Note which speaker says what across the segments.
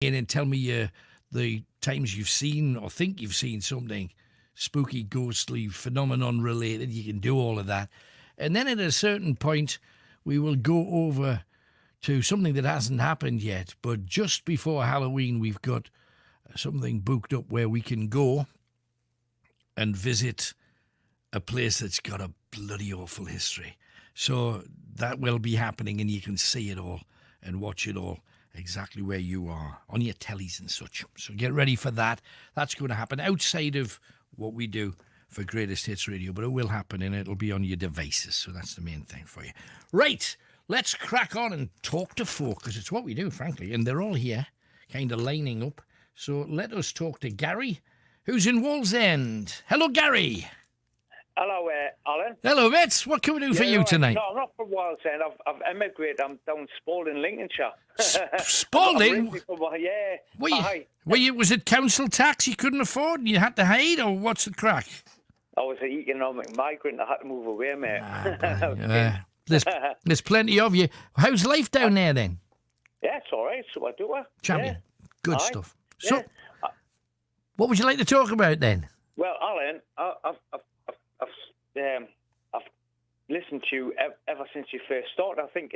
Speaker 1: in and tell me the times you've seen or think you've seen something spooky, ghostly, phenomenon related. You can do all of that. And then at a certain point, we will go over to something that hasn't happened yet. But just before Halloween, we've got something booked up where we can go and visit a place that's got a bloody awful history. So that will be happening, and you can see it all and watch it all exactly where you are on your tellies and such. So get ready for that. That's going to happen outside of what we do for Greatest Hits Radio, but it will happen, and it'll be on your devices. So that's the main thing for you. Right, let's crack on and talk to folk, because it's what we do, frankly, and they're all here kind of lining up. So let us talk to Gary, who's in Wallsend. Hello, Gary.
Speaker 2: Hello, Alan.
Speaker 1: Hello, mates. What can we do for you tonight?
Speaker 2: No, I'm not from Wallsend. I've emigrated. I'm down Spalding, Lincolnshire.
Speaker 1: Spalding?
Speaker 2: Yeah.
Speaker 1: Was it council tax you couldn't afford and you had to hide, or what's the crack?
Speaker 2: I was an economic migrant. I had to move away, mate.
Speaker 1: There's plenty of you. How's life down there, then?
Speaker 2: Yeah, it's all right. So I do it.
Speaker 1: Champion.
Speaker 2: Yeah.
Speaker 1: Good stuff. So, what would you like to talk about, then?
Speaker 2: Well, Alan, I've listened to you ever since you first started. I think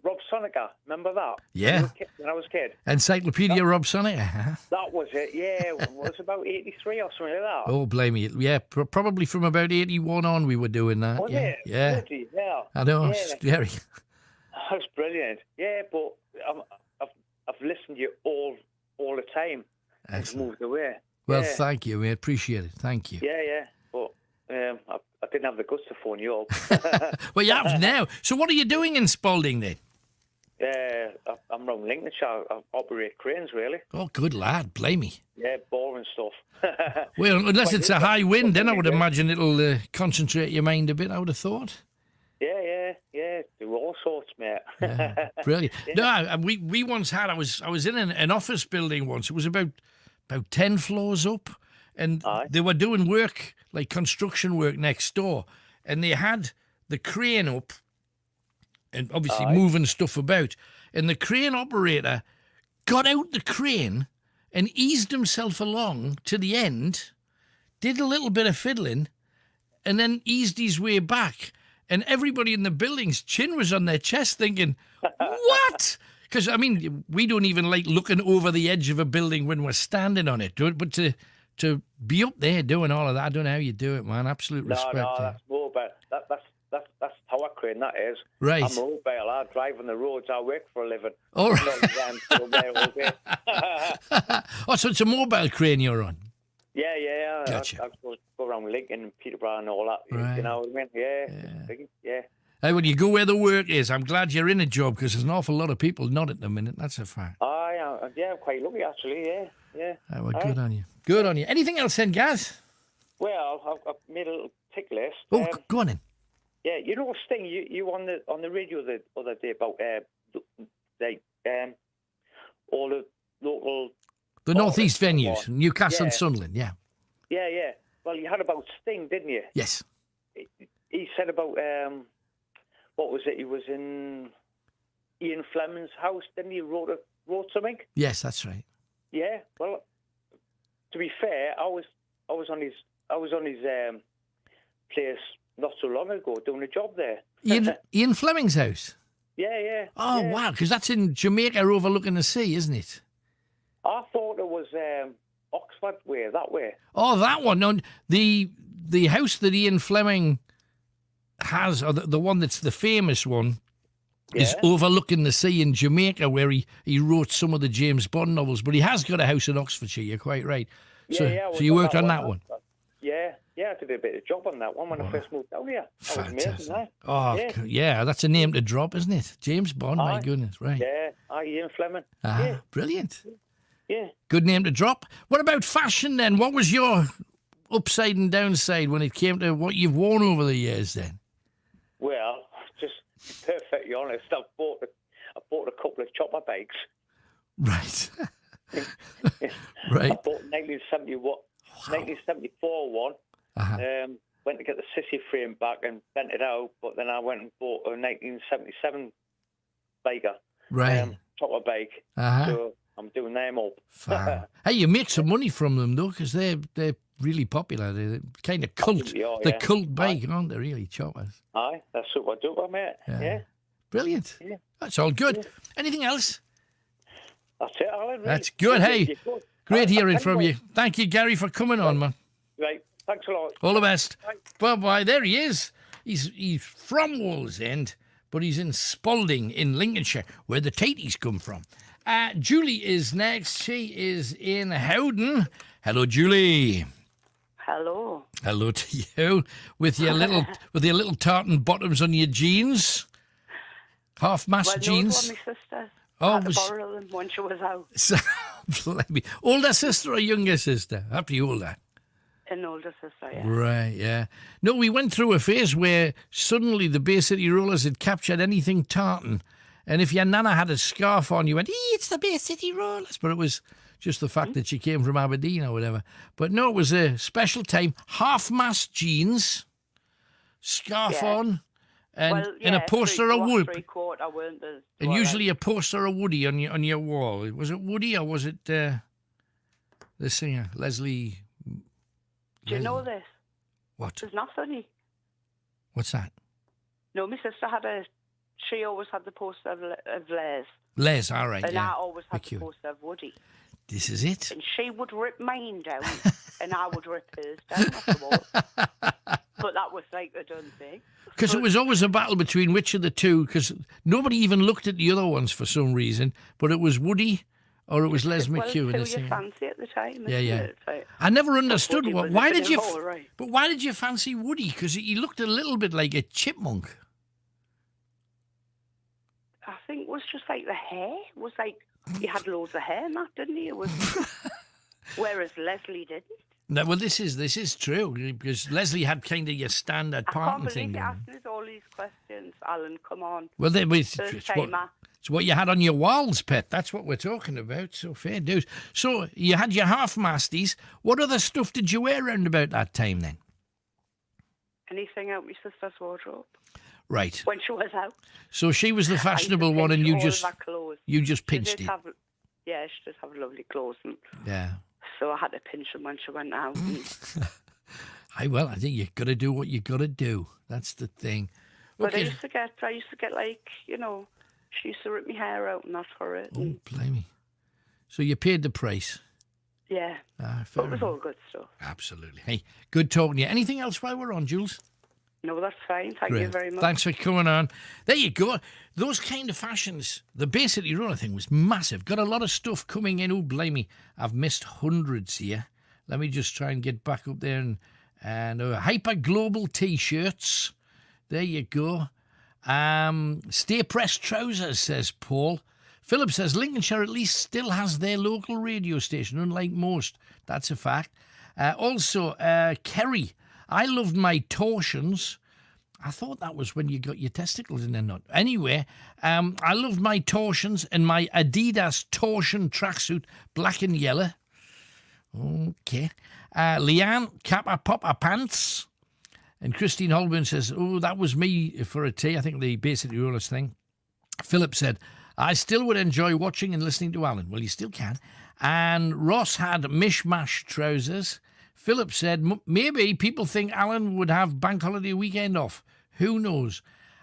Speaker 2: Rob Sonica, remember that?
Speaker 1: Yeah.
Speaker 2: When I was a kid.
Speaker 1: Encyclopedia Rob Sonica.
Speaker 2: That was it, yeah. It was about 83 or something like that.
Speaker 1: Oh, blame me. Yeah, probably from about 81 on we were doing that.
Speaker 2: Was
Speaker 1: yeah.
Speaker 2: it?
Speaker 1: Yeah.
Speaker 2: Bloody hell.
Speaker 1: I know,
Speaker 2: yeah.
Speaker 1: Scary.
Speaker 2: That's brilliant. Yeah, but I've listened to you all the time. I've moved away.
Speaker 1: Well, thank you, mate. Appreciate it. Thank you.
Speaker 2: Yeah. But I didn't have the guts to phone you up.
Speaker 1: Well, you have now. So what are you doing in Spalding then?
Speaker 2: I'm around Lincolnshire. I operate cranes, really.
Speaker 1: Oh, good lad. Blame me.
Speaker 2: Yeah, boring stuff.
Speaker 1: Well, unless it's a high wind, then I would imagine it'll concentrate your mind a bit, I would have thought.
Speaker 2: Yeah. Do all sorts, mate.
Speaker 1: Yeah, brilliant. No, we once had, I was in an office building once. It was about 10 floors up, and they were doing work, like construction work next door, and they had the crane up and obviously moving stuff about, and the crane operator got out the crane and eased himself along to the end, did a little bit of fiddling, and then eased his way back. And everybody in the building's chin was on their chest thinking, what? Because, I mean, we don't even like looking over the edge of a building when we're standing on it. But to be up there doing all of that, I don't know how you do it, man. Absolute respect.
Speaker 2: No, that's mobile. That's tower crane, that is.
Speaker 1: Right.
Speaker 2: I'm mobile. I drive on the roads. I work for a living.
Speaker 1: All right. Oh, so it's a mobile crane you're on?
Speaker 2: Yeah.
Speaker 1: Gotcha.
Speaker 2: I go around Lincoln and Peterborough and all that.
Speaker 1: Right.
Speaker 2: You know what I mean? Yeah.
Speaker 1: Hey, when you go where the work is, I'm glad you're in a job, because there's an awful lot of people not at the minute. That's a fact.
Speaker 2: I'm quite lucky, actually, yeah.
Speaker 1: Oh, well, good on you. Good on you. Anything else then, Gaz?
Speaker 2: Well, I've made a little tick list.
Speaker 1: Oh, go on then.
Speaker 2: Yeah, you know, Sting, you on the radio the other day about all the local...
Speaker 1: The Northeast venues, Newcastle and Sunderland, yeah.
Speaker 2: Yeah. Well, you had about Sting, didn't you?
Speaker 1: Yes.
Speaker 2: He said about, what was it? He was in Ian Fleming's house, didn't he? Wrote something?
Speaker 1: Yes, that's right.
Speaker 2: Yeah. Well, to be fair, I was on his place not so long ago doing a job there.
Speaker 1: Ian Fleming's house?
Speaker 2: Yeah.
Speaker 1: Oh,
Speaker 2: yeah.
Speaker 1: wow, because that's in Jamaica overlooking the sea, isn't it?
Speaker 2: I thought it was Oxford way, that way.
Speaker 1: Oh, that one. No, the house that Ian Fleming has, or the one that's the famous one, is overlooking the sea in Jamaica, where he wrote some of the James Bond novels. But he has got a house in Oxfordshire, you're quite right. So you worked on that one?
Speaker 2: Yeah, I did a bit of job on that one when I first moved down here. That was amazing, eh?
Speaker 1: Oh, yeah, that's a name to drop, isn't it? James Bond, my goodness, right.
Speaker 2: Yeah, Ian Fleming.
Speaker 1: Brilliant.
Speaker 2: Yeah.
Speaker 1: Good name to drop. What about fashion then? What was your upside and downside when it came to what you've worn over the years then?
Speaker 2: Well, just perfectly honest, I bought a couple of chopper bikes.
Speaker 1: Right. Right.
Speaker 2: I bought 1974 one. Went to get the sissy frame back and bent it out, but then I went and bought a 1977 biker.
Speaker 1: Right.
Speaker 2: Chopper bike.
Speaker 1: Uh-huh.
Speaker 2: So I'm doing them up.
Speaker 1: Fine. Hey, you make some money from them though, because they're really popular. They're kind of cult. The cult bike, aren't they? Really, choppers.
Speaker 2: Aye, that's super duper, mate. Yeah.
Speaker 1: Brilliant. Yeah. That's all good. Yeah. Anything else?
Speaker 2: That's it, Alan. Really.
Speaker 1: That's good. Hey, great hearing from you. Thank you, Gary, for coming on, man.
Speaker 2: Right. Thanks a lot.
Speaker 1: All the best. Bye-bye. There he is. He's from Wallsend, but he's in Spalding in Lincolnshire, where the Taties come from. Julie is next. She is in Howden. Hello, Julie.
Speaker 3: Hello.
Speaker 1: Hello to you. With your little tartan bottoms on your jeans. Half-mast jeans.
Speaker 3: No, my sister. I had to borrow them when she was out.
Speaker 1: Older sister or younger sister? Happy older.
Speaker 3: An older sister, yeah.
Speaker 1: Right, yeah. No, we went through a phase where suddenly the Bay City Rollers had captured anything tartan. And if your nana had a scarf on, you went, it's the Bay City Rollers. But it was just the fact that she came from Aberdeen or whatever. But no, it was a special time. Half-mast jeans, scarf on, and a poster of Woody. And usually a poster of Woody on your wall. Was it Woody or was it the singer, Leslie?
Speaker 3: Do you know this?
Speaker 1: What?
Speaker 3: It's not funny.
Speaker 1: What's that?
Speaker 3: No, my sister she always had the poster of Les.
Speaker 1: Les, all right,
Speaker 3: and I always had the poster of Woody.
Speaker 1: This is it.
Speaker 3: And she would rip mine down, and I would rip hers down off the wall. But that was like a done thing.
Speaker 1: Because it was always a battle between which of the two, because nobody even looked at the other ones for some reason, but it was Woody or it was Les McHugh.
Speaker 3: Well, it's who you fancy at the time,
Speaker 1: yeah.
Speaker 3: It? Like,
Speaker 1: I never understood why did you
Speaker 3: right.
Speaker 1: But why did you fancy Woody? Because he looked a little bit like a chipmunk.
Speaker 3: I think it was just like the hair. It was like he had loads of hair and that, didn't he? It was whereas Leslie didn't.
Speaker 1: No, well, this is true because Leslie had kind of your standard parting thing.
Speaker 3: I can't believe you asked us all these questions, Alan. Come on.
Speaker 1: Well, it's what you had on your walls, pet. That's what we're talking about. So fair dues. So you had your half-masties. What other stuff did you wear around about that time then?
Speaker 3: Anything out my sister's wardrobe.
Speaker 1: Right.
Speaker 3: When she was out.
Speaker 1: So she was the fashionable one, and you just pinched it.
Speaker 3: She did have lovely clothes.
Speaker 1: Yeah.
Speaker 3: So I had to pinch them when she went out.
Speaker 1: I think you've got to do what you got to do. That's the thing.
Speaker 3: But I used to get like, she used to rip my hair out and that for it.
Speaker 1: Oh, blimey. So you paid the price.
Speaker 3: Yeah. But it was all good stuff.
Speaker 1: Absolutely. Hey, good talking to you. Anything else while we're on, Jules?
Speaker 3: No, that's fine. Thank you very much.
Speaker 1: Thanks for coming on. There you go. Those kind of fashions. The Bay City Roller thing was massive. Got a lot of stuff coming in. Oh, blimey. I've missed hundreds here. Let me just try and get back up there. And Hyper Global T-shirts. There you go. Stay pressed trousers, says Paul. Philip says Lincolnshire at least still has their local radio station, unlike most. That's a fact. Also, Kerry. I loved my torsions. I thought that was when you got your testicles in there. Not. Anyway, I loved my torsions and my Adidas torsion tracksuit, black and yellow. Okay. Leanne, Kappa Popper pants. And Christine Holborn says, that was me for a tea. I think the Bay City Rollers thing. Philip said, I still would enjoy watching and listening to Alan. Well, you still can. And Ross had mishmash trousers. Philip said, maybe people think Alan would have bank holiday weekend off. Who knows?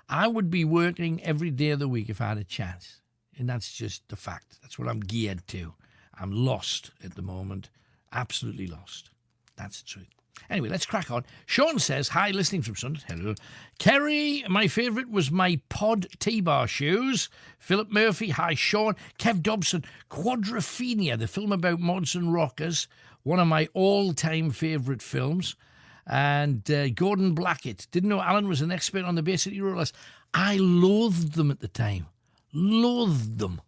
Speaker 1: I would be working every day of the week if I had a chance. And that's just the fact. That's what I'm geared to. I'm lost at the moment. Absolutely lost. That's the truth. Anyway, let's crack on. Sean says, hi, listening from Sunday. Hello. Kerry, my favourite was my Pod T-bar shoes. Philip Murphy, hi, Sean. Kev Dobson, Quadrophenia, the film about mods and rockers. One of my all-time favourite films. And Gordon Blackett. Didn't know Alan was an expert on the Bay City Rollers. I loathed them at the time. Loathed them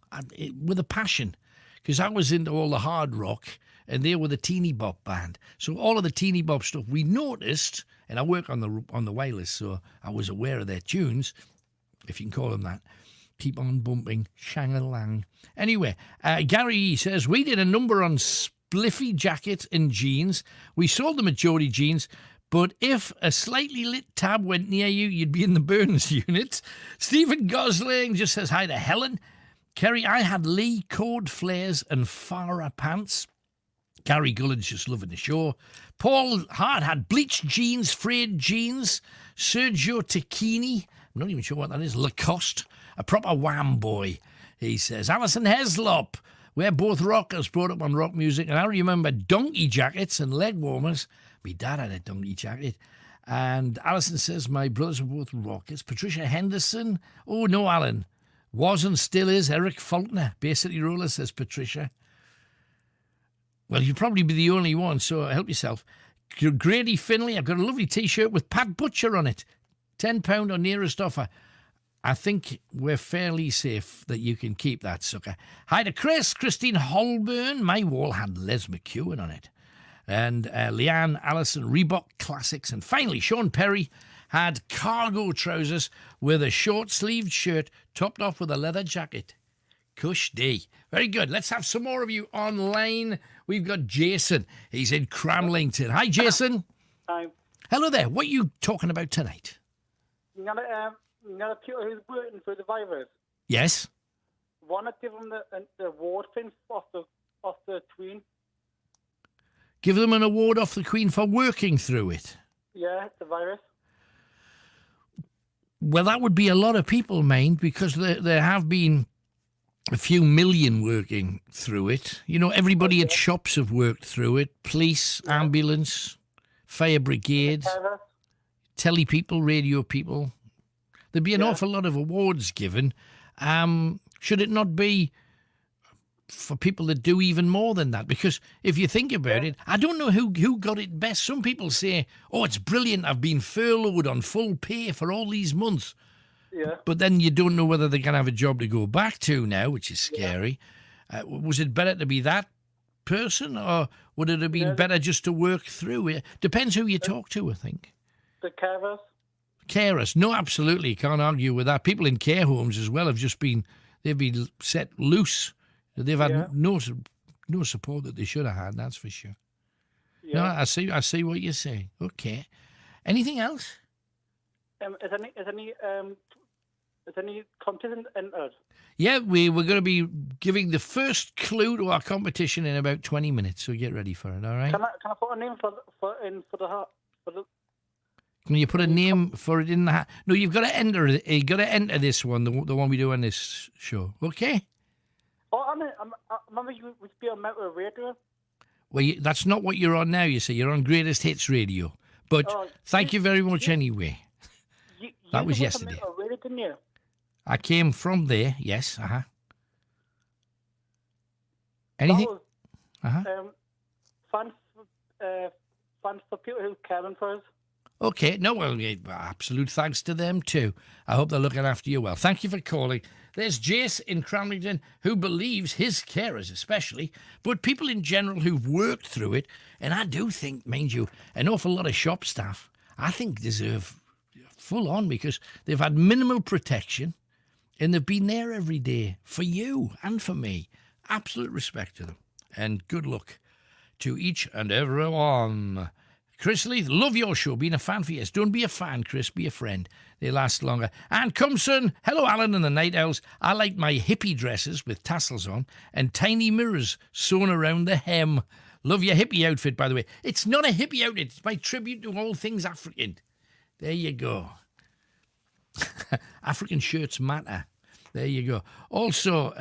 Speaker 1: with a passion. Because I was into all the hard rock, and they were the teeny bop band. So all of the teeny bop stuff we noticed, and I work on the wireless, so I was aware of their tunes, if you can call them that. Keep on bumping, shang-a-lang. Anyway, Gary says, we did a number on spliffy jacket and jeans. We sold them at Geordie Jeans, but if a slightly lit tab went near you, you'd be in the Burns unit. Stephen Gosling just says hi to Helen. Kerry, I had Lee cord flares and Farah pants. Gary Gullen's just loving the show. Paul Hart had bleached jeans, frayed jeans. Sergio Tacchini, I'm not even sure what that is, Lacoste, a proper wham boy, he says. Alison Heslop, we're both rockers, brought up on rock music, and I remember donkey jackets and leg warmers. My dad had a donkey jacket. And Alison says, my brothers were both rockers. Patricia Henderson, oh no, Alan, was and still is Eric Faulkner, Bay City Roller, says Patricia. Well, you'll probably be the only one, so help yourself. Grady Finley, I've got a lovely T-shirt with Pat Butcher on it. £10 or nearest offer. I think we're fairly safe that you can keep that sucker. Hi to Chris, Christine Holburn. My wall had Les McEwen on it. And Leanne Allison, Reebok Classics. And finally, Sean Perry had cargo trousers with a short-sleeved shirt topped off with a leather jacket. Cush D. Very good. Let's have some more of you online. We've got Jason. He's in Cramlington. Hi, Jason.
Speaker 4: Hi.
Speaker 1: Hello there. What are you talking about tonight?
Speaker 4: You know people who's working for the virus.
Speaker 1: Yes.
Speaker 4: Want to give them the award thing off the Queen?
Speaker 1: Give them an award off the Queen for working through it.
Speaker 4: Yeah, the virus.
Speaker 1: Well, that would be a lot of people, mind, because there have been a few million working through it. You know, everybody at shops have worked through it. Police, ambulance, fire brigades, telly people, radio people. There'd be an awful lot of awards given. Should it not be for people that do even more than that? Because if you think about it, I don't know who got it best. Some people say, oh, it's brilliant, I've been furloughed on full pay for all these months.
Speaker 4: Yeah.
Speaker 1: But then you don't know whether they're going to have a job to go back to now, which is scary. Was it better to be that person, or would it have been better just to work through it? Depends who you talk to, I think.
Speaker 4: The carers.
Speaker 1: Carers. No, absolutely. Can't argue with that. People in care homes as well they've been set loose. They've had no support that they should have had, that's for sure. Yeah. No, I see what you're saying. Okay. Anything else?
Speaker 4: Is any competition entered?
Speaker 1: Yeah, we're going to be giving the first clue to our competition in about 20 minutes, so get ready for it, all right?
Speaker 4: Can I put a name for the
Speaker 1: Can you put a name for it in the hat? No, you've got to enter it. You've got to enter this one, the one we do on this show, okay?
Speaker 4: Oh, remember you would be on Motor Radio?
Speaker 1: Well, that's not what you're on now, you see. You're on Greatest Hits Radio. But thank you very much anyway. That was yesterday.
Speaker 4: Radio, didn't you?
Speaker 1: I came from there, yes. Anything?
Speaker 4: Fans for people who's caring for us.
Speaker 1: Okay, no, well, absolute thanks to them too. I hope they're looking after you well. Thank you for calling. There's Jace in Cramlington, who believes his carers especially, but people in general who've worked through it, and I do think, mind you, an awful lot of shop staff, I think deserve full on because they've had minimal protection and they've been there every day for you and for me. Absolute respect to them and good luck to each and every one. Chris Leith, love your show. Being a fan for years. Don't be a fan, Chris. Be a friend. They last longer. And Cumson, hello, Alan and the Night Owls. I like my hippie dresses with tassels on and tiny mirrors sewn around the hem. Love your hippie outfit, by the way. It's not a hippie outfit. It's my tribute to all things African. There you go. African shirts matter. There you go. Also,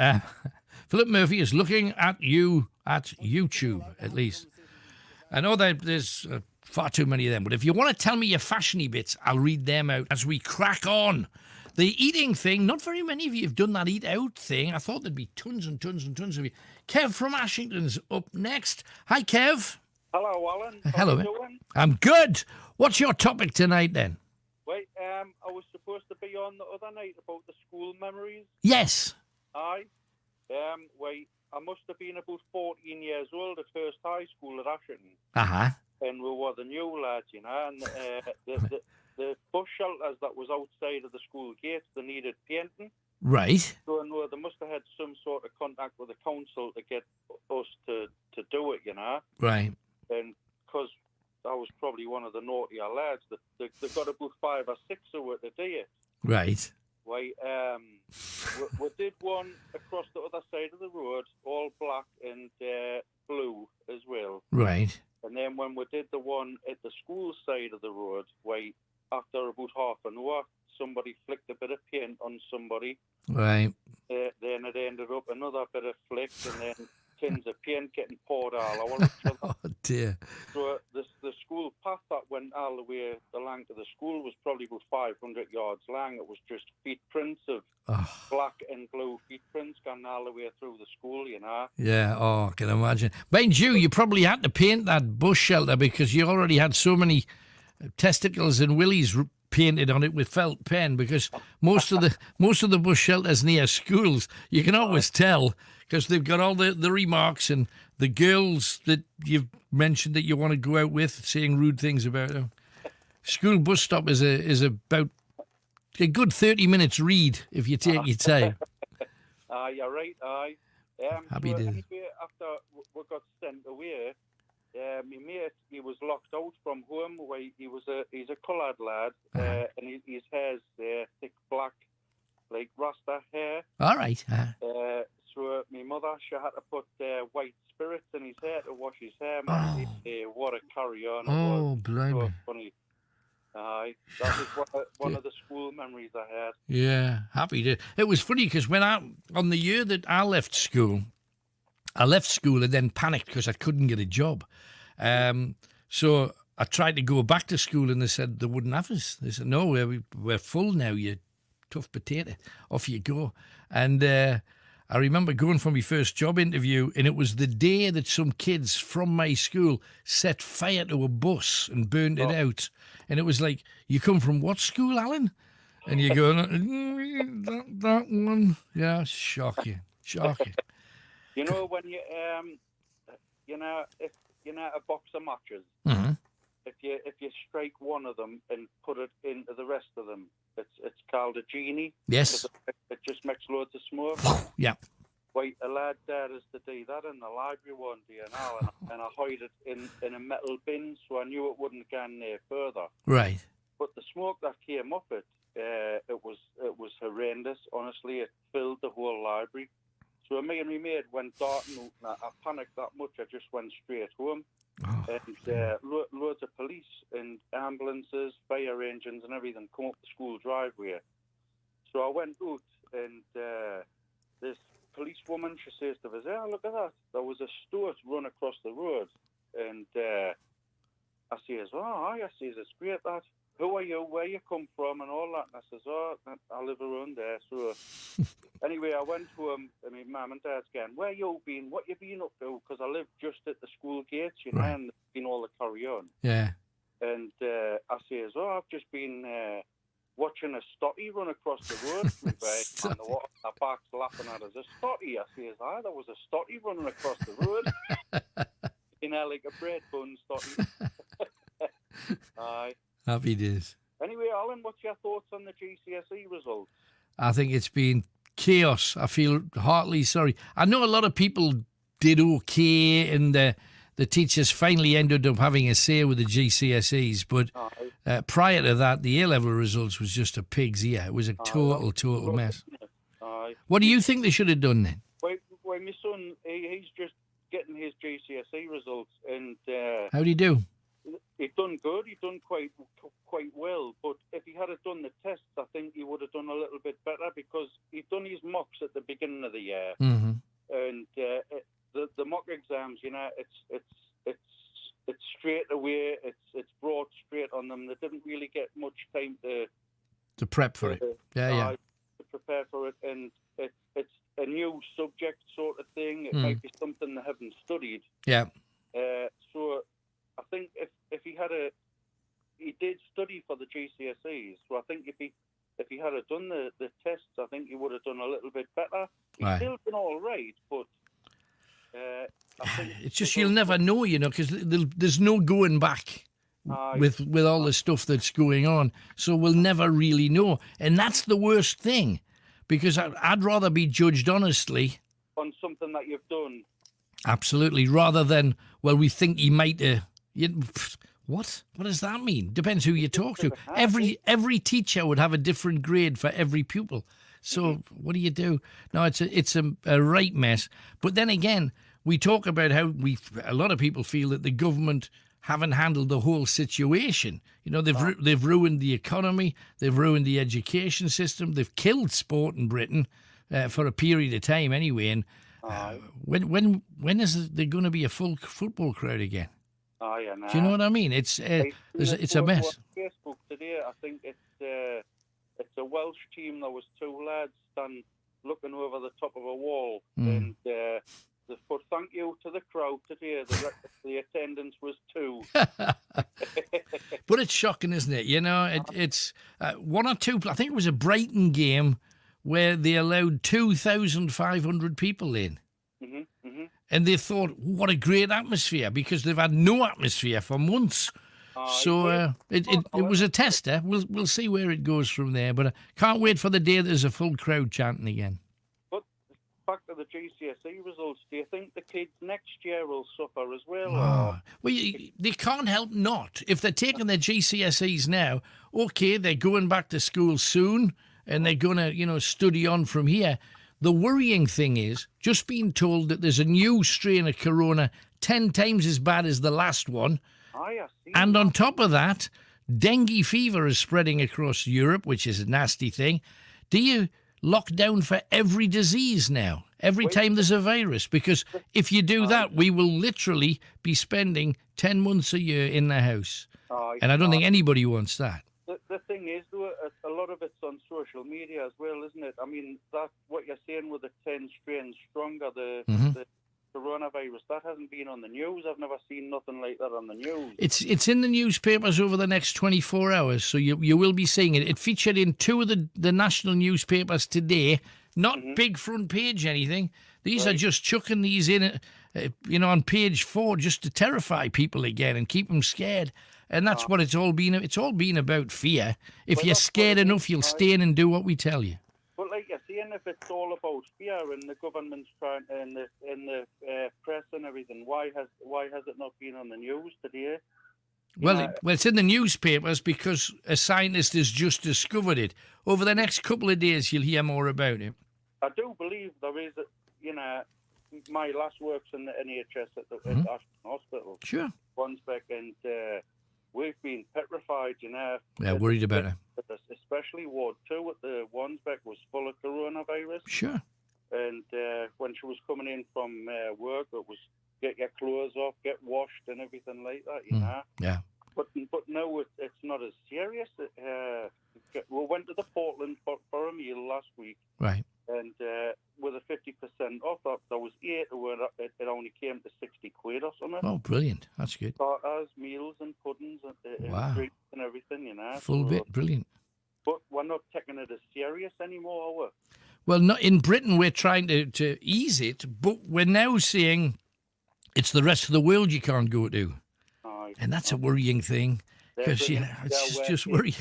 Speaker 1: Philip Murphy is looking at you at YouTube, at least. I know that there's far too many of them, but if you want to tell me your fashiony bits, I'll read them out as we crack on. The eating thing, not very many of you have done that eat out thing. I thought there'd be tons and tons and tons of you. Kev from Ashington's up next. Hi, Kev.
Speaker 5: Hello, Alan.
Speaker 1: Hello.
Speaker 5: How you doing?
Speaker 1: I'm good. What's your topic tonight then?
Speaker 5: Wait, I was supposed to be on the other night about the school memories.
Speaker 1: Yes.
Speaker 5: Aye. Wait, I must have been about 14 years old at first high school at Ashington.
Speaker 1: Uh-huh.
Speaker 5: And we were the new lads, you know, and the bus shelters that was outside of the school gates, they needed painting.
Speaker 1: Right.
Speaker 5: So no, they must have had some sort of contact with the council to get us to do it, you know.
Speaker 1: Right.
Speaker 5: And because I was probably one of the naughtier lads, they got about 5 or 6 who were to do it.
Speaker 1: Right.
Speaker 5: Wait, we did one across the other side of the road, all black and blue as well.
Speaker 1: Right.
Speaker 5: And then when we did the one at the school side of the road, after about half an hour, somebody flicked a bit of paint on somebody.
Speaker 1: Right.
Speaker 5: Then it ended up another bit of flick, and then tins of paint getting poured all over each other.
Speaker 1: Oh, dear.
Speaker 5: So the school path that went all the way along to the school was probably about 500 yards long. It was just feet prints of black and blue feet prints going all the way through the school, you know.
Speaker 1: Yeah, oh, I can imagine. Mind you probably had to paint that bus shelter because you already had so many testicles and willies painted on it with felt pen, because most of the bus shelters near schools, you can always tell because they've got all the remarks and the girls that you've mentioned that you want to go out with saying rude things about them. School bus stop is about a good 30 minutes read if you take your time.
Speaker 5: You're right, aye.
Speaker 1: Happy days.
Speaker 5: Anyway, after we got sent away, my mate, he was locked out from home. He's a coloured lad, and his hair's thick black, like Rasta hair.
Speaker 1: All right.
Speaker 5: So my mother, she had to put white spirits in his hair to wash his hair. Man. What a carry on!
Speaker 1: Oh, blimey!
Speaker 5: So funny. Aye, that was one of the school memories I had.
Speaker 1: Yeah, happy to. It was funny because on the year that I left school and then panicked because I couldn't get a job. So I tried to go back to school and they said they wouldn't have us. They said, no, we're full now, you tough potato. Off you go. And I remember going for my first job interview, and it was the day that some kids from my school set fire to a bus and burned it out. And it was like, you come from what school, Alan? And you go, that one. Yeah, shocking.
Speaker 5: You know, when you if a box of matches,
Speaker 1: Mm-hmm.
Speaker 5: if you strike one of them and put it into the rest of them, it's called a genie.
Speaker 1: Yes.
Speaker 5: It just makes loads of smoke.
Speaker 1: Yeah.
Speaker 5: Wait, a lad dared us to do that in the library one day, and I hid it in a metal bin, so I knew it wouldn't go any further.
Speaker 1: Right.
Speaker 5: But the smoke that came off it, it was horrendous. Honestly, it filled the whole library. So me and my mate went darting out, and I panicked that much. I just went straight home.
Speaker 1: Oh,
Speaker 5: And loads of police and ambulances, fire engines and everything come up the school driveway. So I went out, and this policewoman, she says to us, "Oh, look at that. There was a stoat run across the road." And I says, "Oh, I says, it's great that. Who are you? Where you come from?" and all that. And I says, "Oh, I live around there." So anyway, I went home, and my mum and dad's going, "Where you been? What you been up to?" Because I live just at the school gates, you know,
Speaker 1: Right.
Speaker 5: and been all the carry on.
Speaker 1: Yeah.
Speaker 5: And I says, "Oh, I've just been watching a stotty run across the road." And the back's laughing at us. "A stotty?" I says, "Aye, there was a stotty running across the road." You know, like a bread bun stotty. Aye.
Speaker 1: Happy days.
Speaker 5: Anyway, Alan, what's your thoughts on the GCSE results?
Speaker 1: I think it's been chaos. I feel heartily sorry. I know a lot of people did okay, and the teachers finally ended up having a say with the GCSEs, but prior to that, the A-level results was just a pig's ear. It was a total mess.
Speaker 5: Aye.
Speaker 1: What do you think they should have done then?
Speaker 5: Well, my son, he's just getting his GCSE results, and
Speaker 1: How'd he do?
Speaker 5: he's done good. He's done quite well. But if he had done the tests, I think he would have done a little bit better, because he'd done his mocks at the beginning of the year,
Speaker 1: Mm-hmm.
Speaker 5: and the mock exams, you know, it's straight away. It's brought straight on them. They didn't really get much time
Speaker 1: To prep for it. Yeah.
Speaker 5: to prepare for it, and it's a new subject sort of thing. It might be something they haven't studied.
Speaker 1: Yeah.
Speaker 5: So I think if he did study for the GCSEs. So I think if he had done the tests, I think he would have done a little bit better. He's
Speaker 1: Right.
Speaker 5: still been all right, but I think
Speaker 1: It's just you'll never know, you know, because there's no going back with all the stuff that's going on. So we'll never really know. And that's the worst thing, because I'd rather be judged honestly.
Speaker 5: on something that you've done.
Speaker 1: Absolutely. Rather than, well, we think he might... What? What does that mean? Depends who you talk to. Every teacher would have a different grade for every pupil. So what do you do? No, it's a right mess. But then again, we talk about how a lot of people feel that the government haven't handled the whole situation. You know, they've ruined the economy, they've ruined the education system, they've killed sport in Britain for a period of time anyway. And when is there going to be a full football crowd again?
Speaker 5: Oh, yeah, nah.
Speaker 1: Do you know what I mean? It's a mess.
Speaker 5: On Facebook today, I think it's a Welsh team. There was two lads standing looking over the top of a wall, and they put thank you to the crowd today. The attendance was 2.
Speaker 1: But it's shocking, isn't it? You know, it's 1 or 2. I think it was a Brighton game where they allowed 2,500 people in. And they thought, what a great atmosphere, because they've had no atmosphere for months. So it was a tester. We'll see where it goes from there. But I can't wait for the day there's a full crowd chanting again.
Speaker 5: But back to the GCSE results, do you think the kids next year will suffer as well?
Speaker 1: Well, they can't help not. If they're taking their GCSEs now, okay, they're going back to school soon, and they're going to, study on from here. The worrying thing is just being told that there's a new strain of corona 10 times as bad as the last one. And on top of that, dengue fever is spreading across Europe, which is a nasty thing. Do you lock down for every disease now, every time there's a virus? Because if you do that, we will literally be spending 10 months a year in the house. And I don't think anybody wants that.
Speaker 5: The thing is, though, a lot of it's on social media as well, isn't it? I mean, that's what you're saying with the 10 strains stronger, the coronavirus, that hasn't been on the news. I've never seen nothing like that on the news.
Speaker 1: It's in the newspapers over the next 24 hours, so you will be seeing it. It featured in 2 of the national newspapers today, not big front page anything. These are just chucking these in, on page 4 just to terrify people again and keep them scared. And that's what it's all been. It's all been about fear. If you're scared enough, you'll stay in and do what we tell you.
Speaker 5: But like you're saying, if it's all about fear and the government's trying and the press and everything, why has it not been on the news today?
Speaker 1: Well, it's in the newspapers because a scientist has just discovered it. Over the next couple of days, you'll hear more about it.
Speaker 5: I do believe there is, my last work's in the NHS at the Ashton Hospital.
Speaker 1: Sure.
Speaker 5: Wansbeck, and we've been petrified,
Speaker 1: Yeah, worried about it.
Speaker 5: Especially Ward 2 at the Wansbeck was full of coronavirus.
Speaker 1: Sure.
Speaker 5: And when she was coming in from work, it was get your clothes off, get washed and everything like that,
Speaker 1: Yeah.
Speaker 5: But no, it's not as serious. We went to the Portland for a meal last week.
Speaker 1: Right.
Speaker 5: And with a 50% off, there was 8 where it only came to 60 quid or something.
Speaker 1: Oh, brilliant. That's good.
Speaker 5: Starters, meals and puddings and drinks and everything,
Speaker 1: Full bit. Brilliant.
Speaker 5: But we're not taking it as serious anymore, are we?
Speaker 1: Well, not in Britain, we're trying to ease it, but we're now saying it's the rest of the world you can't go to. And that's a worrying thing, because it's just worrying.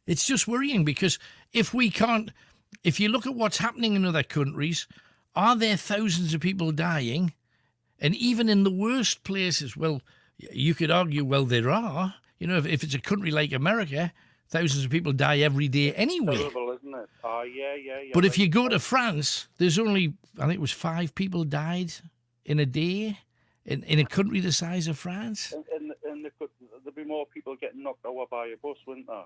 Speaker 1: It's just worrying because if you look at what's happening in other countries, are there thousands of people dying? And even in the worst places, well, you could argue, well, there are. If it's a country like America, thousands of people die every day anyway.
Speaker 5: Terrible, isn't it? Yeah.
Speaker 1: But if you go to France, there's only, I think it was 5 people died in a day in a country the size of France.
Speaker 5: And there'd be more people getting knocked over by a bus, wouldn't there?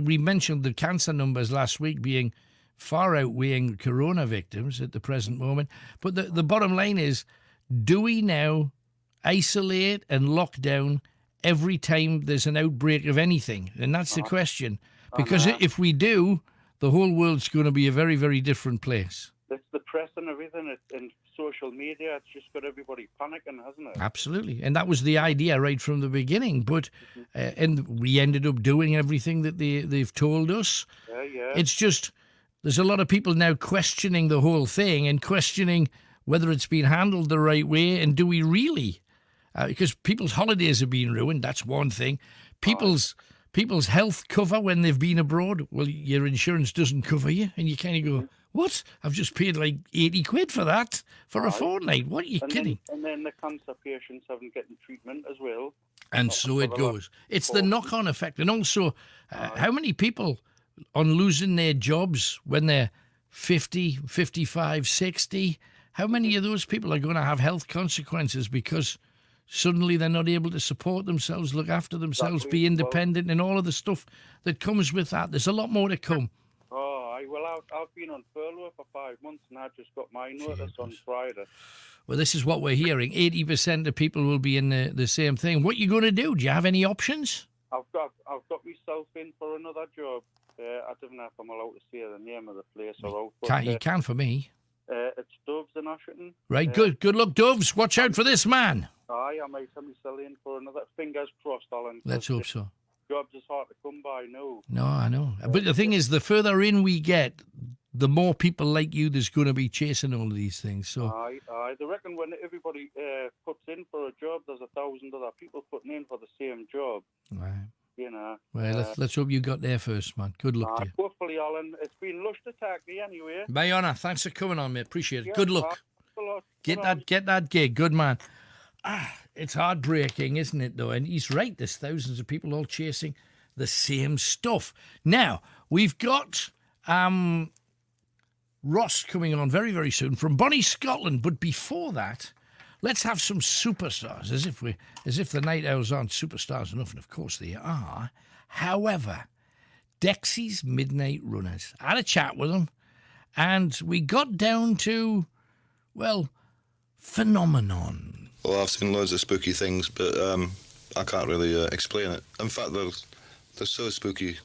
Speaker 1: We mentioned the cancer numbers last week being far outweighing corona victims at the present moment. But the bottom line is, do we now isolate and lock down every time there's an outbreak of anything? And that's the question. Because if we do, the whole world's going to be a very, very different place.
Speaker 5: It's the press and everything, and social media, it's just got everybody panicking, hasn't it?
Speaker 1: Absolutely. And that was the idea right from the beginning. But and we ended up doing everything that they've told us.
Speaker 5: Yeah.
Speaker 1: It's just, there's a lot of people now questioning the whole thing and questioning whether it's been handled the right way, and do we really? Because people's holidays have been ruined, that's one thing. People's health cover when they've been abroad, well, your insurance doesn't cover you, and you kind of go, what? I've just paid like 80 quid for that for a fortnight. What are you kidding?
Speaker 5: And then the cancer patients haven't getting treatment as well.
Speaker 1: And so it goes. It's the knock-on effect. And also, how many people on losing their jobs when they're 50, 55, 60. How many of those people are going to have health consequences because suddenly they're not able to support themselves, look after themselves,
Speaker 5: Exactly.
Speaker 1: be independent, and all of the stuff that comes with that? There's a lot more to come.
Speaker 5: I've been on furlough for 5 months, and I just got my notice on Friday.
Speaker 1: Well, this is what we're hearing. 80% of people will be in the same thing. What are you going to do? Do you have any options?
Speaker 5: I've got myself in for another job. I don't know if I'm allowed to say the name of the place or out. But,
Speaker 1: You can for me.
Speaker 5: it's Doves in Asherton.
Speaker 1: Right, good luck, Doves. Watch out for this man.
Speaker 5: I might have myself in for another. Fingers crossed, Alan.
Speaker 1: Let's hope so.
Speaker 5: Jobs is hard to come by now.
Speaker 1: No, I know. But the thing is, the further in we get, the more people like you there's going to be chasing all of these things. So
Speaker 5: I reckon when everybody puts in for a job, there's 1,000 other people putting in for the same job.
Speaker 1: right.
Speaker 5: You know.
Speaker 1: Well, let's hope you got there first, man. Good luck to you.
Speaker 5: Hopefully, Alan. It's been lush to talk to you anyway.
Speaker 1: My honour. Thanks for coming on, mate. Appreciate it.
Speaker 5: Yeah,
Speaker 1: Good luck.
Speaker 5: thanks a lot.
Speaker 1: Get that gig. Good man. It's heartbreaking, isn't it, though? And he's right. There's thousands of people all chasing the same stuff. Now, we've got Ross coming on very, very soon from Bonnie, Scotland. But before that, let's have some superstars, as if the night owls aren't superstars enough, and of course they are. However, Dexy's Midnight Runners. I had a chat with them, and we got down to, well, phenomenon.
Speaker 6: Well, I've seen loads of spooky things, but I can't really explain it. In fact, they're so spooky,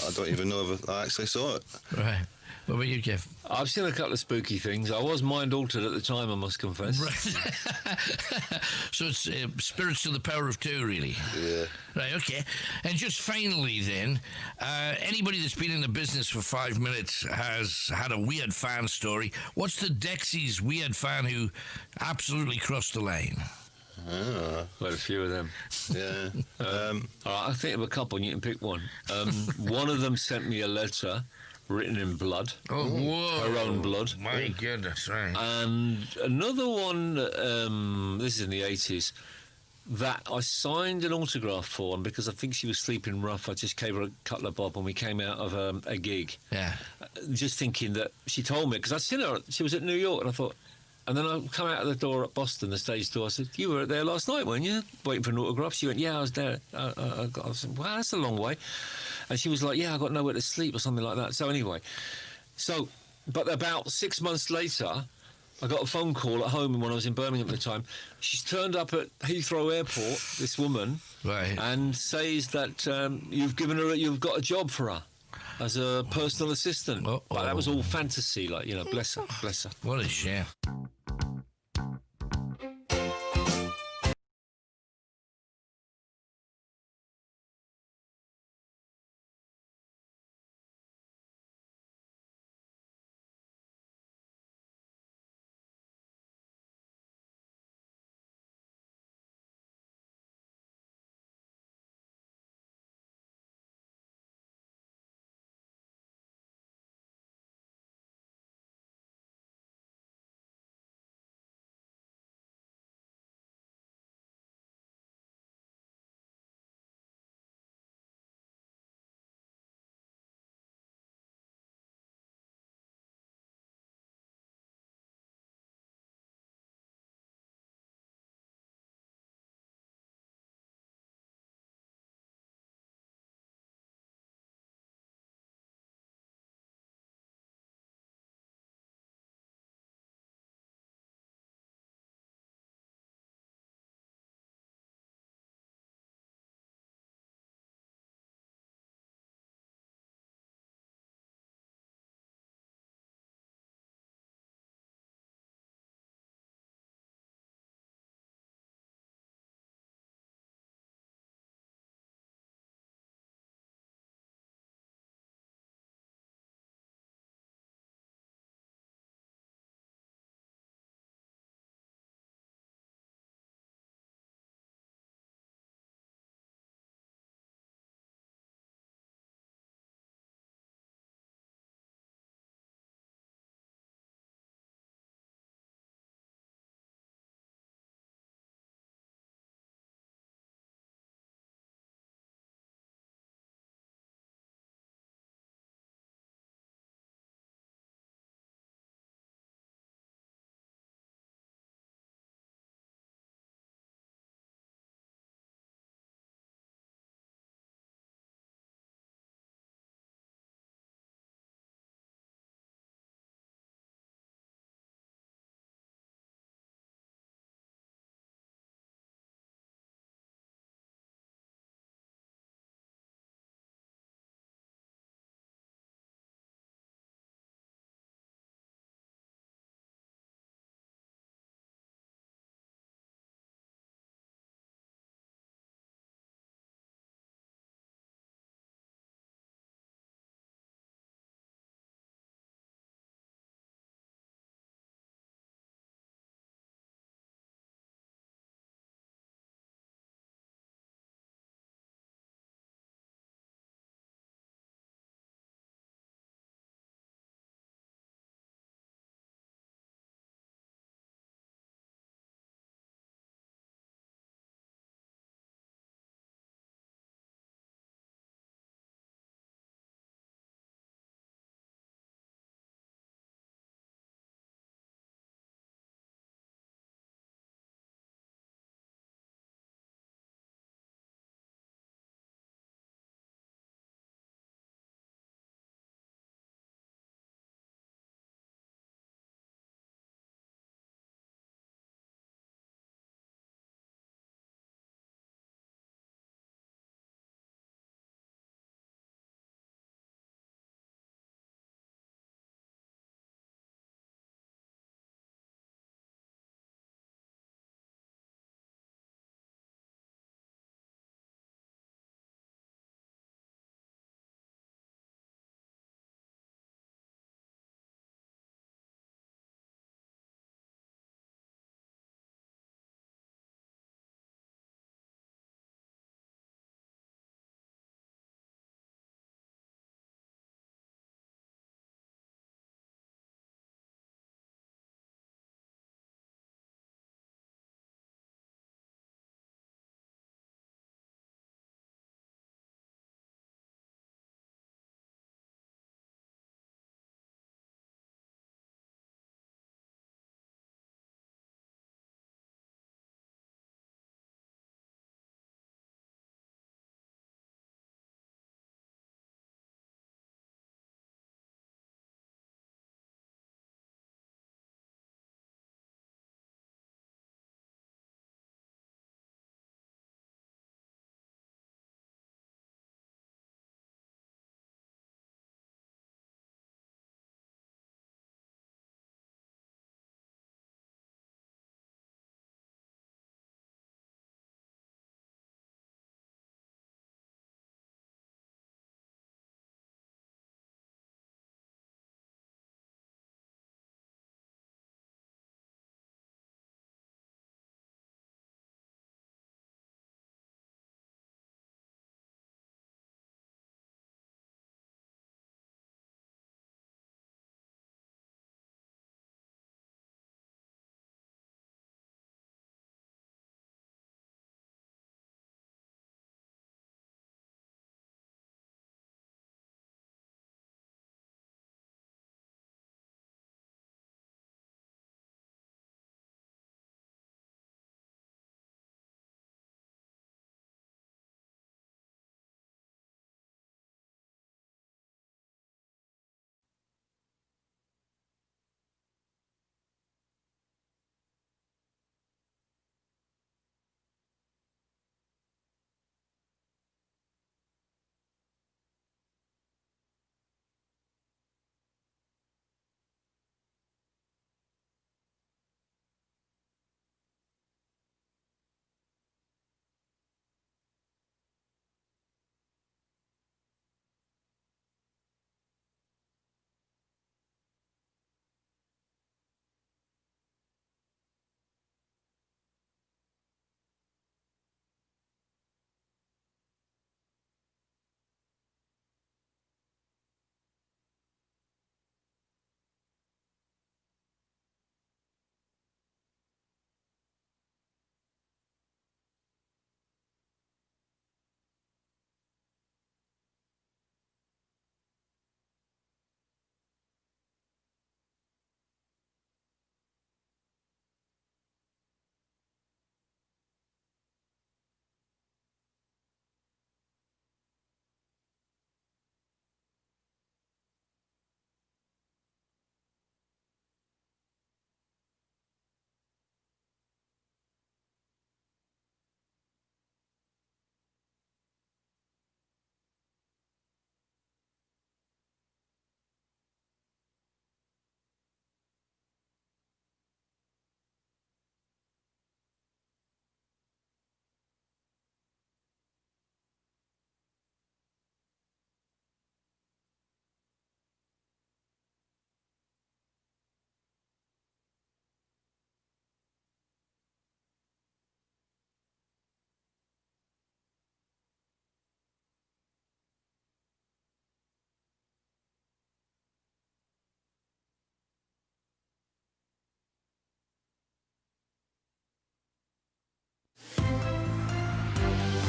Speaker 6: I don't even know if I actually saw it.
Speaker 1: Right. What about you, Kev?
Speaker 7: I've seen a couple of spooky things. I was mind-altered at the time, I must confess.
Speaker 1: Right. So it's spirits to the power of two, really.
Speaker 6: Yeah.
Speaker 1: Right, okay. And just finally then, anybody that's been in the business for 5 minutes has had a weird fan story. What's the Dexy's weird fan who absolutely crossed the line?
Speaker 7: Quite a few of them.
Speaker 6: Yeah.
Speaker 7: All right, I'll think of a couple and you can pick one. One of them sent me a letter written in blood.
Speaker 1: Oh, whoa.
Speaker 7: Her own blood.
Speaker 1: My goodness, right.
Speaker 7: And another one, this is in the 80s, that I signed an autograph for, and because I think she was sleeping rough, I just gave her a couple of bob when we came out of a gig.
Speaker 1: Yeah.
Speaker 7: Just thinking that she told me, because I'd seen her, she was at New York, and I thought, and then I come out of the door at Boston, the stage door. I said, "You were there last night, weren't you? Waiting for an autograph?" She went, "Yeah, I was there." I said, "Wow, that's a long way." And she was like, "Yeah, I got nowhere to sleep," or something like that. So anyway, but about 6 months later, I got a phone call at home when I was in Birmingham at the time. She's turned up at Heathrow Airport, this woman,
Speaker 1: Right.
Speaker 7: and says that you've got a job for her as a personal assistant.
Speaker 1: Uh-oh.
Speaker 7: But that was all fantasy, like, you know, bless her, bless her.
Speaker 1: What a shame.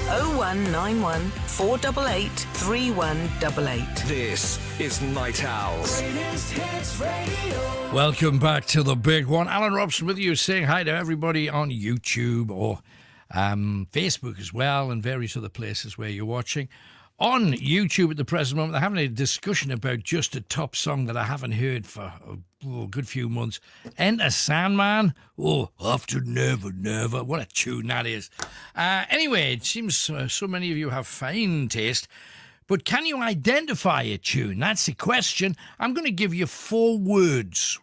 Speaker 8: 0191 488 3188.
Speaker 9: This is Night Owls.
Speaker 1: Welcome back to the big one. Alan Robson with you, saying hi to everybody on YouTube or Facebook as well, and various other places where you're watching. On YouTube at the present moment, they're having a discussion about just a top song that I haven't heard for a good few months. Enter Sandman. Oh, After Never, Never. What a tune that is. Anyway, it seems so many of you have fine taste. But can you identify a tune? That's the question. I'm going to give you 4 words.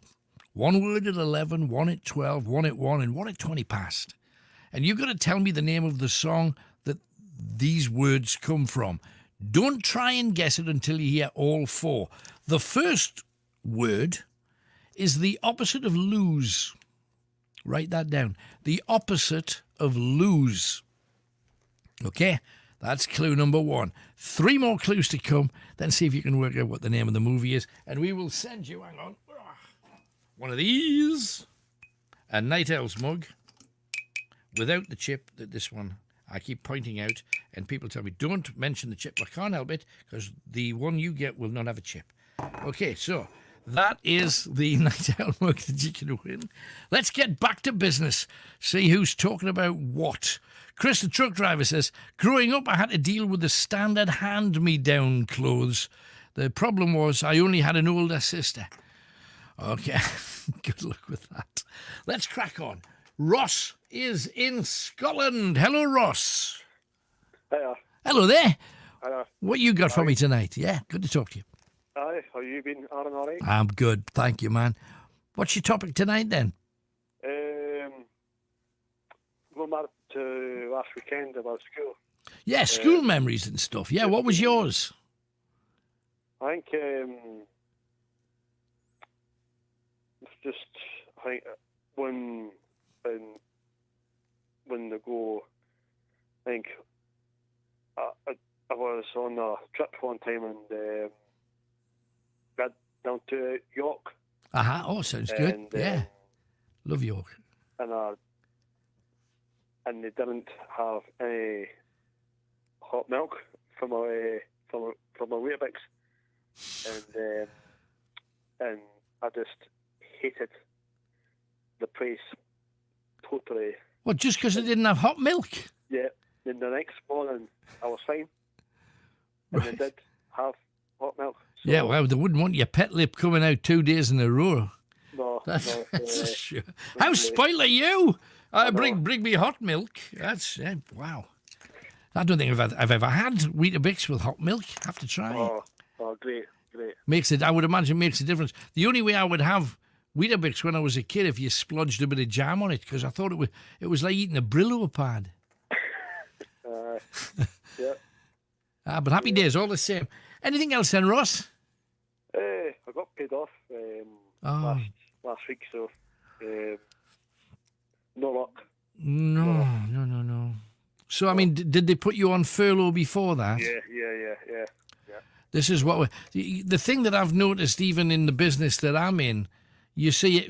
Speaker 1: 1 word at 11, 1 at 12, 1 at 1, and 1 at 20 past. And you've got to tell me the name of the song that these words come from. Don't try and guess it until you hear all 4. The first word is the opposite of lose. Write that down. The opposite of lose. Okay, that's clue number 1. 3 more clues to come, then see if you can work out what the name of the movie is. And we will send you, hang on, one of these. A Night Owl's mug without the chip, this one I keep pointing out, and people tell me, don't mention the chip. I can't help it, because the one you get will not have a chip. Okay, so that is the Night Owl mug that you can win. Let's get back to business. See who's talking about what. Chris, the truck driver, says, growing up, I had to deal with the standard hand-me-down clothes. The problem was I only had an older sister. Okay, good luck with that. Let's crack on. Ross is in Scotland. Hello, Ross.
Speaker 10: Hiya.
Speaker 1: Hello there.
Speaker 10: Hiya.
Speaker 1: What you got for me tonight? Yeah, good to talk to you.
Speaker 10: Aye, how you been, Aaron, all right?
Speaker 1: I'm good, thank you, man. What's your topic tonight, then?
Speaker 10: Going back to last weekend about school.
Speaker 1: Yeah, school memories and stuff. Yeah, what was yours?
Speaker 10: I think it's just, I think when they go, I think I was on a trip one time and got down to York.
Speaker 1: Oh, sounds good. Yeah, love York.
Speaker 10: And they didn't have any hot milk from my Weetabix, and I just hated the place totally.
Speaker 1: Well, just because they didn't have hot milk?
Speaker 10: Yeah. Then the next morning I was fine, and they did have hot milk. So,
Speaker 1: yeah, well, they wouldn't want your pet lip coming out 2 days in a row.
Speaker 10: No,
Speaker 1: that's sure. How spoiled are you? Bring me hot milk. That's wow. I don't think I've ever had Weetabix with hot milk. Have to try it.
Speaker 10: Oh, great.
Speaker 1: Makes it. I would imagine makes a difference. The only way I would have Weetabix when I was a kid if you splodged a bit of jam on it, because I thought it was like eating a Brillo pad.
Speaker 10: Yeah.
Speaker 1: But happy days all the same. Anything else then, Ross?
Speaker 10: I got paid off last week, so no luck.
Speaker 1: No. So, I mean, did they put you on furlough before that?
Speaker 10: Yeah.
Speaker 1: This is what the thing that I've noticed, even in the business that I'm in. You see,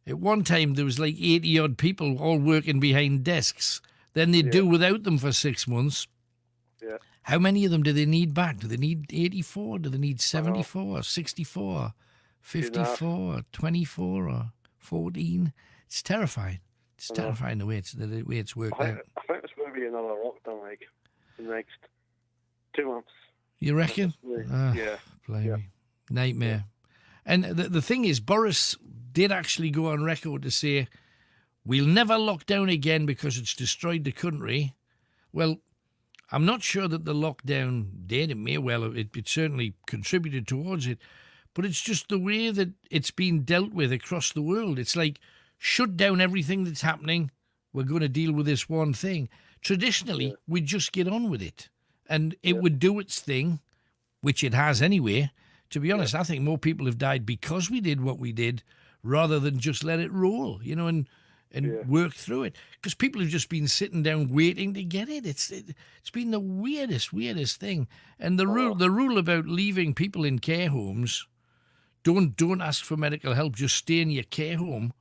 Speaker 1: at one time there was like 80-odd people all working behind desks. Then they'd do without them for 6 months.
Speaker 10: Yeah.
Speaker 1: How many of them do they need back? Do they need 84? Do they need 74, 64, 54, 24, or 14? It's terrifying. It's terrifying the way it's worked out.
Speaker 10: I think it's going to be another lockdown, like, in the next 2 months.
Speaker 1: You reckon?
Speaker 10: Yeah.
Speaker 1: Blimey. Nightmare. And the thing is, Boris did actually go on record to say, we'll never lock down again because it's destroyed the country. Well, I'm not sure that the lockdown did. It may well, it certainly contributed towards it. But it's just the way that it's been dealt with across the world. It's like, shut down everything that's happening. We're going to deal with this one thing. Traditionally, we'd just get on with it. And it would do its thing, which it has anyway. To be honest, I think more people have died because we did what we did rather than just let it roll, and work through it. Because people have just been sitting down waiting to get it. It's been the weirdest thing. And the rule about leaving people in care homes, don't ask for medical help, just stay in your care home.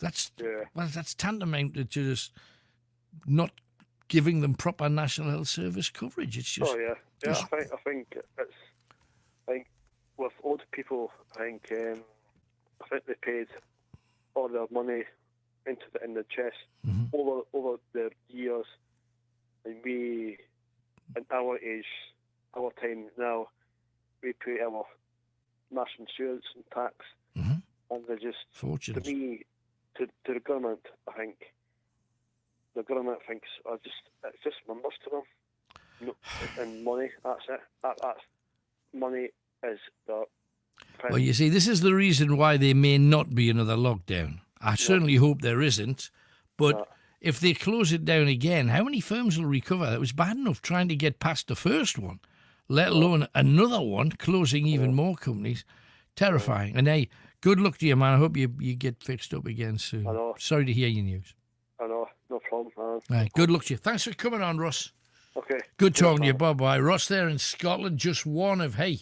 Speaker 1: That's tantamount to just not giving them proper National Health Service coverage. It's just...
Speaker 10: Oh yeah. I think with older people, I think they paid all their money in the chest over the years, and we, at our age, our time now, we pay our national insurance and tax, and they're just
Speaker 1: fortunate.
Speaker 10: To me, to the government, I think the government thinks it's just numbers to them. No, and money, that's it. That's money is the...
Speaker 1: Well, you see, this is the reason why there may not be another lockdown. I certainly hope there isn't, but if they close it down again, how many firms will recover? It was bad enough trying to get past the first one, let alone another one, closing even more companies. Terrifying. And hey, good luck to you, man. I hope you get fixed up again soon.
Speaker 10: I know.
Speaker 1: Sorry to hear your news.
Speaker 10: I know, no problem, man.
Speaker 1: Right, good luck to you. Thanks for coming on, Russ.
Speaker 10: Okay.
Speaker 1: Good talking to you. Bye-bye. Ross there in Scotland, just one of, hey,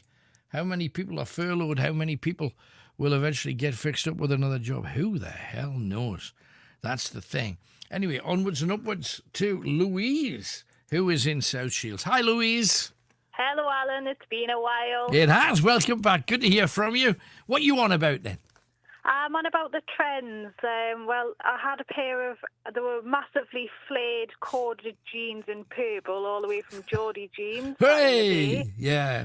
Speaker 1: how many people are furloughed? How many people will eventually get fixed up with another job? Who the hell knows? That's the thing. Anyway, onwards and upwards to Louise, who is in South Shields. Hi, Louise.
Speaker 11: Hello, Alan. It's been a while.
Speaker 1: It has. Welcome back. Good to hear from you. What you on about then?
Speaker 11: I'm on about the trends. Well, I had a pair of, they were massively flared corded jeans in purple, all the way from Geordie jeans.
Speaker 1: Hey! Yeah.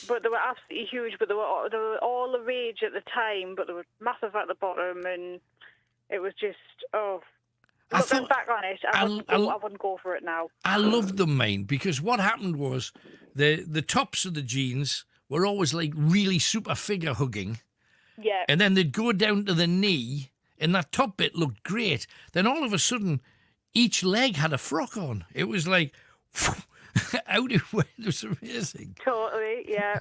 Speaker 11: But they were absolutely huge, but they were all the rage at the time, but they were massive at the bottom, and it was just, looking back on it, I wouldn't go for it now.
Speaker 1: I loved them, mate, because what happened was the tops of the jeans were always like really super figure hugging.
Speaker 11: Yeah.
Speaker 1: And then they'd go down to the knee, and that top bit looked great. Then all of a sudden, each leg had a frock on. It was like, out it went. It was amazing.
Speaker 11: Totally, yeah.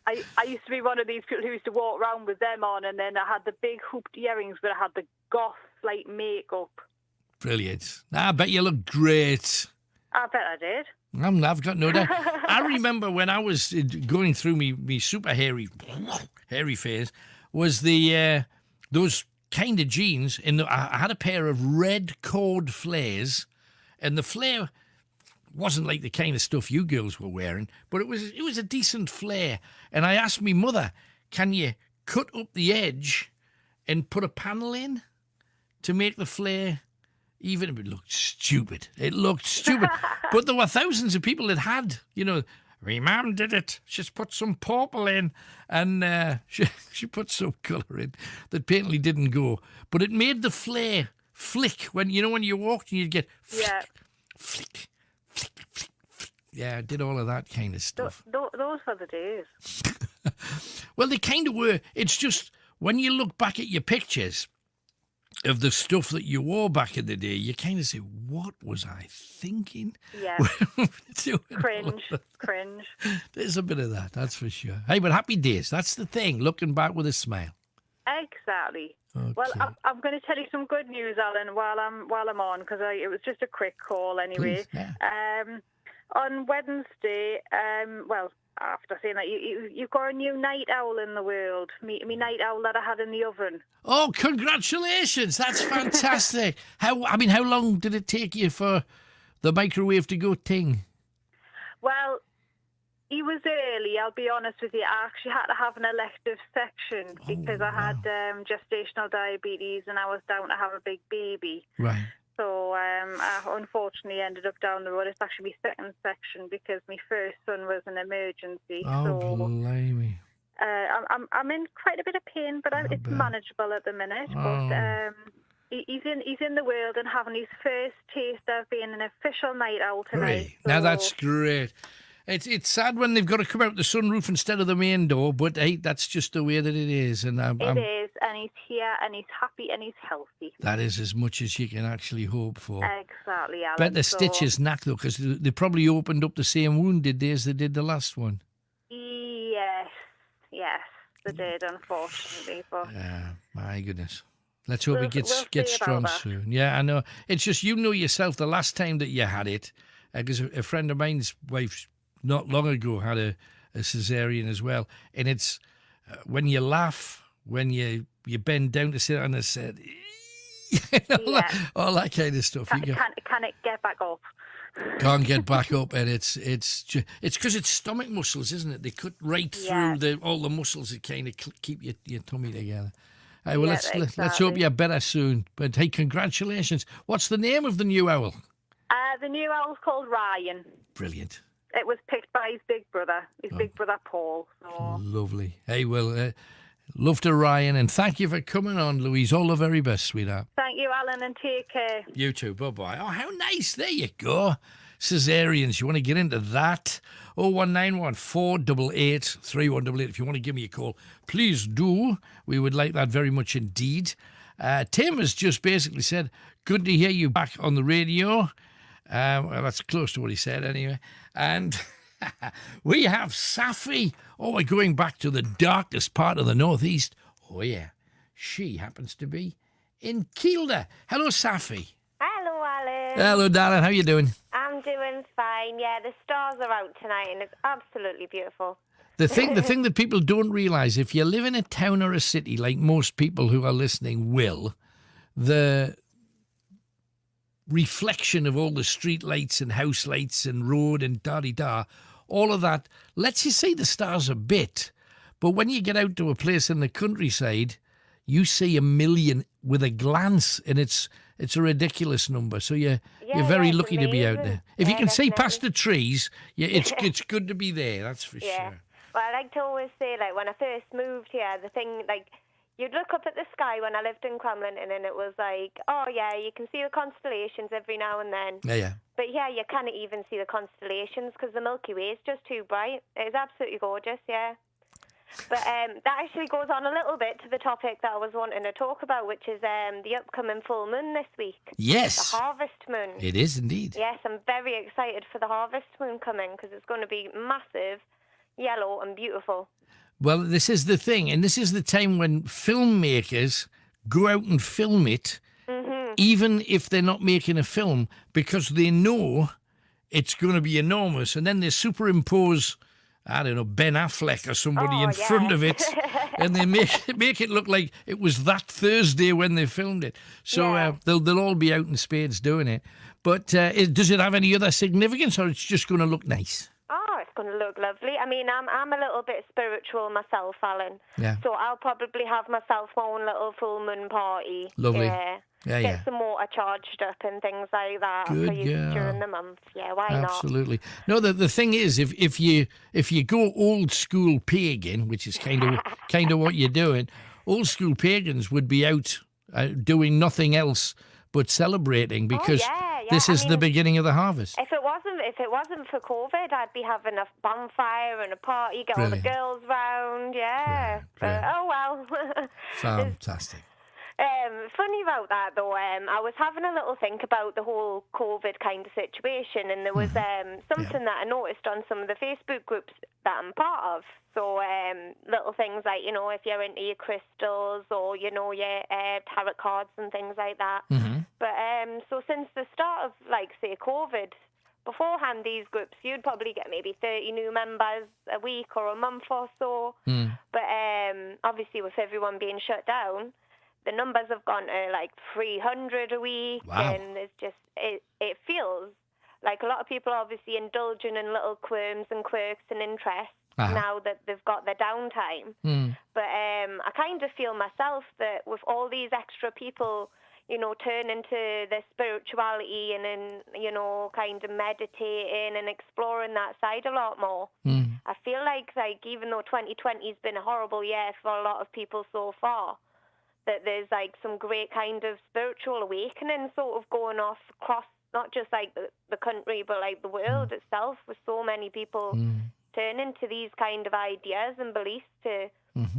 Speaker 11: I used to be one of these people who used to walk around with them on, and then I had the big hooped earrings, but I had the goth like makeup.
Speaker 1: Brilliant. I bet you look great.
Speaker 11: I bet I did.
Speaker 1: I've got no doubt. I remember when I was going through me super hairy phase, was the those kind of jeans. I had a pair of red cord flares, and the flare wasn't like the kind of stuff you girls were wearing, but it was a decent flare. And I asked me mother, can you cut up the edge and put a panel in to make the flare even? It looked stupid. It looked stupid. But there were thousands of people that had, my mum did it. She's put some purple in, and she put some colour in that painfully didn't go. But it made the flare flick when you walked and you'd get flick, flick, flick, flick, flick. Yeah, I did all of that kind of stuff.
Speaker 11: Those were the days.
Speaker 1: Well, they kind of were. It's just when you look back at your pictures of the stuff that you wore back in the day, you kind of say, what was I thinking?
Speaker 11: Yeah. Cringe.
Speaker 1: There's a bit of that, that's for sure. Hey, but happy days. That's the thing, looking back with a smile.
Speaker 11: Exactly.
Speaker 1: Okay.
Speaker 11: Well, I'm going to tell you some good news, Alan, while I'm on, because it was just a quick call anyway.
Speaker 1: Please, yeah.
Speaker 11: On Wednesday, after saying that, you've got a new night owl in the world. Me night owl that I had in the oven.
Speaker 1: Oh, congratulations! That's fantastic. How long did it take you for the microwave to go ting?
Speaker 11: Well, he was early, I'll be honest with you. I actually had to have an elective section because I had gestational diabetes and I was down to have a big baby.
Speaker 1: Right.
Speaker 11: So I unfortunately ended up down the road. It's actually my second section because my first son was an emergency.
Speaker 1: Oh, blimey.
Speaker 11: I'm in quite a bit of pain, but it's manageable at the minute.
Speaker 1: Oh.
Speaker 11: But he's in the world and having his first taste of being an official night owl tonight.
Speaker 1: Right.
Speaker 11: So.
Speaker 1: Now that's great. It's sad when they've got to come out the sunroof instead of the main door, but hey, that's just the way that it is. And
Speaker 11: it is, and he's here, and he's happy, and he's healthy.
Speaker 1: That is as much as you can actually hope for.
Speaker 11: Exactly, Alan.
Speaker 1: Bet the stitches knack though, because they probably opened up the same wound, did they, as they did the last one?
Speaker 11: Yes, they did, unfortunately. But
Speaker 1: my goodness. Let's hope it gets strong soon. Yeah, I know. It's just, yourself, the last time that you had it, because a friend of mine's wife not long ago had a cesarean as well. And it's when you laugh, when you bend down to sit on the set, all that kind of stuff.
Speaker 11: Can it get back up?
Speaker 1: Can't get back up, and it's because it's stomach muscles, isn't it? They cut right through all the muscles that kind of keep your tummy together. Hey, well, let's hope you're better soon. But hey, congratulations! What's the name of the new owl?
Speaker 11: The new owl's called Ryan.
Speaker 1: Brilliant.
Speaker 11: It was picked by his big brother, big brother Paul. So.
Speaker 1: Lovely. Hey, well, love to Ryan, and thank you for coming on, Louise. All the very best, sweetheart.
Speaker 11: Thank you, Alan, and take care.
Speaker 1: You too. Bye-bye. Oh, how nice. There you go. Caesareans, you want to get into that? 0191 488 3188. If you want to give me a call, please do. We would like that very much indeed. Tim has just basically said, good to hear you back on the radio. Well, that's close to what he said anyway. And we have Safi. Oh, we're going back to the darkest part of the northeast. Oh, yeah. She happens to be in Kielder. Hello, Safi.
Speaker 12: Hello, Alan.
Speaker 1: Hello, darling. How you doing?
Speaker 12: I'm doing fine. Yeah, the stars are out tonight, and it's absolutely beautiful.
Speaker 1: The thing that people don't realise, if you live in a town or a city, like most people who are listening will, the reflection of all the street lights and house lights and road and da-di-da, all of that lets you see the stars a bit. But when you get out to a place in the countryside, you see a million with a glance, and it's a ridiculous number. So you're very lucky to be out there. If you can see past the trees, it's good to be there, that's for sure.
Speaker 12: Well, I like to always say, like, when I first moved here, the thing, like, you'd look up at the sky when I lived in Crumlin, and it was like, oh, yeah, you can see the constellations every now and then.
Speaker 1: Yeah.
Speaker 12: But, yeah, you can't even see the constellations because the Milky Way is just too bright. It's absolutely gorgeous, yeah. But that actually goes on a little bit to the topic that I was wanting to talk about, which is the upcoming full moon this week.
Speaker 1: Yes.
Speaker 12: The harvest moon.
Speaker 1: It is indeed.
Speaker 12: Yes, I'm very excited for the harvest moon coming because it's going to be massive, yellow and beautiful.
Speaker 1: Well, this is the thing, and this is the time when filmmakers go out and film it, even if they're not making a film, because they know it's going to be enormous, and then they superimpose, I don't know, Ben Affleck or somebody in front of it, and they make it look like it was that Thursday when they filmed it. So they'll all be out in spades doing it. But does it have any other significance, or it's just going to look nice?
Speaker 12: Oh, it's going to look lovely. I mean, I'm a little bit spiritual myself, Alan.
Speaker 1: Yeah.
Speaker 12: So I'll probably have myself my own little full moon party.
Speaker 1: Lovely.
Speaker 12: Yeah. Get some water charged up and things like that
Speaker 1: Good
Speaker 12: for you
Speaker 1: girl.
Speaker 12: during the month. Yeah, why not?
Speaker 1: Absolutely. No, the thing is, if you go old school pagan, which is kind of what you're doing, old school pagans would be out doing nothing else but celebrating because this is the beginning of the harvest.
Speaker 12: If it wasn't for COVID, I'd be having a bonfire and a party, get all the girls round. Yeah. Oh well.
Speaker 1: Fantastic.
Speaker 12: Funny about that though, I was having a little think about the whole COVID kind of situation, and there was something that I noticed on some of the Facebook groups that I'm part of. So little things like, you know, if you're into your crystals or, you know, your tarot cards and things like that. But so since the start of, like, say, COVID, beforehand these groups, you'd probably get maybe 30 new members a week or a month or so. But obviously with everyone being shut down, the numbers have gone to like 300 a week.
Speaker 1: Wow.
Speaker 12: And it's just, it feels like a lot of people are obviously indulging in little quirms and quirks and interests now that they've got their downtime. But I kind of feel myself that with all these extra people, you know, turning to their spirituality and then, you know, kind of meditating and exploring that side a lot more. I feel like even though 2020 has been a horrible year for a lot of people so far, that there's like some great kind of spiritual awakening sort of going off across not just like the country, but like the world itself, with so many people turning to these kind of ideas and beliefs to,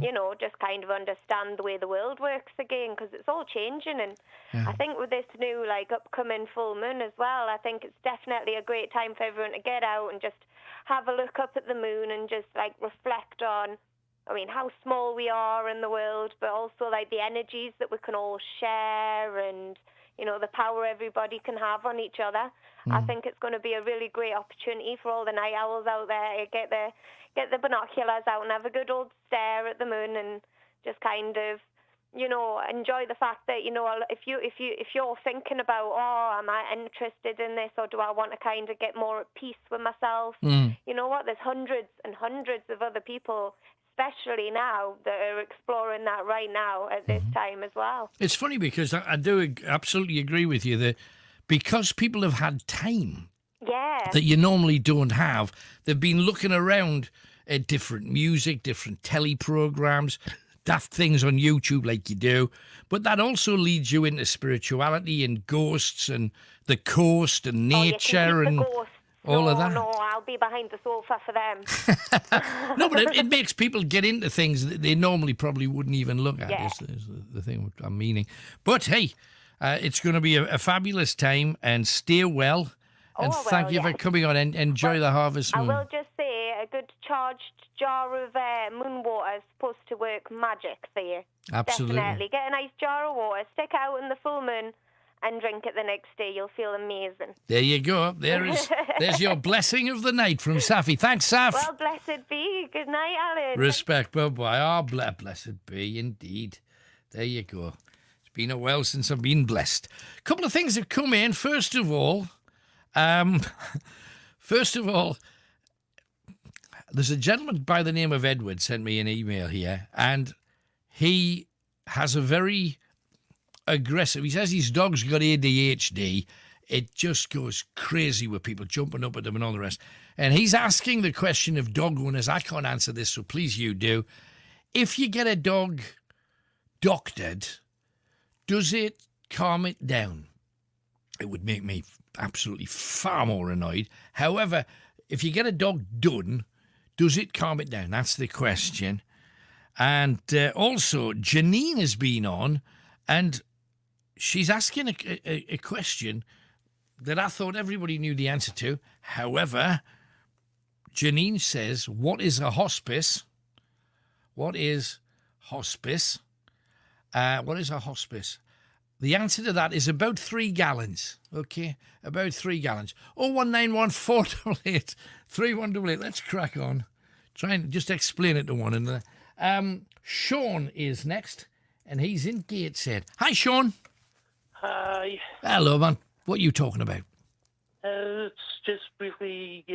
Speaker 12: you know, just kind of understand the way the world works again, because it's all changing. And I think with this new like upcoming full moon as well, I think it's definitely a great time for everyone to get out and just have a look up at the moon and just like reflect on, I mean, how small we are in the world, but also like the energies that we can all share and, you know, the power everybody can have on each other. I think it's going to be a really great opportunity for all the night owls out there to get the binoculars out and have a good old stare at the moon and just kind of, enjoy the fact that, if you're thinking about, oh, am I interested in this, or do I want to kind of get more at peace with myself? You know what? There's hundreds and hundreds of other people, especially now, that are exploring that right now at this time as well.
Speaker 1: It's funny because I do absolutely agree with you that because people have had time that you normally don't have, they've been looking around at different music, different telly programs, daft things on YouTube like you do, but that also leads you into spirituality and ghosts and the coast and nature and all of that.
Speaker 12: No, I'll be behind the sofa for them.
Speaker 1: No, but it makes people get into things that they normally probably wouldn't even look at, is the thing I'm meaning. But hey, it's going to be a fabulous time, and stay well. And thank you for coming on, and enjoy the harvest moon.
Speaker 12: I will just say, a good charged jar of moon water is supposed to work magic for you.
Speaker 1: Absolutely.
Speaker 12: Definitely. Get a nice jar of water, stick it out in the full moon, and drink it the next day. You'll feel amazing.
Speaker 1: There you go. There's your blessing of the night from Safi. Thanks, Saf.
Speaker 12: Well, blessed be. Good night, Alan.
Speaker 1: Respect, bye-bye. Oh, blessed be indeed. There you go. It's been a while since I've been blessed. A couple of things have come in. First of all, there's a gentleman by the name of Edward sent me an email here, and he has a very aggressive. He says his dog's got ADHD. It just goes crazy with people jumping up at him and all the rest. And he's asking the question of dog owners. I can't answer this, so please you do. If you get a dog doctored, does it calm it down? It would make me absolutely far more annoyed. However, if you get a dog done, does it calm it down? That's the question. And also, Janine has been on, and she's asking a question that I thought everybody knew the answer to. However, Janine says, what is a hospice? What is hospice? What is a hospice? The answer to that is about 3 gallons. Okay, about 3 gallons. 0191 488 3188. Let's crack on. Try and just explain it to one another. Sean is next, and he's in Gateshead. Hi, Sean.
Speaker 13: Hi.
Speaker 1: Hello, man. What are you talking about?
Speaker 13: It's just briefly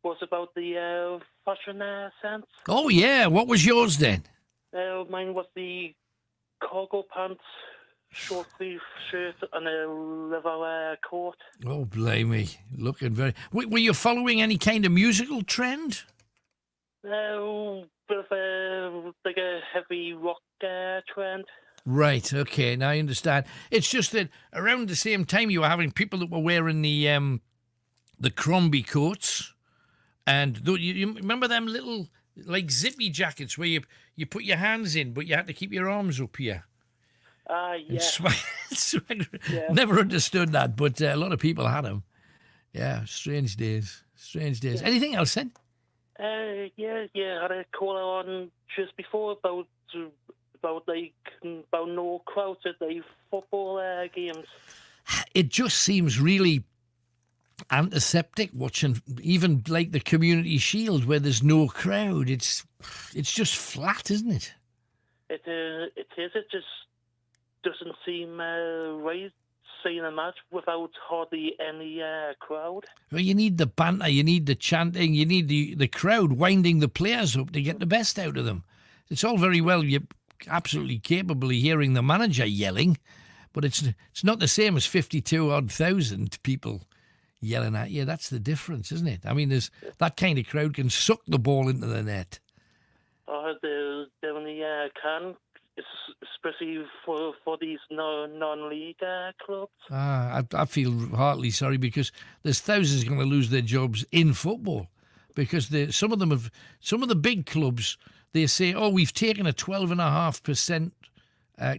Speaker 13: was about the fashion sense.
Speaker 1: Oh, yeah. What was yours then?
Speaker 13: Mine was the cargo pants, short sleeve shirt, and a leather coat.
Speaker 1: Oh, blimey. Looking very... Were you following any kind of musical trend?
Speaker 13: Bit of like a heavy rock trend.
Speaker 1: Right, okay, now I understand. It's just that around the same time you were having people that were wearing the Crombie coats, and you remember them little, like, zippy jackets where you put your hands in, but you had to keep your arms up here.
Speaker 13: Yeah.
Speaker 1: Yeah. Never understood that, but a lot of people had them. Yeah, strange days. Yeah. Anything else then?
Speaker 13: Yeah, I had a call on just before about no crowds at the football games.
Speaker 1: It just seems really antiseptic watching even like the Community Shield where there's no crowd. It's just flat, isn't it?
Speaker 13: It is. It just doesn't seem right seeing a match without hardly any crowd.
Speaker 1: Well, you need the banter, you need the chanting, you need the crowd winding the players up to get the best out of them. It's all very well, you're absolutely capable of hearing the manager yelling, but it's not the same as 52,000 people yelling at you. That's the difference, isn't it? I mean, there's that kind of crowd can suck the ball into the net.
Speaker 13: They definitely can, especially for these non-league clubs.
Speaker 1: I feel heartily sorry because there's thousands going to lose their jobs in football because some of the big clubs, they say, oh, we've taken a 12.5%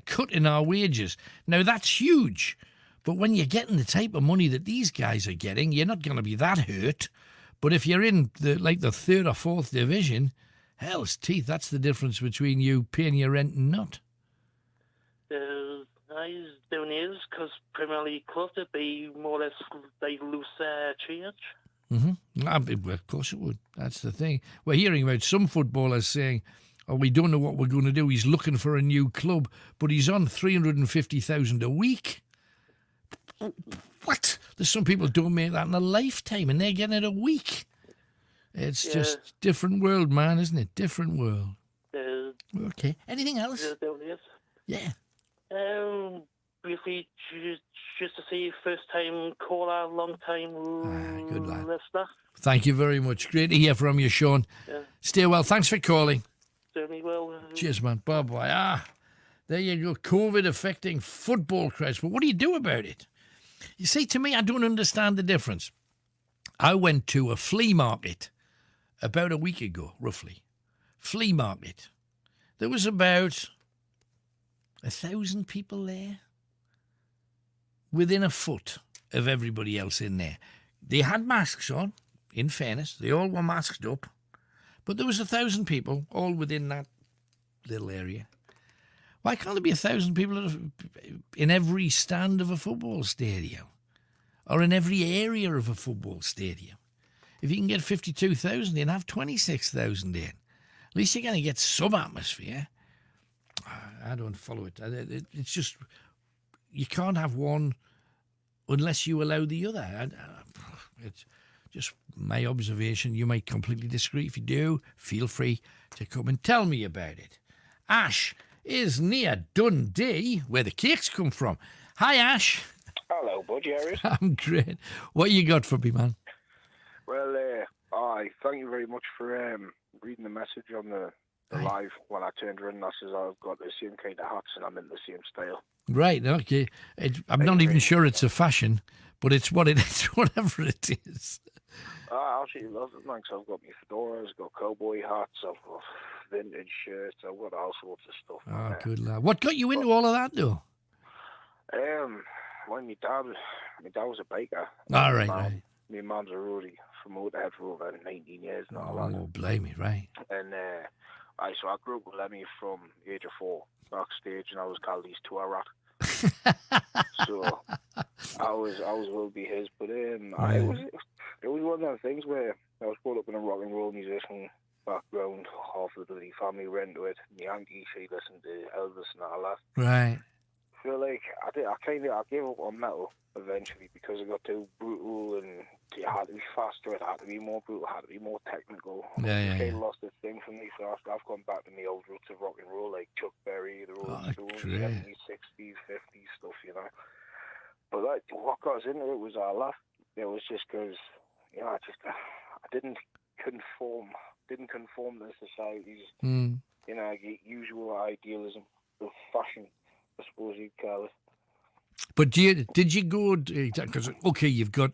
Speaker 1: cut in our wages. Now, that's huge. But when you're getting the type of money that these guys are getting, you're not going to be that hurt. But if you're in the 3rd or 4th division, hell's teeth, that's the difference between you paying your rent and not.
Speaker 13: Doing is because Premier League clubs would be more or less they lose change.
Speaker 1: Mm-hmm. Well, of course it would. That's the thing. We're hearing about some footballers saying, or we don't know what we're going to do. He's looking for a new club, but he's on 350,000 a week. What? There's some people don't make that in a lifetime, and they're getting it a week. It's just different world, man, isn't it? Different world. Okay. Anything else? Yeah.
Speaker 13: Briefly, just to see first time caller, long time
Speaker 1: good lad.
Speaker 13: listener.
Speaker 1: Thank you very much. Great to hear from you, Sean.
Speaker 13: Yeah.
Speaker 1: Stay well. Thanks for calling.
Speaker 13: Certainly will.
Speaker 1: Cheers, man. Bye-bye. There you go. COVID affecting football crowds. But what do you do about it? You see, to me, I don't understand the difference. I went to a flea market about a week ago, roughly. Flea market. There was about 1,000 people there, within a foot of everybody else in there. They had masks on, in fairness. They all were masked up. But there was 1,000 people, all within that little area. Why can't there be 1,000 people in every stand of a football stadium? Or in every area of a football stadium? If you can get 52,000 in, have 26,000 in. At least you're going to get some atmosphere. I don't follow it. It's just, you can't have one unless you allow the other. It's just my observation. You might completely disagree. If you do, feel free to come and tell me about it. Ash is near Dundee, where the cakes come from. Hi, Ash.
Speaker 14: Hello, bud, Jerry.
Speaker 1: I'm great. What you got for me, man?
Speaker 14: Well, I thank you very much for reading the message on the live when I turned around. I says I've got the same kind of hats and I'm in the same style.
Speaker 1: Right, okay. I'm not even sure it's a fashion, but it's what it is, whatever it is.
Speaker 14: I absolutely love it, man, 'cause I've got my fedoras, I've got cowboy hats, I've got vintage shirts, I've got all sorts of stuff.
Speaker 1: Oh, good lad. What got you into all of that, though?
Speaker 14: Well, my dad was a baker.
Speaker 1: All right, right.
Speaker 14: My mum's a roadie for Motorhead for over 19 years now.
Speaker 1: Oh, blimey, right.
Speaker 14: And so I grew up with Lemmy from the age of 4 backstage, and I was called his tour rat. So I was will be his, but it was one of those things where I was brought up in a rock and roll musician background. Half of the bloody family were into it. The Yankees, she listened to Elvis and all that.
Speaker 1: Right.
Speaker 14: So like I gave up on metal eventually because it got too brutal and it had to be faster, it had to be more brutal, it had to be more technical.
Speaker 1: Yeah.
Speaker 14: It lost its thing for me, so I've gone back to my old roots of rock and roll, like Chuck Berry, the Rolling Stones, 70s, 60s, 50s stuff, you know. But like, what got us into it was our laugh. It was just because, you know, I didn't conform to society's, you know, usual idealism of fashion, I suppose you'd call it.
Speaker 1: But did you go, because, okay, you've got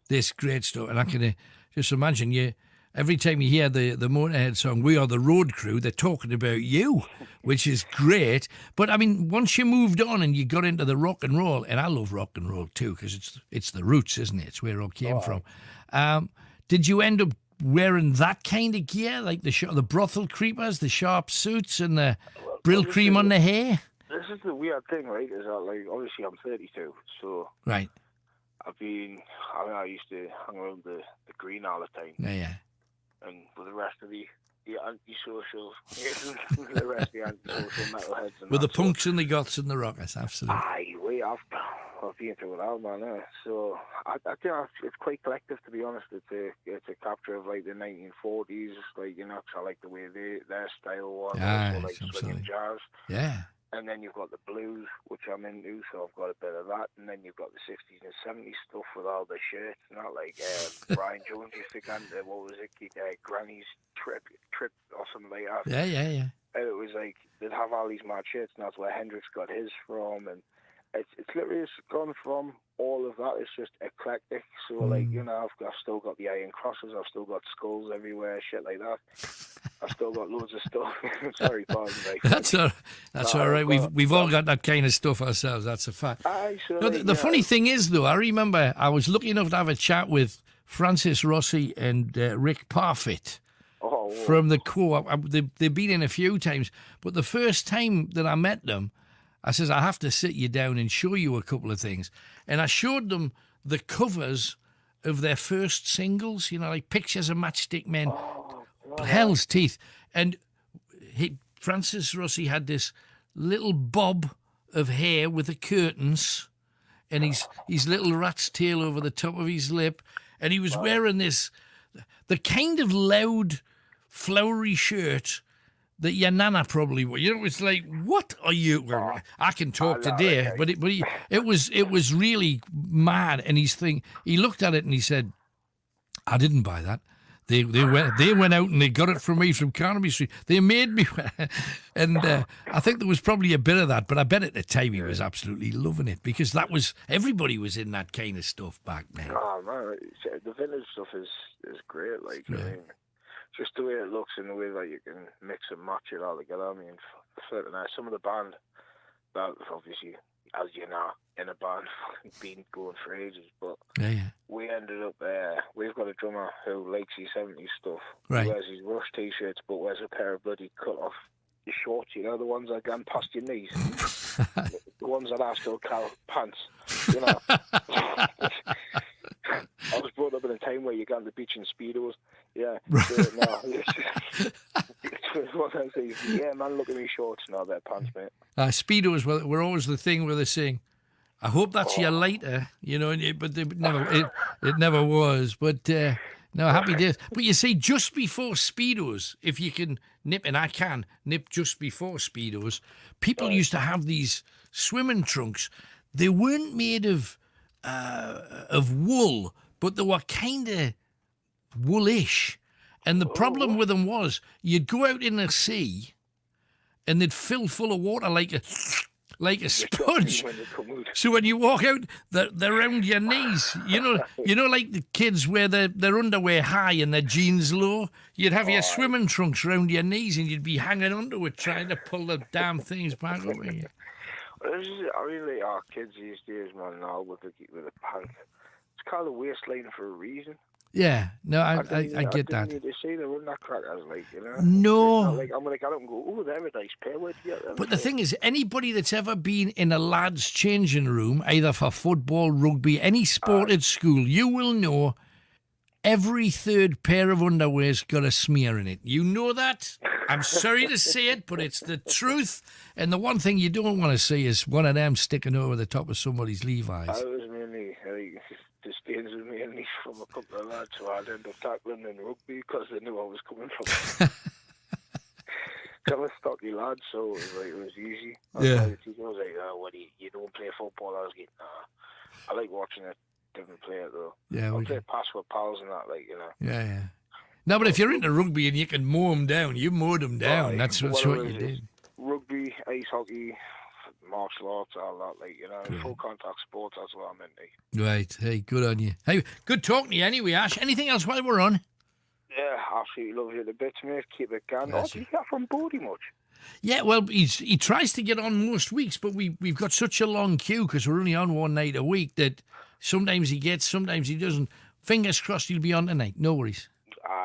Speaker 1: this great stuff, and I can just imagine every time you hear the Motorhead song, We Are the Road Crew, they're talking about you, which is great. But, I mean, once you moved on and you got into the rock and roll, and I love rock and roll too, because it's the roots, isn't it? It's where it all came from. Did you end up wearing that kind of gear, like the brothel creepers, the sharp suits, and the brill cream on the hair?
Speaker 14: This is the weird thing, right? Is that, like, obviously I'm 32, so
Speaker 1: right.
Speaker 14: I used to hang around the green all the time.
Speaker 1: Yeah.
Speaker 14: And with the rest of the antisocial, the rest of the antisocial metalheads. And
Speaker 1: with the punks and the goths and the rockers, absolutely.
Speaker 14: I've been through it all, man. So I think it's quite collective, to be honest. It's a capture of like the 1940s, like, you know, 'cause I like the way their style was. Also, like swinging jazz.
Speaker 1: Yeah.
Speaker 14: And then you've got the blues, which I'm into, so I've got a bit of that. And then you've got the 60s and 70s stuff with all the shirts, not like Brian Jones used to go into, what was it, Granny's Trip or something like that.
Speaker 1: Yeah.
Speaker 14: And it was like, they'd have all these mad shirts, and that's where Hendrix got his from. And it's literally just gone from all of that. It's just eclectic. So, like, you know, I've still got the iron crosses, I've still got skulls everywhere, shit like that. I've still got loads of stuff. Sorry, pardon me.
Speaker 1: That's all right. We've all got that kind of stuff ourselves. That's a fact. The funny thing is, though, I remember I was lucky enough to have a chat with Francis Rossi and Rick Parfitt from the Co-op. They've been in a few times, but the first time that I met them, I says, I have to sit you down and show you a couple of things. And I showed them the covers of their first singles, you know, like Pictures of Matchstick Men, Hell's Teeth. And Francis Rossi had this little bob of hair with the curtains and his little rat's tail over the top of his lip, and he was wearing the kind of loud, flowery shirt that your nana probably would. You know, it's like, what are you? Well, I can talk today, but it was really mad. And he looked at it and he said, I didn't buy that. They went out and they got it from me from Carnaby Street. They made me wear. And I think there was probably a bit of that, but I bet at the time he was absolutely loving it, because everybody was in that kind of stuff back then.
Speaker 14: Oh man, the vintage stuff is great. Like, I mean, just the way it looks and the way that you can mix and match it all together. I mean, flipping out. Some of the band that obviously, as you know, in a band, been going for ages, but we ended up we've got a drummer who likes his 70s stuff.
Speaker 1: Right.
Speaker 14: He wears his Rush t-shirts, but wears a pair of bloody cut off your shorts, you know, the ones that go past your knees. The ones that are still pants, you know. I was brought up in a time where you got on the beach in Speedos. Yeah. It's one of those things. Yeah, man, look at me shorts. No, they're pants, mate.
Speaker 1: Speedos were always the thing where they sing, I hope that's your lighter, you know, but it never was. But no, happy days. But you see, just before Speedos, if you can nip, and I can nip just before Speedos, people used to have these swimming trunks. They weren't made of wool, but they were kind of woolish. And the problem with them was you'd go out in the sea and they'd fill full of water like a sponge. So when you walk out, they're around your knees. You know, like the kids wear their underwear high and their jeans low. You'd have your swimming trunks around your knees and you'd be hanging onto it trying to pull the damn things back over you.
Speaker 14: I really are kids these days, man. Now with the pants, it's called a waistline for a reason.
Speaker 1: Yeah, no, I get that.
Speaker 14: I didn't need to say they weren't that crackers, like, you know.
Speaker 1: No.
Speaker 14: Like, I'm going to get up and go, oh, they're a nice pair. Where'd you get them?
Speaker 1: But the thing is, anybody that's ever been in a lad's changing room, either for football, rugby, any sport at school, you will know every third pair of underwear's got a smear in it. You know that? I'm sorry to say it, but it's the truth. And the one thing you don't want to see is one of them sticking over the top of somebody's Levi's.
Speaker 14: I was mainly, the stains were mainly from a couple of lads who I'd end up tackling in rugby because they knew I was coming from. I'm a stocky lad, so it was easy. I was like, oh, what you don't play football? I was like, nah. I like watching it. Didn't play it though. Yeah, I play pass with pals and that, like, you know.
Speaker 1: Yeah. No, but if you're into rugby and you can mow them down, you mowed them down. That's what you did.
Speaker 14: Rugby, ice hockey, martial arts, all that, like, you know, full contact sports. That's what I'm into.
Speaker 1: Right. Hey, good on you. Hey, good talking to you anyway, Ash. Anything else while we're on?
Speaker 14: Yeah, absolutely love you the bits, mate. Keep it going. Did you get from Bodie much?
Speaker 1: Yeah, well, he tries to get on most weeks, but we've got such a long queue because we're only on one night a week that sometimes he gets, sometimes he doesn't. Fingers crossed he'll be on tonight. No worries.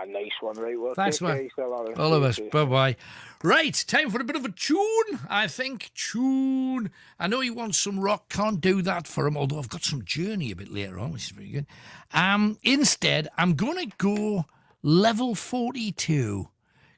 Speaker 14: Nice one, right? Well,
Speaker 1: thanks, man. All of us. Bye-bye. Right, time for a bit of a tune, I think. Tune. I know he wants some rock. Can't do that for him, although I've got some Journey a bit later on, which is very good. Instead, I'm going to go Level 42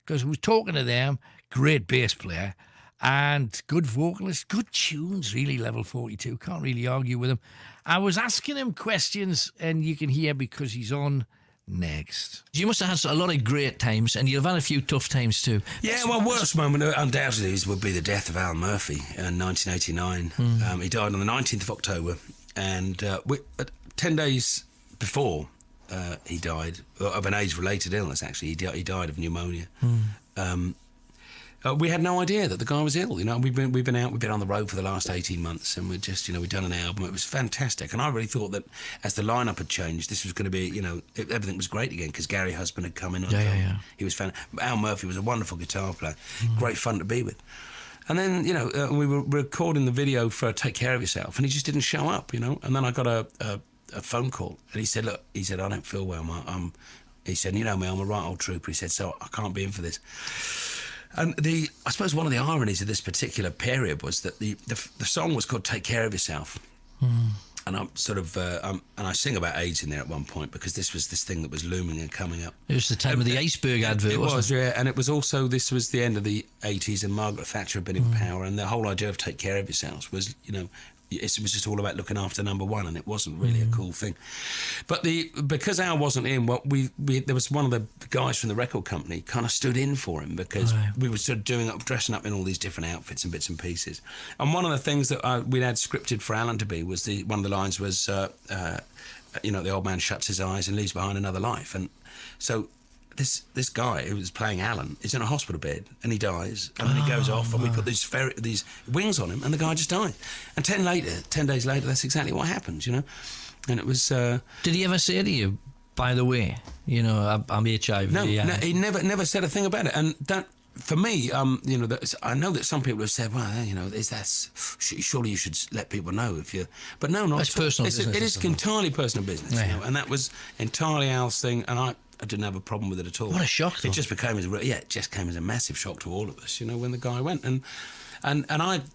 Speaker 1: because we were talking to them. Great bass player and good vocalist. Good tunes, really, Level 42. Can't really argue with him. I was asking him questions, and you can hear because he's on next.
Speaker 15: You must have had a lot of great times, and you've had a few tough times too.
Speaker 16: Yeah, well, worst moment undoubtedly would be the death of Al Murphy in 1989. He died on the 19th of October, and 10 days before he died of an age-related illness. Actually, he died of pneumonia. We had no idea that the guy was ill. You know, we've been on the road for the last 18 months, and we'd done an album. It was fantastic, and I really thought that as the lineup had changed, this was going to be, everything was great again because Gary Husband had come in. Yeah. He was Al Murphy was a wonderful guitar player, great fun to be with. And then, we were recording the video for Take Care of Yourself, and he just didn't show up, And then I got a phone call, and he said, "Look," he said, "I don't feel well. He said, you know me, I'm a right old trooper." He said, "So I can't be in for this." And I suppose one of the ironies of this particular period was that the song was called Take Care of Yourself. And And I'm sort of, and I sing about AIDS in there at one point because this was this thing that was looming and coming up.
Speaker 1: It was the time of the iceberg advert, wasn't it?
Speaker 16: Yeah, and it was also, this was the end of the 80s and Margaret Thatcher had been in power, and the whole idea of take care of yourselves was, you know, it was just all about looking after number one, and it wasn't really a cool thing. But because Al wasn't in, there was one of the guys from the record company kind of stood in for him because we were sort of dressing up in all these different outfits and bits and pieces. And one of the things that we'd had scripted for Alan to be was one of the lines was, you know, the old man shuts his eyes and leaves behind another life. And so this guy who was playing Alan is in a hospital bed and he dies, and then he goes off and we put these wings on him and the guy just died. And 10 days later, that's exactly what happens, you know. And it was...
Speaker 1: Did he ever say to you, by the way, you know, I'm HIV?
Speaker 16: No, he never said a thing about it. And that, for me, you know, I know that some people have said, well, you know, surely you should let people know if you... But no, not
Speaker 1: it's personal business.
Speaker 16: It is entirely personal business, you know, and that was entirely Al's thing, and I didn't have a problem with it at all.
Speaker 1: What a shock, though.
Speaker 16: It just came as a massive shock to all of us, you know, when the guy went. And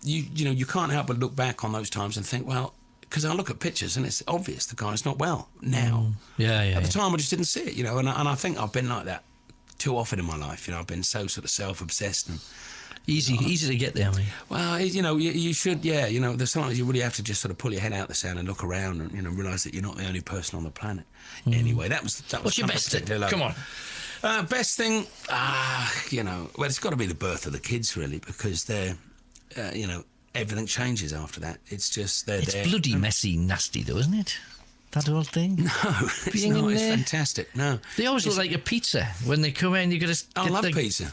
Speaker 16: you know, you can't help but look back on those times and think, well, because I look at pictures and it's obvious the guy's not well now. At the time, I just didn't see it, you know, and I think I've been like that too often in my life, you know. I've been so sort of self-obsessed and...
Speaker 1: Easy to get there, mate.
Speaker 16: Well, you know, you should, you know, there's sometimes you really have to just sort of pull your head out the sand and look around and, you know, realise that you're not the only person on the planet. Anyway, that was
Speaker 1: What's your best thing? Come on.
Speaker 16: Best thing, you know, well, it's got to be the birth of the kids, really, because they're, you know, everything changes after that. It's just, they're there.
Speaker 1: It's bloody messy, nasty, though, isn't it? That whole thing?
Speaker 16: No, it's not. It's fantastic. No.
Speaker 1: They always look like a pizza. When they come in, you got to...
Speaker 16: I love pizza.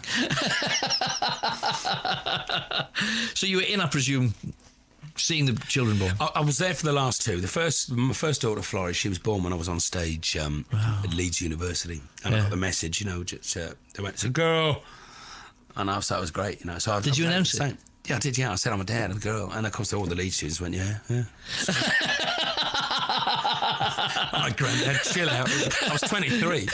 Speaker 1: So you were in, I presume, seeing the children born?
Speaker 16: I was there for the last two. My first daughter, Florrie, she was born when I was on stage at Leeds University. And I got the message, you know, just, they went, it's a girl. And I thought it was great, you know. So
Speaker 1: Did you announce it?
Speaker 16: Yeah, I did, yeah. I said I'm a dad of a girl. And of course, all the Leeds students went, yeah. My granddad, chill out. I was 23.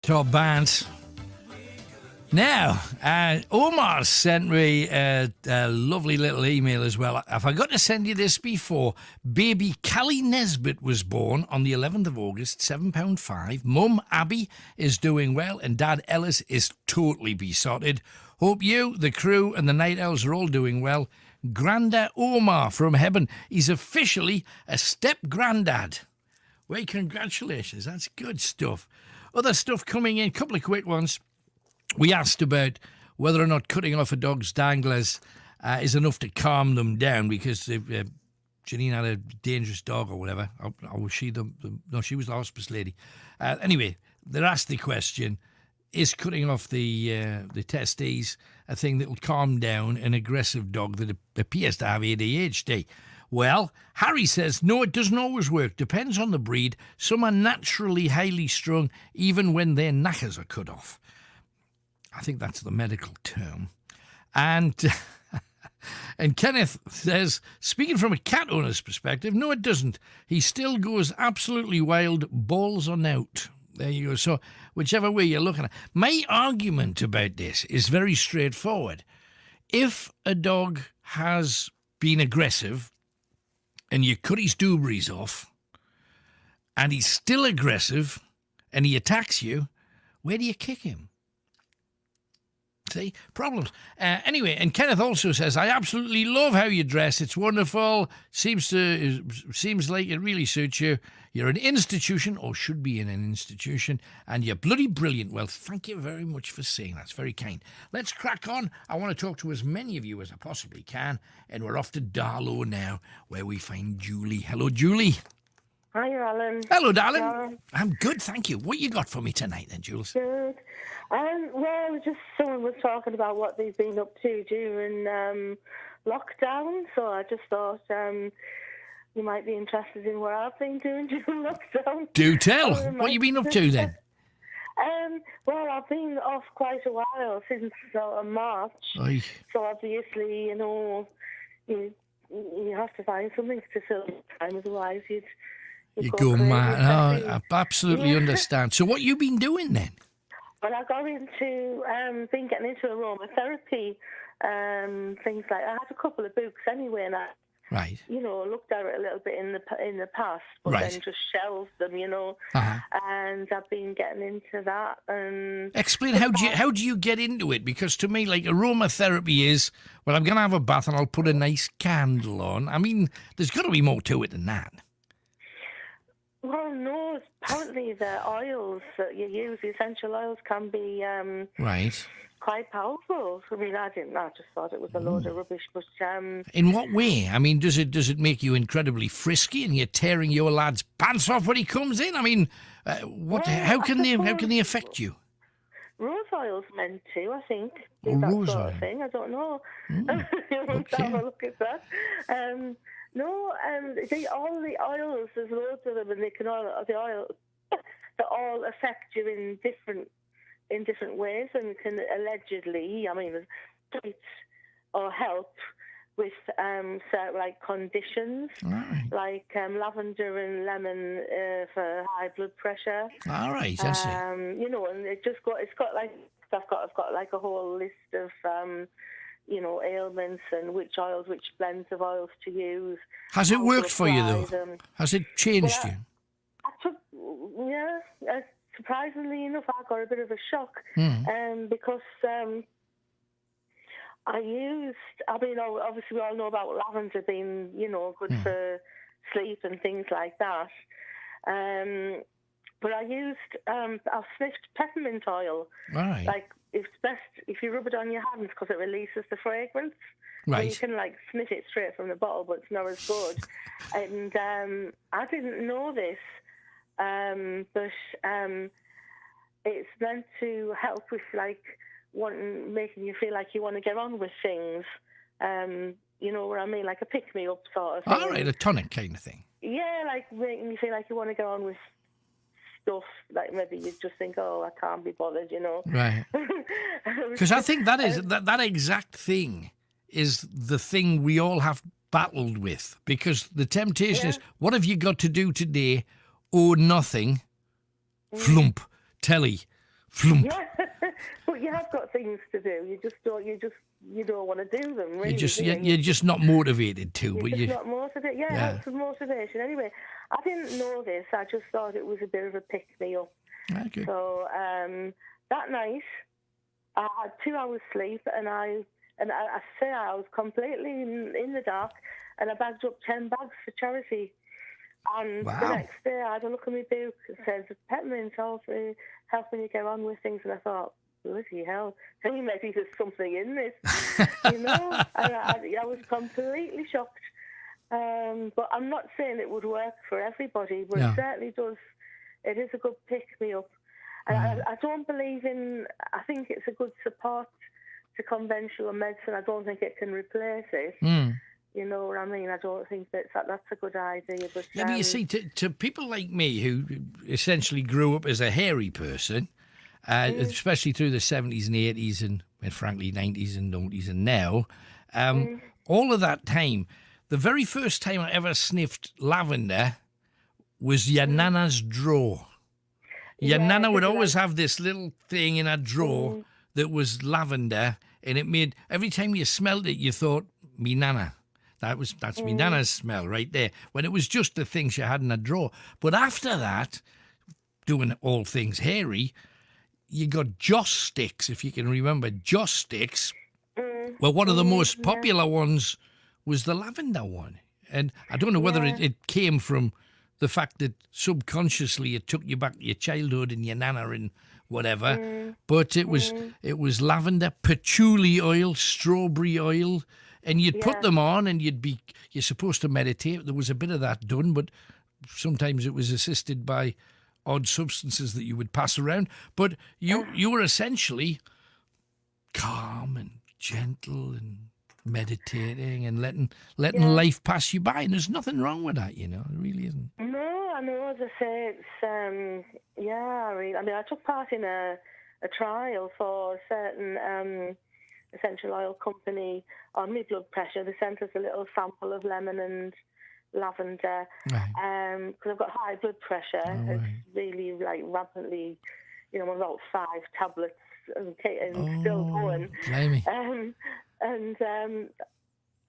Speaker 1: Top band. Now, Omar sent me a lovely little email as well. I forgot to send you this before. Baby Callie Nesbitt was born on the 11th of August, £7.5. Mum Abby is doing well, and Dad Ellis is totally besotted. Hope you, the crew, and the Night Owls are all doing well. Granda Omar from Heaven. He's officially a step-granddad. Well, congratulations. That's good stuff. Other stuff coming in, a couple of quick ones. We asked about whether or not cutting off a dog's danglers is enough to calm them down, because Janine had a dangerous dog or whatever. Or was she no, she was the hospice lady. Anyway, they asked the question, is cutting off the testes a thing that will calm down an aggressive dog that appears to have ADHD? Well, Harry says, no, it doesn't always work. Depends on the breed. Some are naturally highly strung even when their knackers are cut off. I think that's the medical term. And Kenneth says, speaking from a cat owner's perspective, no, it doesn't. He still goes absolutely wild, balls on out. There you go. So whichever way you're looking at. My argument about this is very straightforward. If a dog has been aggressive and you cut his doobies off and he's still aggressive and he attacks you, where do you kick him? See, problems. Anyway, and Kenneth also says, I absolutely love how you dress. It's wonderful. Seems like it really suits you. You're an institution, or should be in an institution, and you're bloody brilliant. Well, thank you very much for saying that. It's very kind. Let's crack on. I want to talk to as many of you as I possibly can, and we're off to Darlow now, where we find Julie. Hello, Julie.
Speaker 17: Hi, Alan.
Speaker 1: Hello, darling. I'm good, thank you. What you got for me tonight, then, Jules?
Speaker 17: Good. Well, just someone was talking about what they've been up to during lockdown, so I just thought you might be interested in what I've been doing during lockdown.
Speaker 1: Do tell. What you been up to then?
Speaker 17: Well, I've been off quite a while, since March.
Speaker 1: Aye.
Speaker 17: So obviously, you have to find something to fill the time, otherwise
Speaker 1: you go mad. Oh, I absolutely understand. So what you been doing then?
Speaker 17: Well, I got into, been getting into aromatherapy, things like I had a couple of books anyway, and I, looked at it a little bit in the past, but then just shelved them, and I've been getting into that. And
Speaker 1: explain how do you get into it? Because to me, like, aromatherapy is, well, I'm going to have a bath and I'll put a nice candle on. I mean, there's got to be more to it than that.
Speaker 17: Well, no, apparently the oils that you use, the essential oils, can be quite powerful. I mean, I just thought it was a load of rubbish. But
Speaker 1: in what way? I mean, does it make you incredibly frisky and you're tearing your lad's pants off when he comes in? I mean, how can they affect you?
Speaker 17: Rose oil's meant to, I think. That sort of thing. I don't know. You want to have a look at that? No, all the oils, there's loads of them, and they all affect you in different ways, and can allegedly, treat or help with certain, like, conditions, like lavender and lemon for high blood pressure.
Speaker 1: All right, I see.
Speaker 17: And I've got like a whole list of ailments and which blends of oils to use.
Speaker 1: Has it worked for you, though? Has it changed you?
Speaker 17: Surprisingly enough, I got a bit of a shock because obviously we all know about lavender being, good for sleep and things like that. But I sniffed peppermint oil.
Speaker 1: Right.
Speaker 17: Like, it's best if you rub it on your hands because it releases the fragrance.
Speaker 1: Right.
Speaker 17: So you can, sniff it straight from the bottle, but it's not as good. And I didn't know this, but it's meant to help with, making you feel like you want to get on with things. You know what I mean? Like a pick-me-up sort of thing.
Speaker 1: All right, a tonic kind of thing.
Speaker 17: Yeah, making you feel like you want to get on with stuff, like maybe you just think, I can't be bothered,
Speaker 1: Right. Because I think that is that exact thing is the thing we all have battled with, because the temptation is, what have you got to do today? Oh, nothing. Flump, telly. Flump.
Speaker 17: Yeah, but you have got things to do. You don't want to do them. Really,
Speaker 1: You're just not motivated to.
Speaker 17: You're
Speaker 1: But
Speaker 17: just not motivated. Yeah, that's the motivation. Anyway, I didn't know this. I just thought it was a bit of a pick me up.
Speaker 1: Okay.
Speaker 17: So that night, I had 2 hours sleep, and I say I was completely in the dark, and I bagged up 10 bags for charity. And the next day, I had a look at my book. It says peppermint helping you get on with things, and I thought, bloody hell, maybe there's something in this, you know. And I was completely shocked. But I'm not saying it would work for everybody, but it certainly does. It is a good pick me up. And I don't believe in. I think it's a good support to conventional medicine. I don't think it can replace it. You know what I mean? I don't think that's a good idea. But
Speaker 1: you see, to people like me who essentially grew up as a hairy person, especially through the 70s and 80s and, frankly, 90s and 90s and now, all of that time, the very first time I ever sniffed lavender was your nana's drawer. Your nana would always have this little thing in her drawer that was lavender, and it made, every time you smelled it, you thought, me nana. That's me nana's smell right there. When it was just the things she had in her drawer. But after that, doing all things hairy, you got joss sticks, if you can remember joss sticks. Well, one of the most popular ones was the lavender one. And I don't know whether it came from the fact that subconsciously it took you back to your childhood and your nana and whatever. But it was lavender, patchouli oil, strawberry oil. And you'd put them on, and you're supposed to meditate. There was a bit of that done, but sometimes it was assisted by odd substances that you would pass around. But you were essentially calm and gentle and meditating and letting life pass you by. And there's nothing wrong with that, you know. It really isn't.
Speaker 17: No, I know. As I say, it's I mean, I took part in a trial for a certain essential oil company on my blood pressure. They sent us a little sample of lemon and lavender because I've got high blood pressure. It's really rampantly, I'm on about 5 tablets and still going.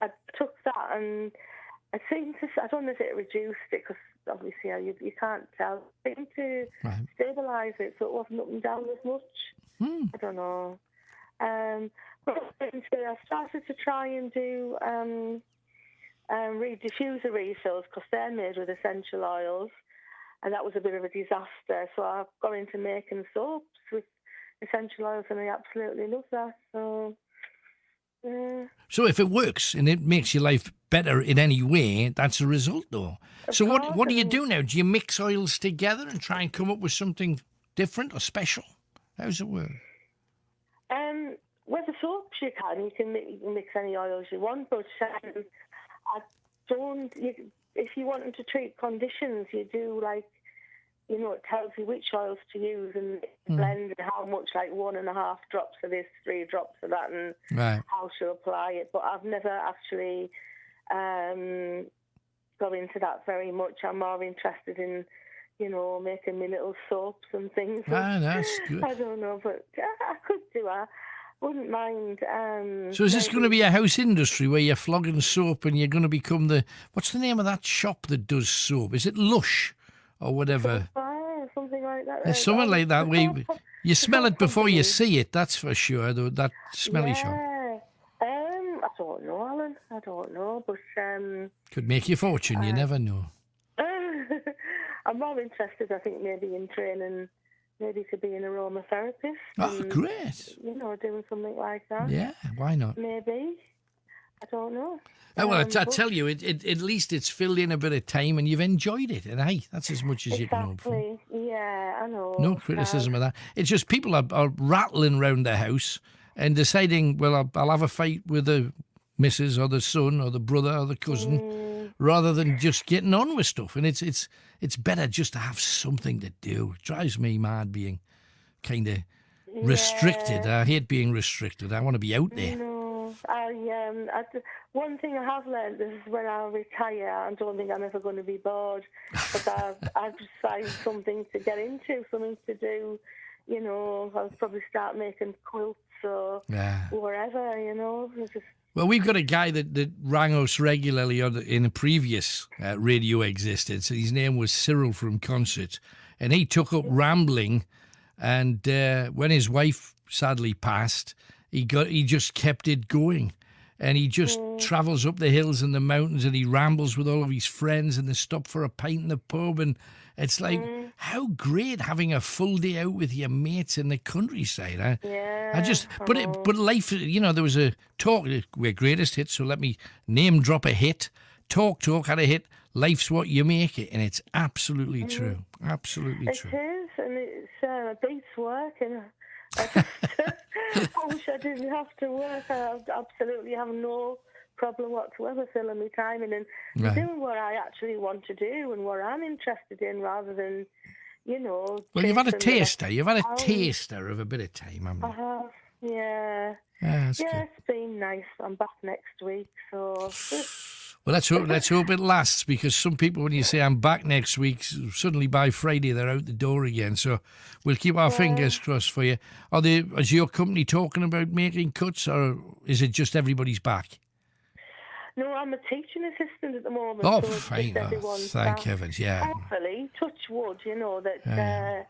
Speaker 17: I took that, and I don't know if it reduced it, because obviously you can't tell. It seemed to stabilise it, so it wasn't up and down as much. I don't know. But I started to try and do diffuser refills, because they're made with essential oils, and that was a bit of a disaster. So I've got into making soaps with essential oils, and I absolutely love that.
Speaker 1: So if it works and it makes your life better in any way, that's a result, though. So what do you do now? Do you mix oils together and try and come up with something different or special? How does it work?
Speaker 17: With the soaps you can mix any oils you want, but I don't. If you want to treat conditions, you do it tells you which oils to use and blend and how much, 1.5 drops of this, 3 drops of that, and how to apply it. But I've never actually got into that very much. I'm more interested in, making me little soaps and things.
Speaker 1: That's good.
Speaker 17: I don't know, but I could do that. Wouldn't mind.
Speaker 1: So is this going to be a house industry where you're flogging soap and you're going to become what's the name of that shop that does soap? Is it Lush or whatever?
Speaker 17: Something like that.
Speaker 1: It's something like that. You smell it before you see it, that's for sure, that smelly shop.
Speaker 17: I don't know, Alan. I don't know, but...
Speaker 1: could make you a fortune, you never know.
Speaker 17: I'm more interested, I think, maybe in training... Maybe to be an aromatherapist.
Speaker 1: Oh, great.
Speaker 17: Doing something like that.
Speaker 1: Yeah, why not?
Speaker 17: Maybe. I don't know.
Speaker 1: Well, I tell you, at least it's filled in a bit of time and you've enjoyed it. And hey, that's as much as you can hope for.
Speaker 17: Yeah, I know.
Speaker 1: No criticism of that. It's just people are rattling around the house and deciding, well, I'll have a fight with the missus or the son or the brother or the cousin rather than just getting on with stuff. And it's better just to have something to do. It drives me mad being kind of restricted. I hate being restricted. I want to be out there.
Speaker 17: No, one thing I have learned is when I retire, I don't think I'm ever going to be bored. But I've decided something to get into, something to do, you know, I'll probably start making quilts or whatever, you know.
Speaker 1: Well, we've got a guy that rang us regularly in a previous radio existence. His name was Cyril from Concert, and he took up rambling. And when his wife sadly passed, he just kept it going, and he just travels up the hills and the mountains, and he rambles with all of his friends, and they stop for a pint in the pub, and it's like how great having a full day out with your mates in the countryside. Huh?
Speaker 17: Yeah.
Speaker 1: But life, you know, there was a talk. We're greatest hits, so let me name drop a hit. Talk had a hit. Life's what you make it, and it's absolutely true. Absolutely true.
Speaker 17: It is, and it beats work, and I just I wish I didn't have to work. I absolutely have no problem whatsoever filling my time in and doing what I actually want to do and what I'm interested in, rather than, you know.
Speaker 1: Well, you've had a taster. You've had a taster of a bit of time, haven't you?
Speaker 17: I have, yeah.
Speaker 1: That's good.
Speaker 17: It's been nice. I'm back next week, so.
Speaker 1: Well, let's hope it lasts, because some people, when you say I'm back next week, suddenly by Friday they're out the door again. So we'll keep our fingers crossed for you. Is your company talking about making cuts, or is it just everybody's back?
Speaker 17: No, I'm a teaching assistant at the moment.
Speaker 1: Oh,
Speaker 17: so
Speaker 1: fine. Thank heavens, yeah.
Speaker 17: Hopefully, touch wood, you know, that,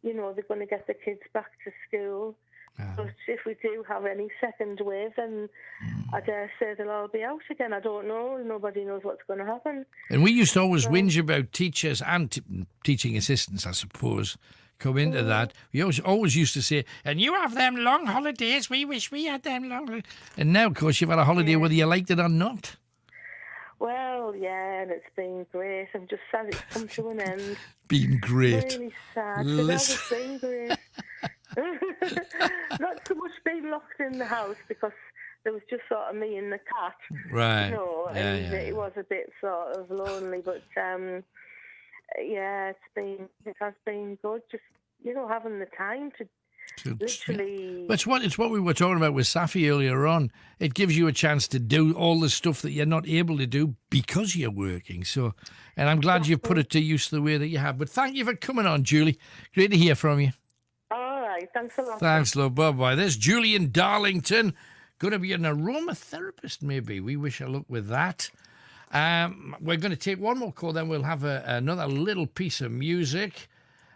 Speaker 17: you know, they're going to get the kids back to school. But if we do have any second wave, then I dare say they'll all be out again. I don't know. Nobody knows what's going to happen.
Speaker 1: And we used to always whinge about teachers and teaching assistants, I suppose, come into that. We always used to say, and you have them long holidays. We wish we had them long holidays. And now, of course, you've had a holiday whether you liked it or not.
Speaker 17: Well, yeah, and it's been great. I'm just sad it's come to an end.
Speaker 1: Been great.
Speaker 17: Really sad. It's been great. Not so much being locked in the house, because there was just sort of me and the cat.
Speaker 1: Right.
Speaker 17: You know, and it was a bit sort of lonely, but it has been good. Just, you know, having the time to literally.
Speaker 1: It's what we were talking about with Safi earlier on. It gives you a chance to do all the stuff that you're not able to do because you're working. So, and I'm glad you've put it to use the way that you have. But thank you for coming on, Julie. Great to hear from you.
Speaker 17: All right, thanks a lot.
Speaker 1: Thanks, love. Bye-bye. There's Julian Darlington. Going to be an aromatherapist, maybe. We wish her luck with that. We're going to take one more call, then we'll have another little piece of music.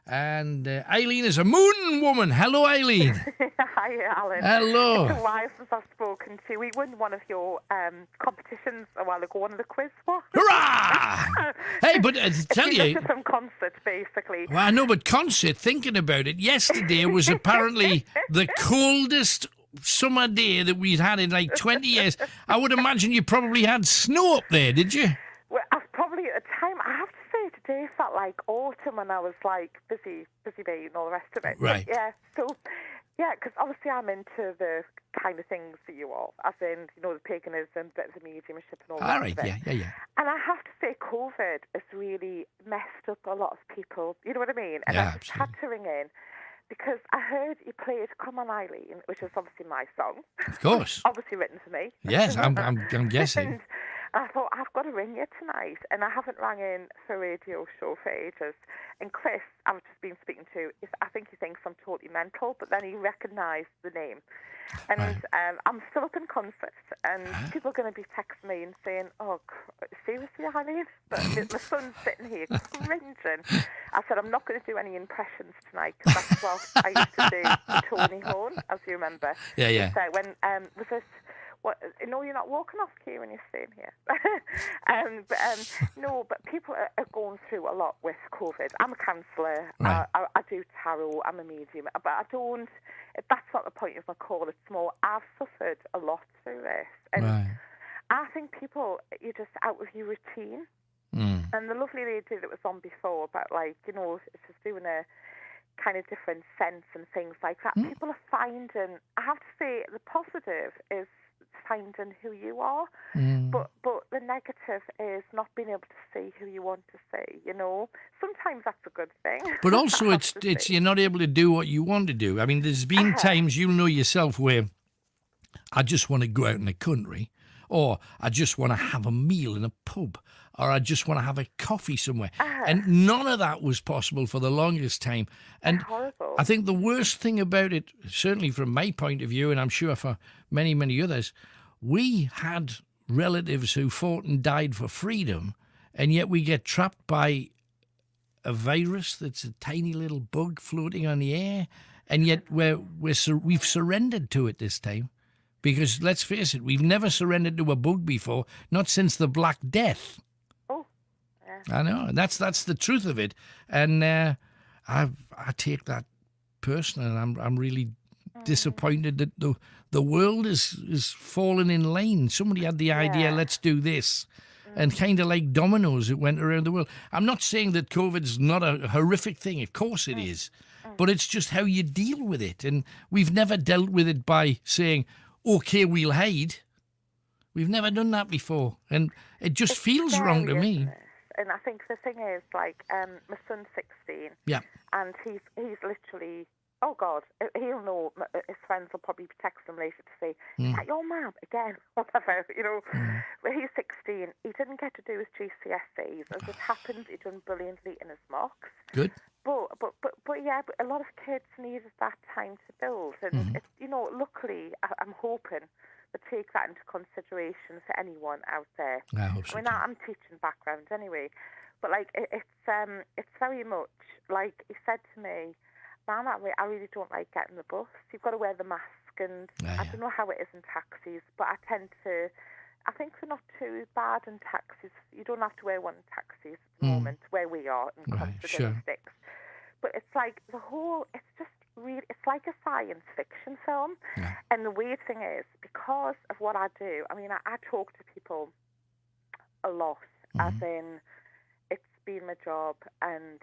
Speaker 1: And Eileen is a moon woman. Hello, Eileen.
Speaker 18: Hi, Alan.
Speaker 1: Hello.
Speaker 18: It's a while since I've spoken to you. We won one of your competitions a while ago, one of the quiz ones.
Speaker 1: Hurrah! Hey, but tell you...
Speaker 18: From Concert, basically.
Speaker 1: Well, I know, but Concert, thinking about it, yesterday was apparently the coldest summer day that we'd had in like 20 years. I would imagine you probably had snow up there, did you?
Speaker 18: Well, I've probably at the time, I have to say, today felt like autumn, and I was like busy bee and all the rest of it.
Speaker 1: Right.
Speaker 18: But, yeah, so, yeah, because obviously I'm into the kind of things that you are, as in, you know, the paganism, bit of the mediumship and all that.
Speaker 1: All right, yeah.
Speaker 18: And I have to say, COVID has really messed up a lot of people. You know what I mean? And
Speaker 1: Yeah,
Speaker 18: I just had to ring in because I heard you played "Come On, Eileen," which is obviously my song.
Speaker 1: Of course.
Speaker 18: Obviously written to me.
Speaker 1: Yes, I'm guessing.
Speaker 18: And I thought, I've got to ring you tonight. And I haven't rang in for a radio show for ages. And Chris, I've just been speaking to, I think he thinks I'm totally mental, but then he recognised the name. And I'm still up in Concert, and people are going to be texting me and saying, oh, seriously, Eileen? But my son's sitting here cringing. I said, I'm not going to do any impressions tonight, because that's what I used to do for Tony Horn, as you remember.
Speaker 1: Yeah.
Speaker 18: So when, was this... What, no, you're not walking off key when you're staying here. But people are going through a lot with COVID. I'm a counsellor.
Speaker 1: Right.
Speaker 18: I do tarot. I'm a medium. But I don't... That's not the point of my call. It's more, I've suffered a lot through this. And I think people, you're just out of your routine. And the lovely lady that was on before about, like, you know, it's just doing a kind of different sense and things like that. People are finding... I have to say, the positive is finding who you are, but the negative is not being able to see who you want to see. You know, sometimes that's a good thing.
Speaker 1: But also, it's you're not able to do what you want to do. I mean, there's been times, you know yourself, where I just want to go out in the country, or I just want to have a meal in a pub, or I just want to have a coffee somewhere. And none of that was possible for the longest time. And I think the worst thing about it, certainly from my point of view, and I'm sure for many, many others, we had relatives who fought and died for freedom, and yet we get trapped by a virus that's a tiny little bug floating on the air, and yet we've surrendered to it this time. Because let's face it, we've never surrendered to a bug before, not since the Black Death.
Speaker 18: Oh,
Speaker 1: I know, and that's the truth of it. And I take that personally, and I'm really disappointed that the world is falling in line. Somebody had the idea, let's do this. And kind of like dominoes, it went around the world. I'm not saying that COVID's not a horrific thing. Of course it is. But it's just how you deal with it. And we've never dealt with it by saying, okay, we'll hide. We've never done that before. And it just feels wrong to me.
Speaker 18: And I think the thing is, like, my son's 16.
Speaker 1: Yeah.
Speaker 18: And he's literally, oh, God, he'll know. His friends will probably text him later to say, is that your mum? Again, whatever, you know. But he's 16. He didn't get to do his GCSEs. As it happened, he done brilliantly in his mocks.
Speaker 1: Good.
Speaker 18: But yeah, but a lot of kids needed that time to build. And, it's, you know, luckily, I'm hoping to take that into consideration for anyone out there.
Speaker 1: I hope so.
Speaker 18: I mean, I'm teaching background anyway. But, like, it's very much, like, he said to me, Mum, I really don't like getting the bus. You've got to wear the mask, and I don't know how it is in taxis, but I think they're not too bad in taxis. You don't have to wear one in taxis at the moment, where we are in Considine Sticks. But it's like it's just really, it's like a science fiction film. Yeah. And the weird thing is, because of what I do, I mean, I talk to people a lot, as in, it's been my job, and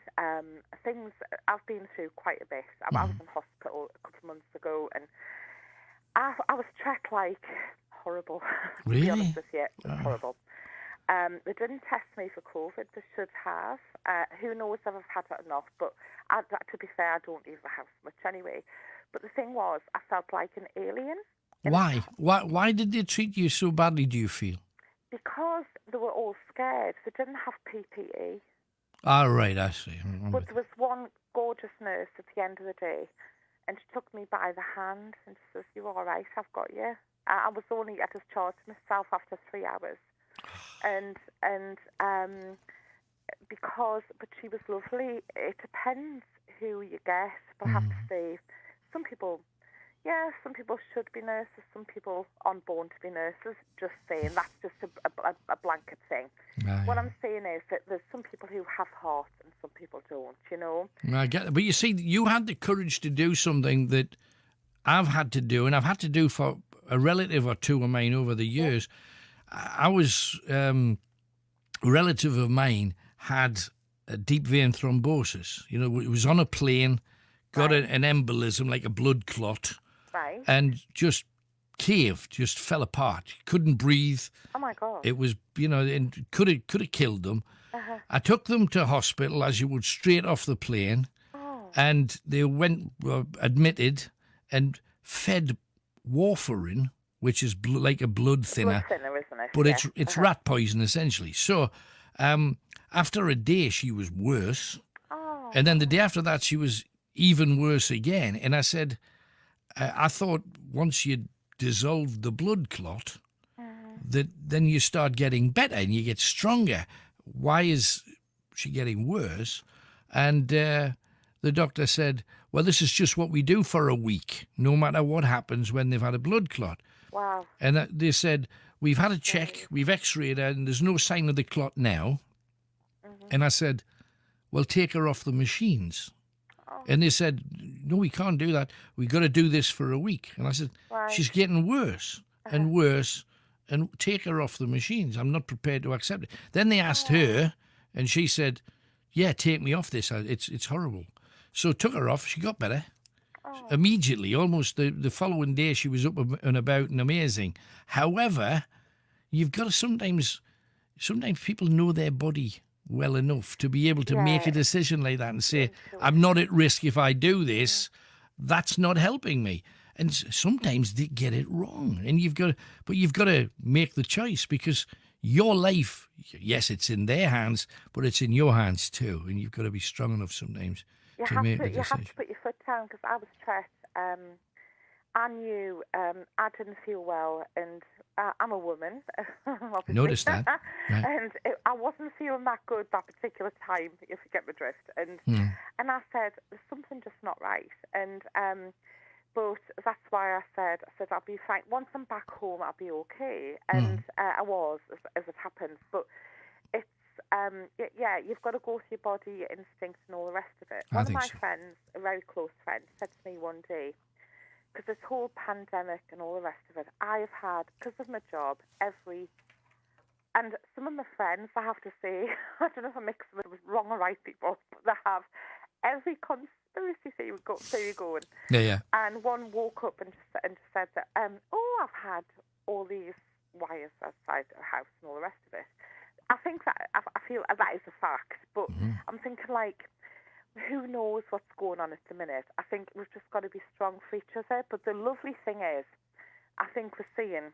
Speaker 18: things, I've been through quite a bit. I was in hospital a couple of months ago, and I was treated like horrible.
Speaker 1: Really?
Speaker 18: To be honest with you, it was horrible. They didn't test me for COVID. They should have. Who knows if I've had it or not, but to be fair, I don't leave the house much anyway. But the thing was, I felt like an alien.
Speaker 1: Why? Why did they treat you so badly, do you feel?
Speaker 18: Because they were all scared. They didn't have PPE.
Speaker 1: Ah, right, I see.
Speaker 18: But there was one gorgeous nurse at the end of the day, and she took me by the hand and she says, "You're all right, I've got you." I was only at discharged myself after 3 hours. And but she was lovely. It depends who you get. But I have to say, some people should be nurses. Some people aren't born to be nurses. Just saying, that's just a blanket thing. What I'm saying is that there's some people who have heart and some people don't, you know.
Speaker 1: I get it. But you see, you had the courage to do something that I've had to do, and I've had to do for a relative or two of mine over the years. I was, a relative of mine had a deep vein thrombosis. You know, it was on a plane, got an embolism, like a blood clot, and just caved, just fell apart. Couldn't breathe.
Speaker 18: Oh, my God.
Speaker 1: It was, you know, and could have killed them. I took them to hospital, as you would, straight off the plane, and they went, admitted, and fed warfarin, which is like a blood thinner.
Speaker 18: Blood thinner, isn't it?
Speaker 1: But it's rat poison, essentially. So after a day, she was worse.
Speaker 18: Oh.
Speaker 1: And then the day after that, she was even worse again. And I said, I thought once you dissolved the blood clot, that then you start getting better and you get stronger. Why is she getting worse? And the doctor said, well, this is just what we do for a week, no matter what happens when they've had a blood clot.
Speaker 18: Wow.
Speaker 1: And they said, we've had a check, we've x-rayed her, and there's no sign of the clot now. And I said, well, take her off the machines. And they said, no, we can't do that. We've got to do this for a week. And I said, she's getting worse and worse, and take her off the machines. I'm not prepared to accept it. Then they asked her, and she said, yeah, take me off this. It's horrible. So took her off. She got better. Immediately, almost the following day, she was up and about and amazing. However, you've got to sometimes people know their body well enough to be able to make a decision like that and say, I'm not at risk if I do this. That's not helping me. And sometimes they get it wrong. And you've got to make the choice, because your life, yes, it's in their hands, but it's in your hands too, and you've got to be strong enough sometimes to make a decision.
Speaker 18: You have to put your foot down, because I was stressed. I knew I didn't feel well, and I'm a woman, obviously.
Speaker 1: Noticed that. Right.
Speaker 18: And I wasn't feeling that good that particular time, if you get my drift. And I said, there's something just not right. And but that's why I said I'll be fine. Once I'm back home, I'll be okay. And I was, as it happens. But it's, you've got to go with your body, your instincts, and all the rest of it. One of my friends, a very close friend, said to me one day, because this whole pandemic and all the rest of it, I have had, because of my job, and some of my friends, I have to say, I don't know if I mix them with wrong or right people, but they have every conspiracy theory going.
Speaker 1: Yeah.
Speaker 18: And one woke up and just said that, I've had all these wires outside the house and all the rest of it. I think that, I feel that is a fact, but I'm thinking, like, who knows what's going on at the minute? I think we've just got to be strong for each other. But the lovely thing is, I think we're seeing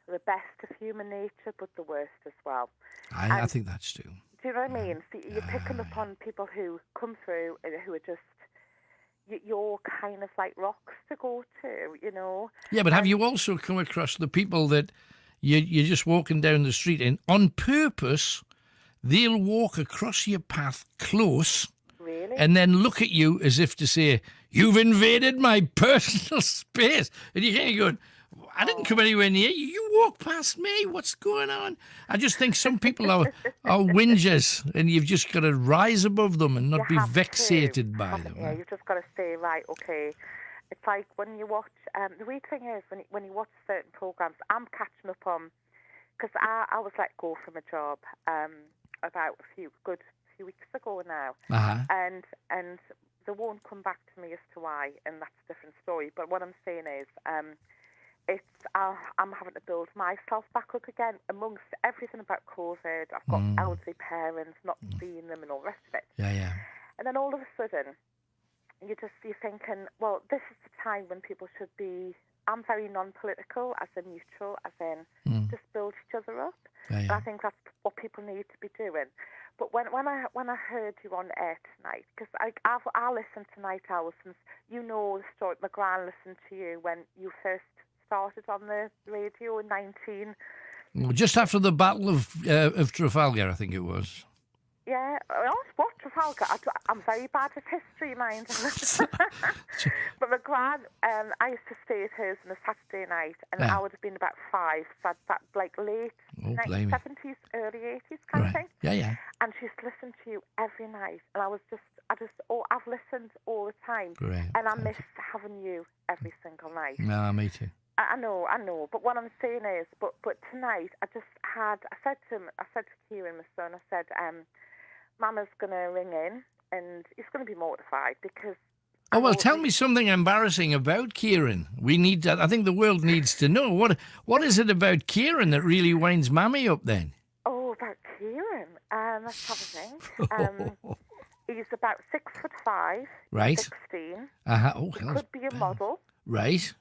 Speaker 18: the best of human nature, but the worst as well.
Speaker 1: I think that's true.
Speaker 18: Do you know what I mean? So you're picking up on people who come through and who are just, you're kind of like rocks to go to, you know?
Speaker 1: Yeah, but have you also come across the people that you're just walking down the street and on purpose, they'll walk across your path close, and then look at you as if to say, you've invaded my personal space. And you're kind of going, I didn't come anywhere near you. You walk past me. What's going on? I just think some people are whingers, and you've just got to rise above them and not be vexated by them.
Speaker 18: Yeah, you've just got to say, right, okay. It's like when you watch, the weird thing is, when you watch certain programs, I'm catching up on, because I was let go from a job about a few weeks ago now, and they won't come back to me as to why, and that's a different story. But what I'm saying is, I'm having to build myself back up again amongst everything about COVID. I've got elderly parents, not seeing them, and all the rest of it.
Speaker 1: Yeah.
Speaker 18: And then all of a sudden, you're thinking, well, this is the time when people should be. I'm very non-political, as in neutral, as in just build each other up. And I think that's what people need to be doing. But when I heard you on air tonight, because I listened to Night Owls since, you know the story. My gran listened to you when you first started on the radio in 19.
Speaker 1: Just after the Battle of Trafalgar, I think it was.
Speaker 18: Yeah, what Trafalgar? I'm very bad at history, mind. But my gran, I used to stay at hers on a Saturday night, and I would have been about 5, so that like late 70s, early 80s kind of thing.
Speaker 1: Yeah.
Speaker 18: And she used to listen to you every night, and I've listened all the time, and I miss having you every single night.
Speaker 1: No, me too.
Speaker 18: I know. But what I'm saying is, but tonight I said to Kieran, my son, I said, Mama's going to ring in, and he's going to be mortified because.
Speaker 1: Oh, well, tell me something embarrassing about Kieran. I think the world needs to know. What is it about Kieran that really winds Mammy up then?
Speaker 18: Oh, about Kieran? Let's have a think. He's about 6'5",
Speaker 1: right?
Speaker 18: 16.
Speaker 1: Oh,
Speaker 18: he could be a model.
Speaker 1: Right.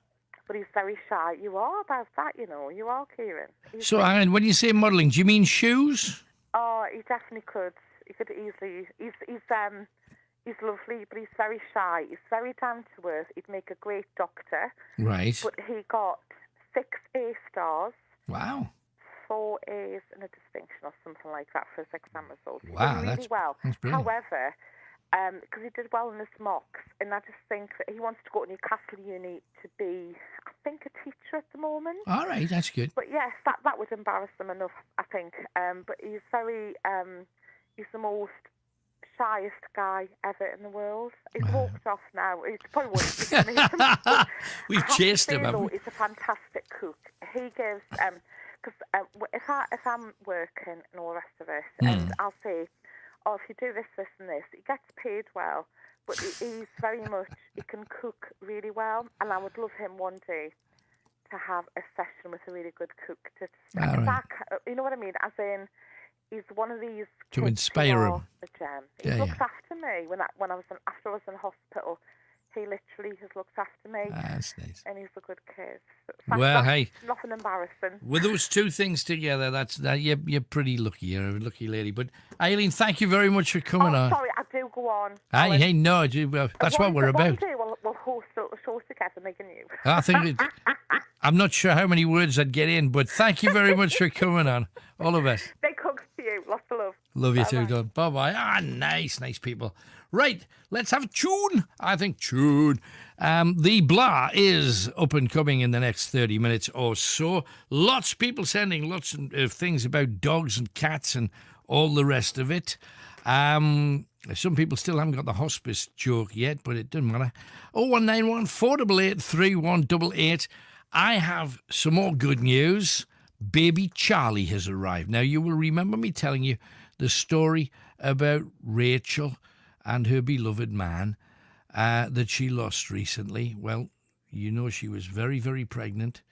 Speaker 18: But he's very shy. You are about that, you know. You are, Kieran.
Speaker 1: So, and when you say modelling, do you mean shoes?
Speaker 18: Oh, he definitely could. He could easily. He's lovely, but he's very shy. He's very down to earth. He'd make a great doctor.
Speaker 1: Right.
Speaker 18: But he got 6 A stars.
Speaker 1: Wow.
Speaker 18: 4 A's and a distinction or something like that for his exam results.
Speaker 1: Wow,
Speaker 18: he did really well.
Speaker 1: That's brilliant.
Speaker 18: However, because he did well in his mocks, and I just think that he wants to go to Newcastle Uni to be, I think, a teacher at the moment.
Speaker 1: All right, that's good.
Speaker 18: But yes, that would embarrass him enough, I think. But he's very, he's the most shyest guy ever in the world. He's walked off now. He probably won't speak to me.
Speaker 1: We've chased him, haven't we?
Speaker 18: He's a fantastic cook. He gives, because if I'm working and all the rest of it, and I'll say, oh, if you do this, this, and this, he gets paid well, but he's very much, he can cook really well, and I would love him one day to have a session with a really good cook. You know what I mean? As in, he's one of these
Speaker 1: to inspire him.
Speaker 18: A gem. He looked after me when I was after I was in hospital. he literally has looked after me.
Speaker 1: That's nice.
Speaker 18: And he's a good kid.
Speaker 1: Well, hey,
Speaker 18: nothing embarrassing.
Speaker 1: with those two things together, you're pretty lucky. You're a lucky lady. But Eileen, thank you very much for coming on.
Speaker 18: Sorry, I do go on.
Speaker 1: Hey, no, that's what we're about.
Speaker 18: One day we'll host a show together, me and you.
Speaker 1: I think I'm not sure how many words I'd get in, but thank you very much for coming on. All the best.
Speaker 18: Big hugs to you. Lots of love.
Speaker 1: Love you
Speaker 18: Bye-bye.
Speaker 1: too, Don. Bye-bye. Nice people. Right, let's have a tune. I think tune. The Blah is up and coming in the next 30 minutes or so. Lots of people sending lots of things about dogs and cats and all the rest of it. Some people still haven't got the hospice joke yet, but it doesn't matter. 0191 488 3188. I have some more good news. Baby Charlie has arrived. Now, you will remember me telling you the story about Rachel and her beloved man that she lost recently. Well, you know she was very, very pregnant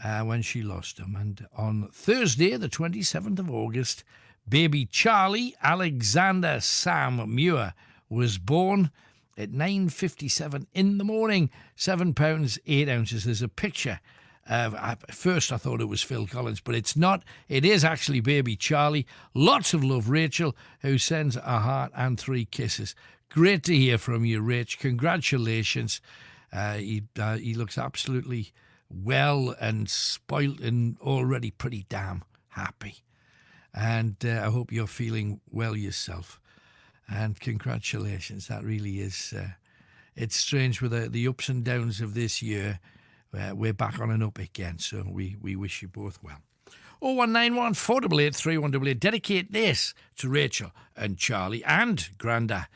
Speaker 1: when she lost him. And on Thursday, the 27th of August, baby Charlie Alexander Sam Muir was born at 9:57 in the morning, 7 pounds 8 ounces. There's a picture. At first I thought it was Phil Collins, but it's not. It is actually baby Charlie. Lots of love, Rachel, who sends a heart and 3 kisses. Great to hear from you, Rach. Congratulations. He looks absolutely well and spoilt and already pretty damn happy. And I hope you're feeling well yourself. And congratulations. That really is. It's strange with the ups and downs of this year. We're back on and up again, so we wish you both well. 0191 488 3188. Dedicate this to Rachel and Charlie and Granda,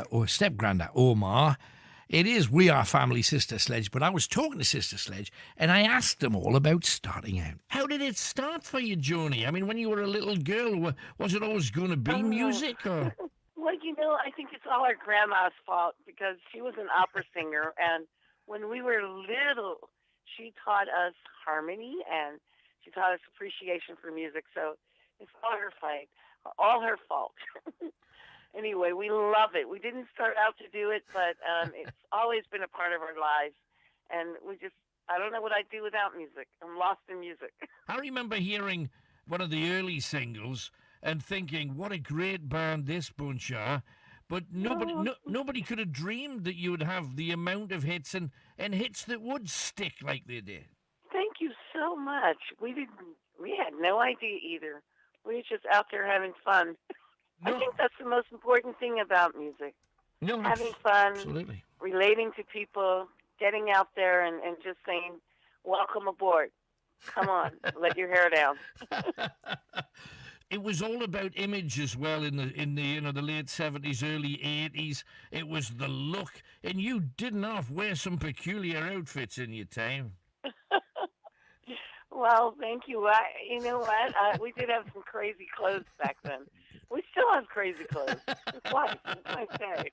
Speaker 1: or step-granda, Omar. It is We Are Family Sister Sledge, but I was talking to Sister Sledge and I asked them all about starting out. How did it start for you, Joni? I mean, when you were a little girl, was it always going to be music? Or?
Speaker 3: Well, I think it's all our grandma's fault because she was an opera singer, and when we were little, she taught us harmony and she taught us appreciation for music. So it's all her fault. Anyway, we love it. We didn't start out to do it, but it's always been a part of our lives. And I don't know what I'd do without music. I'm lost in music.
Speaker 1: I remember hearing one of the early singles and thinking, what a great band this bunch are. But nobody could have dreamed that you would have the amount of hits and hits that would stick like they did.
Speaker 3: Thank you so much. We had no idea either. We were just out there having fun. I think that's the most important thing about music. Having fun,
Speaker 1: absolutely.
Speaker 3: Relating to people, getting out there and just saying, welcome aboard. Come on, let your hair down.
Speaker 1: It was all about image as well in the late 70s, early 80s. It was the look, and you didn't wear some peculiar outfits in your time.
Speaker 3: Well, thank you. You know what? We did have some crazy clothes back then. We still have crazy clothes. It's life. It's my day.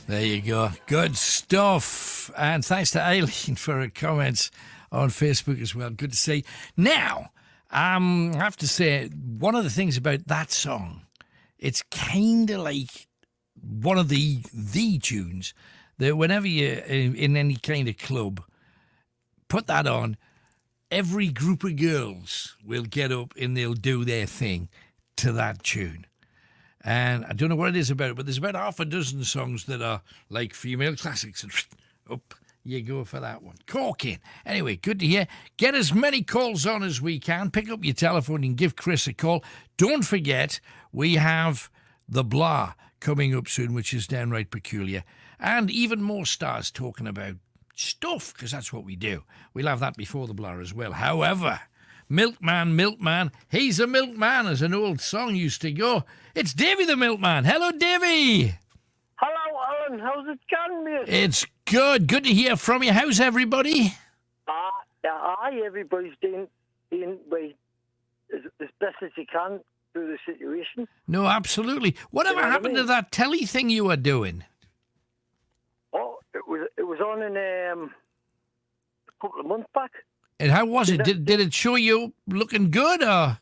Speaker 1: There you go. Good stuff. And thanks to Eileen for her comments on Facebook as well. Good to see. Now, I have to say, one of the things about that song, it's kind of like one of the tunes that whenever you're in any kind of club, put that on, every group of girls will get up and they'll do their thing to that tune. And I don't know what it is about it, but there's about half a dozen songs that are like female classics. And up you go for that one. Corking. Anyway, good to hear. Get as many calls on as we can. Pick up your telephone and give Chris a call. Don't forget, we have the Blah coming up soon, which is downright peculiar. And even more stars talking about stuff, because that's what we do. We'll have that before the Blah as well. However, Milkman, he's a milkman, as an old song used to go. It's Davy the Milkman. Hello, Davy.
Speaker 19: Hello, Alan. How's it going, mate?
Speaker 1: It's good. Good to hear from you. How's everybody?
Speaker 19: Everybody's doing well, as best as they can through the situation.
Speaker 1: No, absolutely. Whatever happened to that telly thing you were doing?
Speaker 19: Oh, it was on in a couple of months back.
Speaker 1: And how was it? Did it show you looking good, or?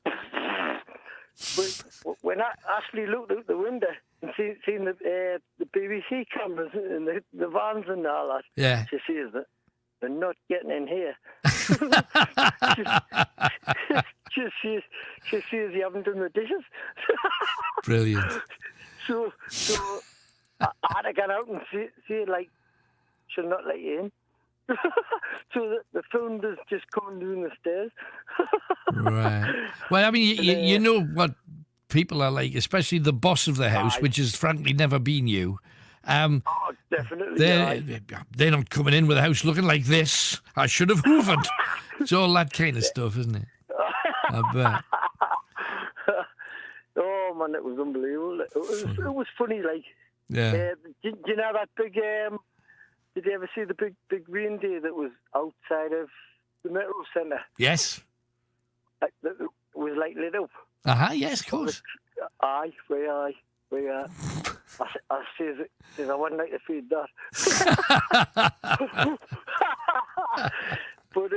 Speaker 19: When I actually looked out the window and seen the BBC cameras and the vans and all that,
Speaker 1: yeah,
Speaker 19: she says that they're not getting in here. she says you haven't done the dishes.
Speaker 1: Brilliant.
Speaker 19: So I had to get out and see like, she'll not let you in. So the founder's just coming down the stairs.
Speaker 1: Right. Well, I mean, you know what people are like, especially the boss of the house, which has frankly never been you.
Speaker 19: Definitely.
Speaker 1: They're not coming in with a house looking like this. I should have hoovered. It's all that kind of stuff, isn't it? I bet.
Speaker 19: Oh man, it was unbelievable. It was funny, like.
Speaker 1: Yeah.
Speaker 19: Do you know that big? Did you ever see the big reindeer that was outside of the Metro Centre?
Speaker 1: Yes.
Speaker 19: That was like lit up.
Speaker 1: Yes, of course.
Speaker 19: Aye. I says I wouldn't like to feed that. but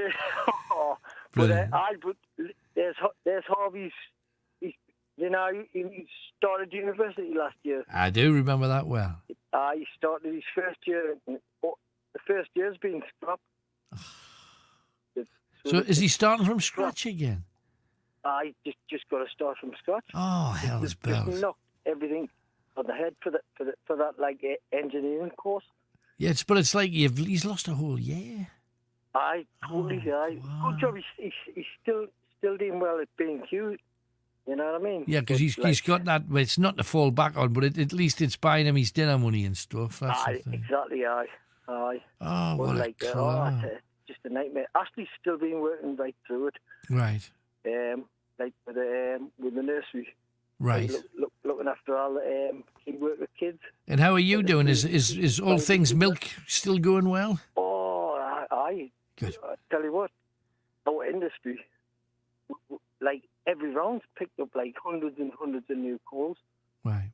Speaker 19: there's Harvey's. He started university last year.
Speaker 1: I do remember that well.
Speaker 19: He started his first year. The first year's been scrapped.
Speaker 1: So is he starting from scratch again?
Speaker 19: I just got to start from scratch.
Speaker 1: Oh, hell's bells!
Speaker 19: Just knocked everything on the head for that like engineering course.
Speaker 1: Yes, but it's like he's lost a whole year.
Speaker 19: Totally.
Speaker 1: Wow.
Speaker 19: Good job. He's still doing well at B&Q. You know what I mean?
Speaker 1: Yeah, because he's got that. Well, it's not to fall back on, but at least it's buying him his dinner money and stuff. That's the thing.
Speaker 19: Exactly. Aye.
Speaker 1: Oh, what a clown.
Speaker 19: Just a nightmare. Ashley's still been working right through it.
Speaker 1: Right.
Speaker 19: Like with the nursery.
Speaker 1: Right.
Speaker 19: Looking after all the work with kids.
Speaker 1: And how are you doing? Is all things milk still going well?
Speaker 19: Oh, aye.
Speaker 1: Good.
Speaker 19: I tell you what, our industry, like every round's picked up like hundreds and hundreds of new calls.
Speaker 1: Right.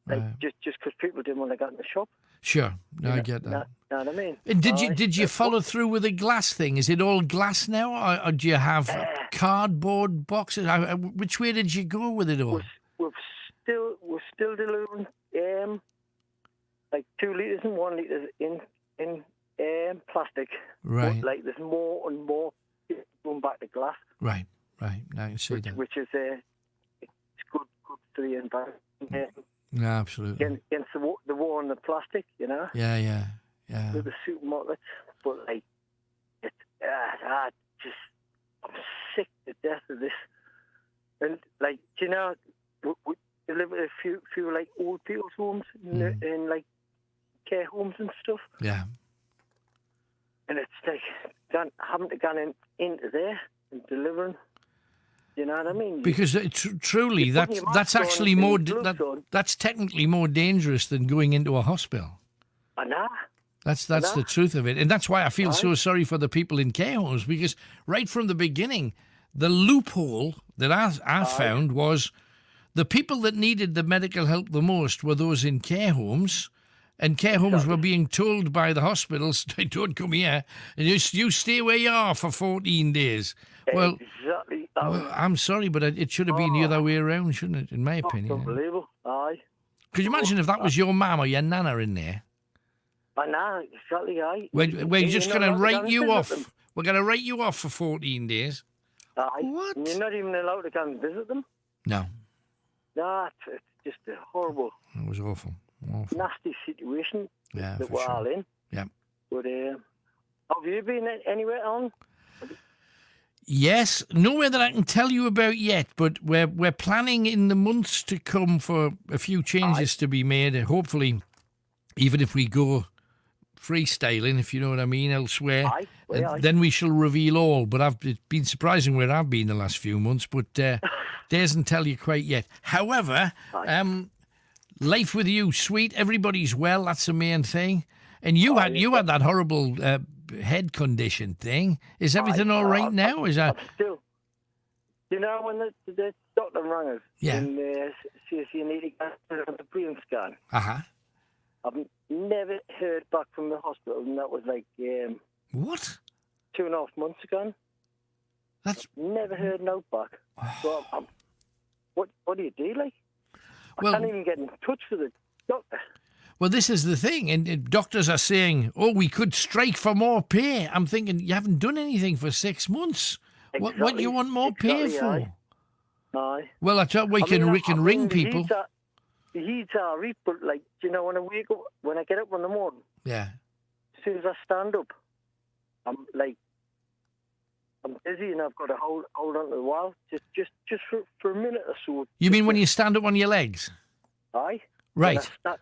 Speaker 19: Like just because people didn't want to get in the shop.
Speaker 1: Sure, no, I get that.
Speaker 19: Know what I mean?
Speaker 1: And did you follow through with the glass thing? Is it all glass now, or do you have cardboard boxes? Which way did you go with it all?
Speaker 19: We're still delivering like 2 litres and 1 litre in plastic.
Speaker 1: Right.
Speaker 19: But, like there's more and more going back to glass.
Speaker 1: Right. Now I can see that.
Speaker 19: Which is it's good for the environment.
Speaker 1: No, absolutely.
Speaker 19: Against the war on the plastic, you know.
Speaker 1: Yeah.
Speaker 19: With the supermarkets, but like, I'm sick to death of this. And like, you know, we live at a few like old people's homes and like care homes and stuff.
Speaker 1: Yeah.
Speaker 19: And it's like having to go into there and delivering. You know what I mean?
Speaker 1: Because truly, that's actually more. That's technically more dangerous than going into a hospital.
Speaker 19: I know.
Speaker 1: That's the truth of it, and that's why I feel so sorry for the people in care homes. Because right from the beginning, the loophole that I found was the people that needed the medical help the most were those in care homes, And care homes were being told by the hospitals, don't come here, and you stay where you are for 14 days. Well,
Speaker 19: exactly.
Speaker 1: Well, I'm sorry, but it should have been the other way around, shouldn't it, in my opinion?
Speaker 19: Unbelievable. Aye.
Speaker 1: Could you imagine if that was your mum or your nana in there?
Speaker 19: I know, exactly, aye.
Speaker 1: We're just going to write you off.
Speaker 19: Them.
Speaker 1: We're going to write you off for 14 days.
Speaker 19: Aye.
Speaker 1: What?
Speaker 19: And you're not even allowed to come and visit them?
Speaker 1: No.
Speaker 19: No, it's just a horrible...
Speaker 1: It was awful.
Speaker 19: Nasty situation that we're all in.
Speaker 1: Yeah.
Speaker 19: But have you been anywhere on?
Speaker 1: Yes, nowhere that I can tell you about yet, but we're planning in the months to come for a few changes to be made. Hopefully, even if we go freestyling, if you know what I mean, elsewhere, then we shall reveal all. But it's been surprising where I've been the last few months, but doesn't tell you quite yet. However, life with you, sweet. Everybody's well. That's the main thing. And you had that horrible head condition thing. Is everything all right now? Is that
Speaker 19: still? You know when the doctor rang us and says you need to get the brain scan. I've never heard back from the hospital, and that was like
Speaker 1: what?
Speaker 19: 2.5 months ago. I've never heard no back. So what do you do, like? I can't even get in touch with the doctor.
Speaker 1: Well, this is the thing, and doctors are saying, "Oh, we could strike for more pay." I'm thinking, you haven't done anything for 6 months. Exactly. What do you want more pay for?
Speaker 19: Aye.
Speaker 1: Well, I thought we can ring people.
Speaker 19: The heat's all right, but like, you know, when I get up in the morning,
Speaker 1: as
Speaker 19: soon as I stand up, I'm busy and I've got to hold on to the wall just for a minute or so.
Speaker 1: You mean when you stand up on your legs?
Speaker 19: Aye.
Speaker 1: Right.
Speaker 19: Stand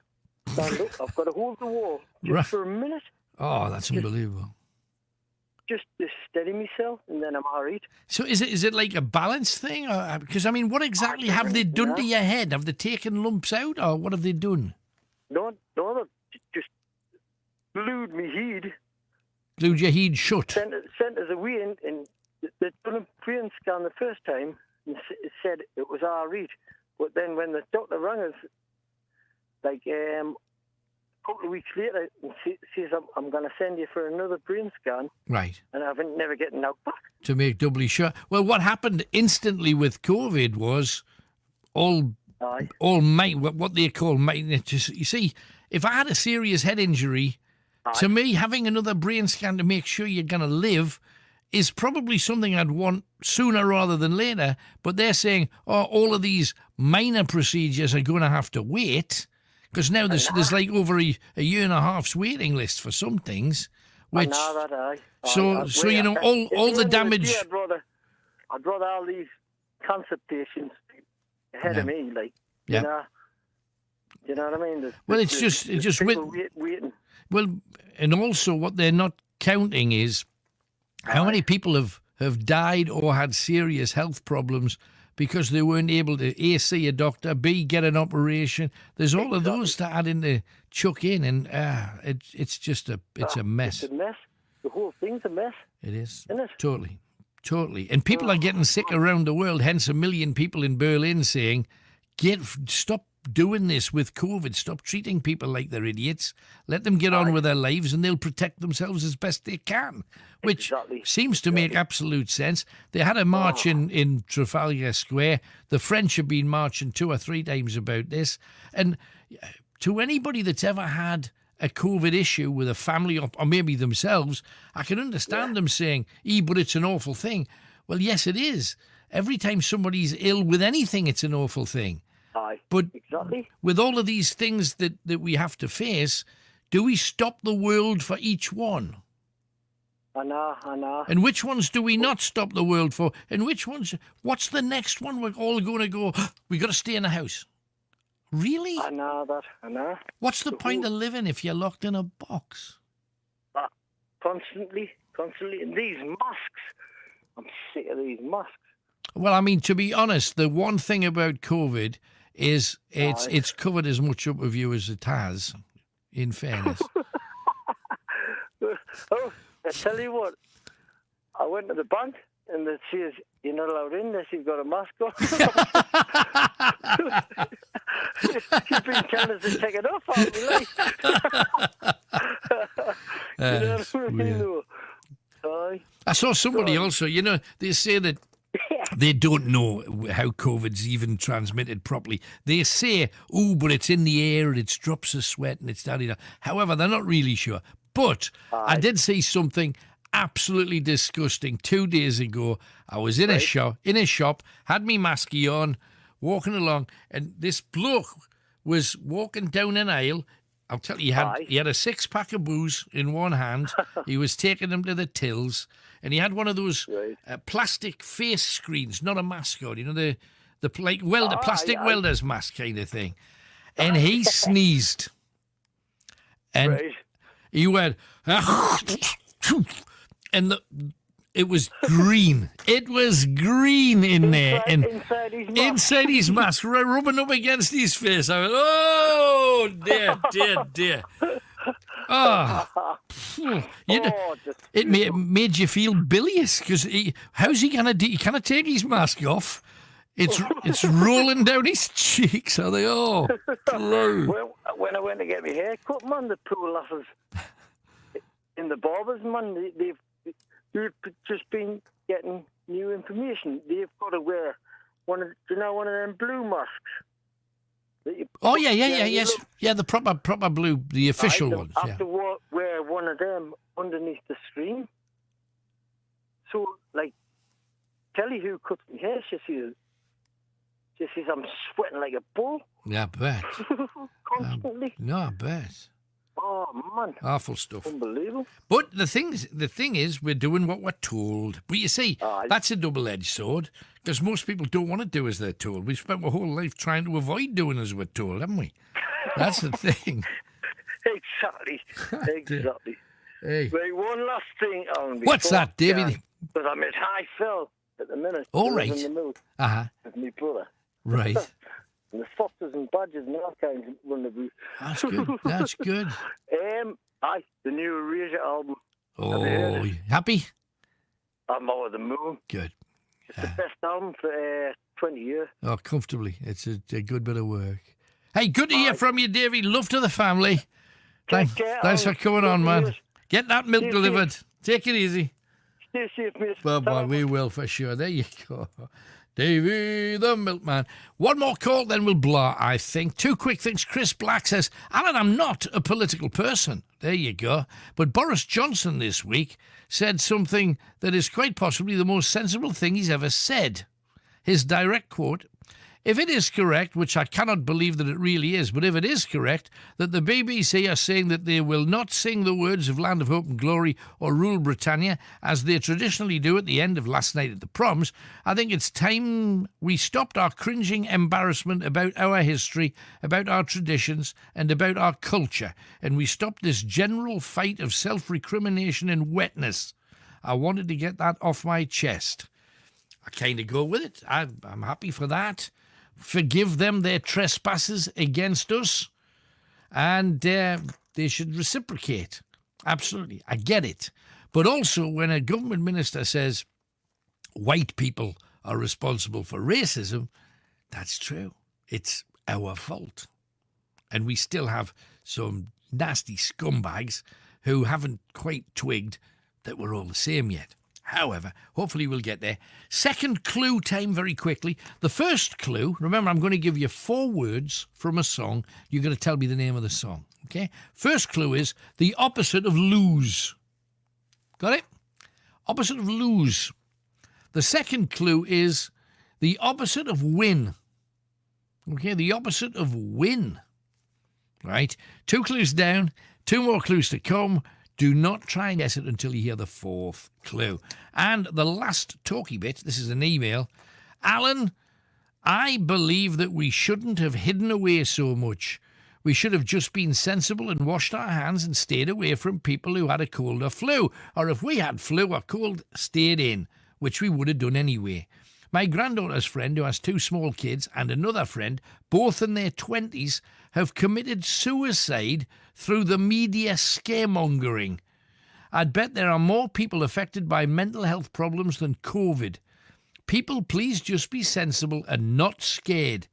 Speaker 19: up, I've got to hold the wall just for a minute.
Speaker 1: Oh, that's unbelievable.
Speaker 19: Just to steady myself, and then I'm all right.
Speaker 1: So is it like a balance thing? Because, I mean, what exactly have they done to your head? Have they taken lumps out, or what have they done?
Speaker 19: No, they've just glued me head.
Speaker 1: Glued your head shut?
Speaker 19: Sent us away, and they done a brain scan the first time, and said it was all right. But then when the doctor rang us, like a couple of weeks later, and says, I'm going to send you for another brain scan.
Speaker 1: Right.
Speaker 19: And I've never getting out back.
Speaker 1: To make doubly sure. Well, what happened instantly with COVID was what they call maintenance. You see, if I had a serious head injury, to me, having another brain scan to make sure you're going to live is probably something I'd want sooner rather than later. But they're saying, all of these minor procedures are going to have to wait. Because now there's like over a year and a half's waiting list for some things. Which, so you know, all the damage.
Speaker 19: I'd rather all these cancer patients ahead of me, like, you know what I mean?
Speaker 1: It's just
Speaker 19: waiting.
Speaker 1: Well, and also what they're not counting is how many people have died or had serious health problems because they weren't able to A, see a doctor, B, get an operation. There's all of those to add in to chuck in, and it's just a mess.
Speaker 19: It's a mess. The whole thing's a mess.
Speaker 1: It is.
Speaker 19: Isn't it?
Speaker 1: Totally. And people are getting sick around the world, hence 1 million people in Berlin saying, stop doing this with COVID. Stop treating people like they're idiots. Let them get on with their lives and they'll protect themselves as best they can, which seems to make absolute sense. They had a march in Trafalgar Square. The French have been marching 2 or 3 times about this. And to anybody that's ever had a COVID issue with a family or maybe themselves, I can understand them saying, but it's an awful thing. Well, yes, it is. Every time somebody's ill with anything, it's an awful thing. But with all of these things that we have to face, do we stop the world for each one?
Speaker 19: I know.
Speaker 1: And which ones do we not stop the world for? And what's the next one we're all going to go, we got to stay in the house? Really?
Speaker 19: I know that.
Speaker 1: What's the point of living if you're locked in a box?
Speaker 19: Constantly. And these masks, I'm sick of these masks.
Speaker 1: Well, I mean, to be honest, the one thing about COVID is it's covered as much up with you as it has, in fairness.
Speaker 19: I tell you what, I went to the bank and it says, you're not allowed in unless you've got a mask on. She's been telling us to take it off, haven't we, like? You know what I mean?
Speaker 1: Weird.
Speaker 19: Aye.
Speaker 1: I saw somebody also, they say that they don't know how COVID's even transmitted properly. They say, but it's in the air and it's drops of sweat and it's da-da-da. However, they're not really sure. But I did see something absolutely disgusting 2 days ago. I was in a shop, had me masky on, walking along, and this bloke was walking down an aisle. I'll tell you, he had a 6-pack of booze in one hand. He was taking them to the tills, and he had one of those plastic face screens, not a mask on, the plastic welder's mask kind of thing. And he sneezed, and he went, and it was green. It was green in there. Inside his mask, rubbing up against his face. I went, oh, dear. Oh. It made you feel bilious, because how's he going to do? He cannot take his mask off. It's rolling down his cheeks. Are they? Oh,
Speaker 19: well, when I went to get my hair cut, man, the poor lasses in the barbers, man, they've just been getting new information. They've got to wear one of them blue masks.
Speaker 1: Yeah, the proper blue, the official ones.
Speaker 19: I have to wear one of them underneath the screen. So, like, Kelly, who cuts my hair, she says I'm sweating like a bull.
Speaker 1: Yeah, I bet.
Speaker 19: Constantly.
Speaker 1: No, I bet.
Speaker 19: Oh, man.
Speaker 1: Awful stuff.
Speaker 19: Unbelievable.
Speaker 1: But the thing is, we're doing what we're told. But you see, that's a double-edged sword, because most people don't want to do as they're told. We've spent our whole life trying to avoid doing as we're told, haven't we? That's the thing.
Speaker 19: Exactly.
Speaker 1: Hey.
Speaker 19: Right, one last thing.
Speaker 1: What's that, David?
Speaker 19: Because I'm at High Phil at the minute.
Speaker 1: All right.
Speaker 19: In the mood with my brother.
Speaker 1: Right.
Speaker 19: And the foxes and badgers and all kinds run the booth.
Speaker 1: That's good. That's good.
Speaker 19: The new Erasure album.
Speaker 1: Oh, happy?
Speaker 19: I'm over the moon.
Speaker 1: Good.
Speaker 19: It's the best album for 20 years.
Speaker 1: Oh, comfortably. It's a good bit of work. Hey, good to hear from you, Davey. Love to the family. Thanks for coming on, man. Get that milk delivered. Take it easy.
Speaker 19: Stay safe, mate.
Speaker 1: Bye-bye. We will, for sure. There you go. Davey the milkman. One more call, then we'll blah, I think. 2 quick things. Chris Black says, Alan, I'm not a political person. There you go. But Boris Johnson this week said something that is quite possibly the most sensible thing he's ever said. His direct quote, if it is correct, which I cannot believe that it really is, but if it is correct, that the BBC are saying that they will not sing the words of Land of Hope and Glory or Rule Britannia, as they traditionally do at the end of Last Night at the Proms, I think it's time we stopped our cringing embarrassment about our history, about our traditions, and about our culture, and we stopped this general fight of self-recrimination and wetness. I wanted to get that off my chest. I kind of go with it. I'm happy for that. Forgive them their trespasses against us, and they should reciprocate. Absolutely. I get it. But also, when a government minister says white people are responsible for racism, that's true. It's our fault. And we still have some nasty scumbags who haven't quite twigged that we're all the same yet. However, hopefully we'll get there. Second clue time very quickly. The first clue, remember, I'm going to give you 4 words from a song. You're going to tell me the name of the song, okay? First clue is the opposite of lose. Got it? Opposite of lose. The second clue is the opposite of win. Okay, the opposite of win. Right? 2 clues down, 2 more clues to come. Do not try and guess it until you hear the 4th clue. And the last talky bit, this is an email. Alan, I believe that we shouldn't have hidden away so much. We should have just been sensible and washed our hands and stayed away from people who had a cold or flu. Or if we had flu or cold, stayed in, which we would have done anyway. My granddaughter's friend, who has 2 small kids, and another friend, both in their 20s, have committed suicide through the media scaremongering. I'd bet there are more people affected by mental health problems than COVID. People, please just be sensible and not scared.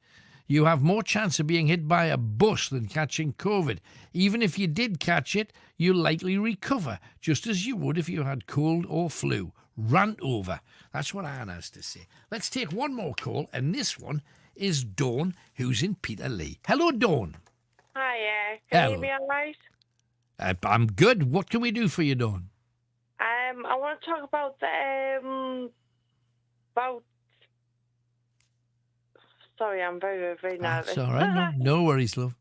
Speaker 1: you have more chance of being hit by a bus than catching COVID. Even if you did catch it, you'll likely recover, just as you would if you had cold or flu. Rant over. That's what Anne has to say. Let's take one more call, and this one is Dawn, who's in Peterlee. Hello, Dawn.
Speaker 20: Hi, can you hear me all right?
Speaker 1: I'm good. What can we do for you, Dawn?
Speaker 20: I want to talk about Sorry, I'm very, very nervous.
Speaker 1: That's all right. No worries, love.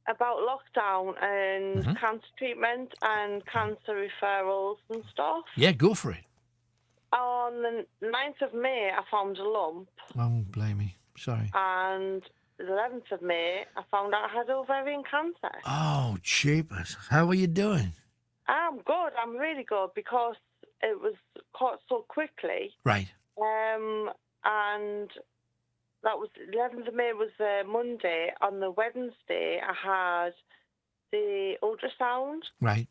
Speaker 20: About lockdown and
Speaker 1: Mhm.
Speaker 20: cancer treatment and cancer referrals and stuff.
Speaker 1: Yeah, go for it.
Speaker 20: On the 9th of May, I found a lump,
Speaker 1: Oh, blame me. Sorry.
Speaker 20: and the 11th of May, I found out I had ovarian cancer.
Speaker 1: Oh, cheapers. How are you doing?
Speaker 20: I'm good. I'm really good because it was caught so quickly.
Speaker 1: Right.
Speaker 20: And that was 11th of May was Monday. On the Wednesday, I had the ultrasound,
Speaker 1: Right.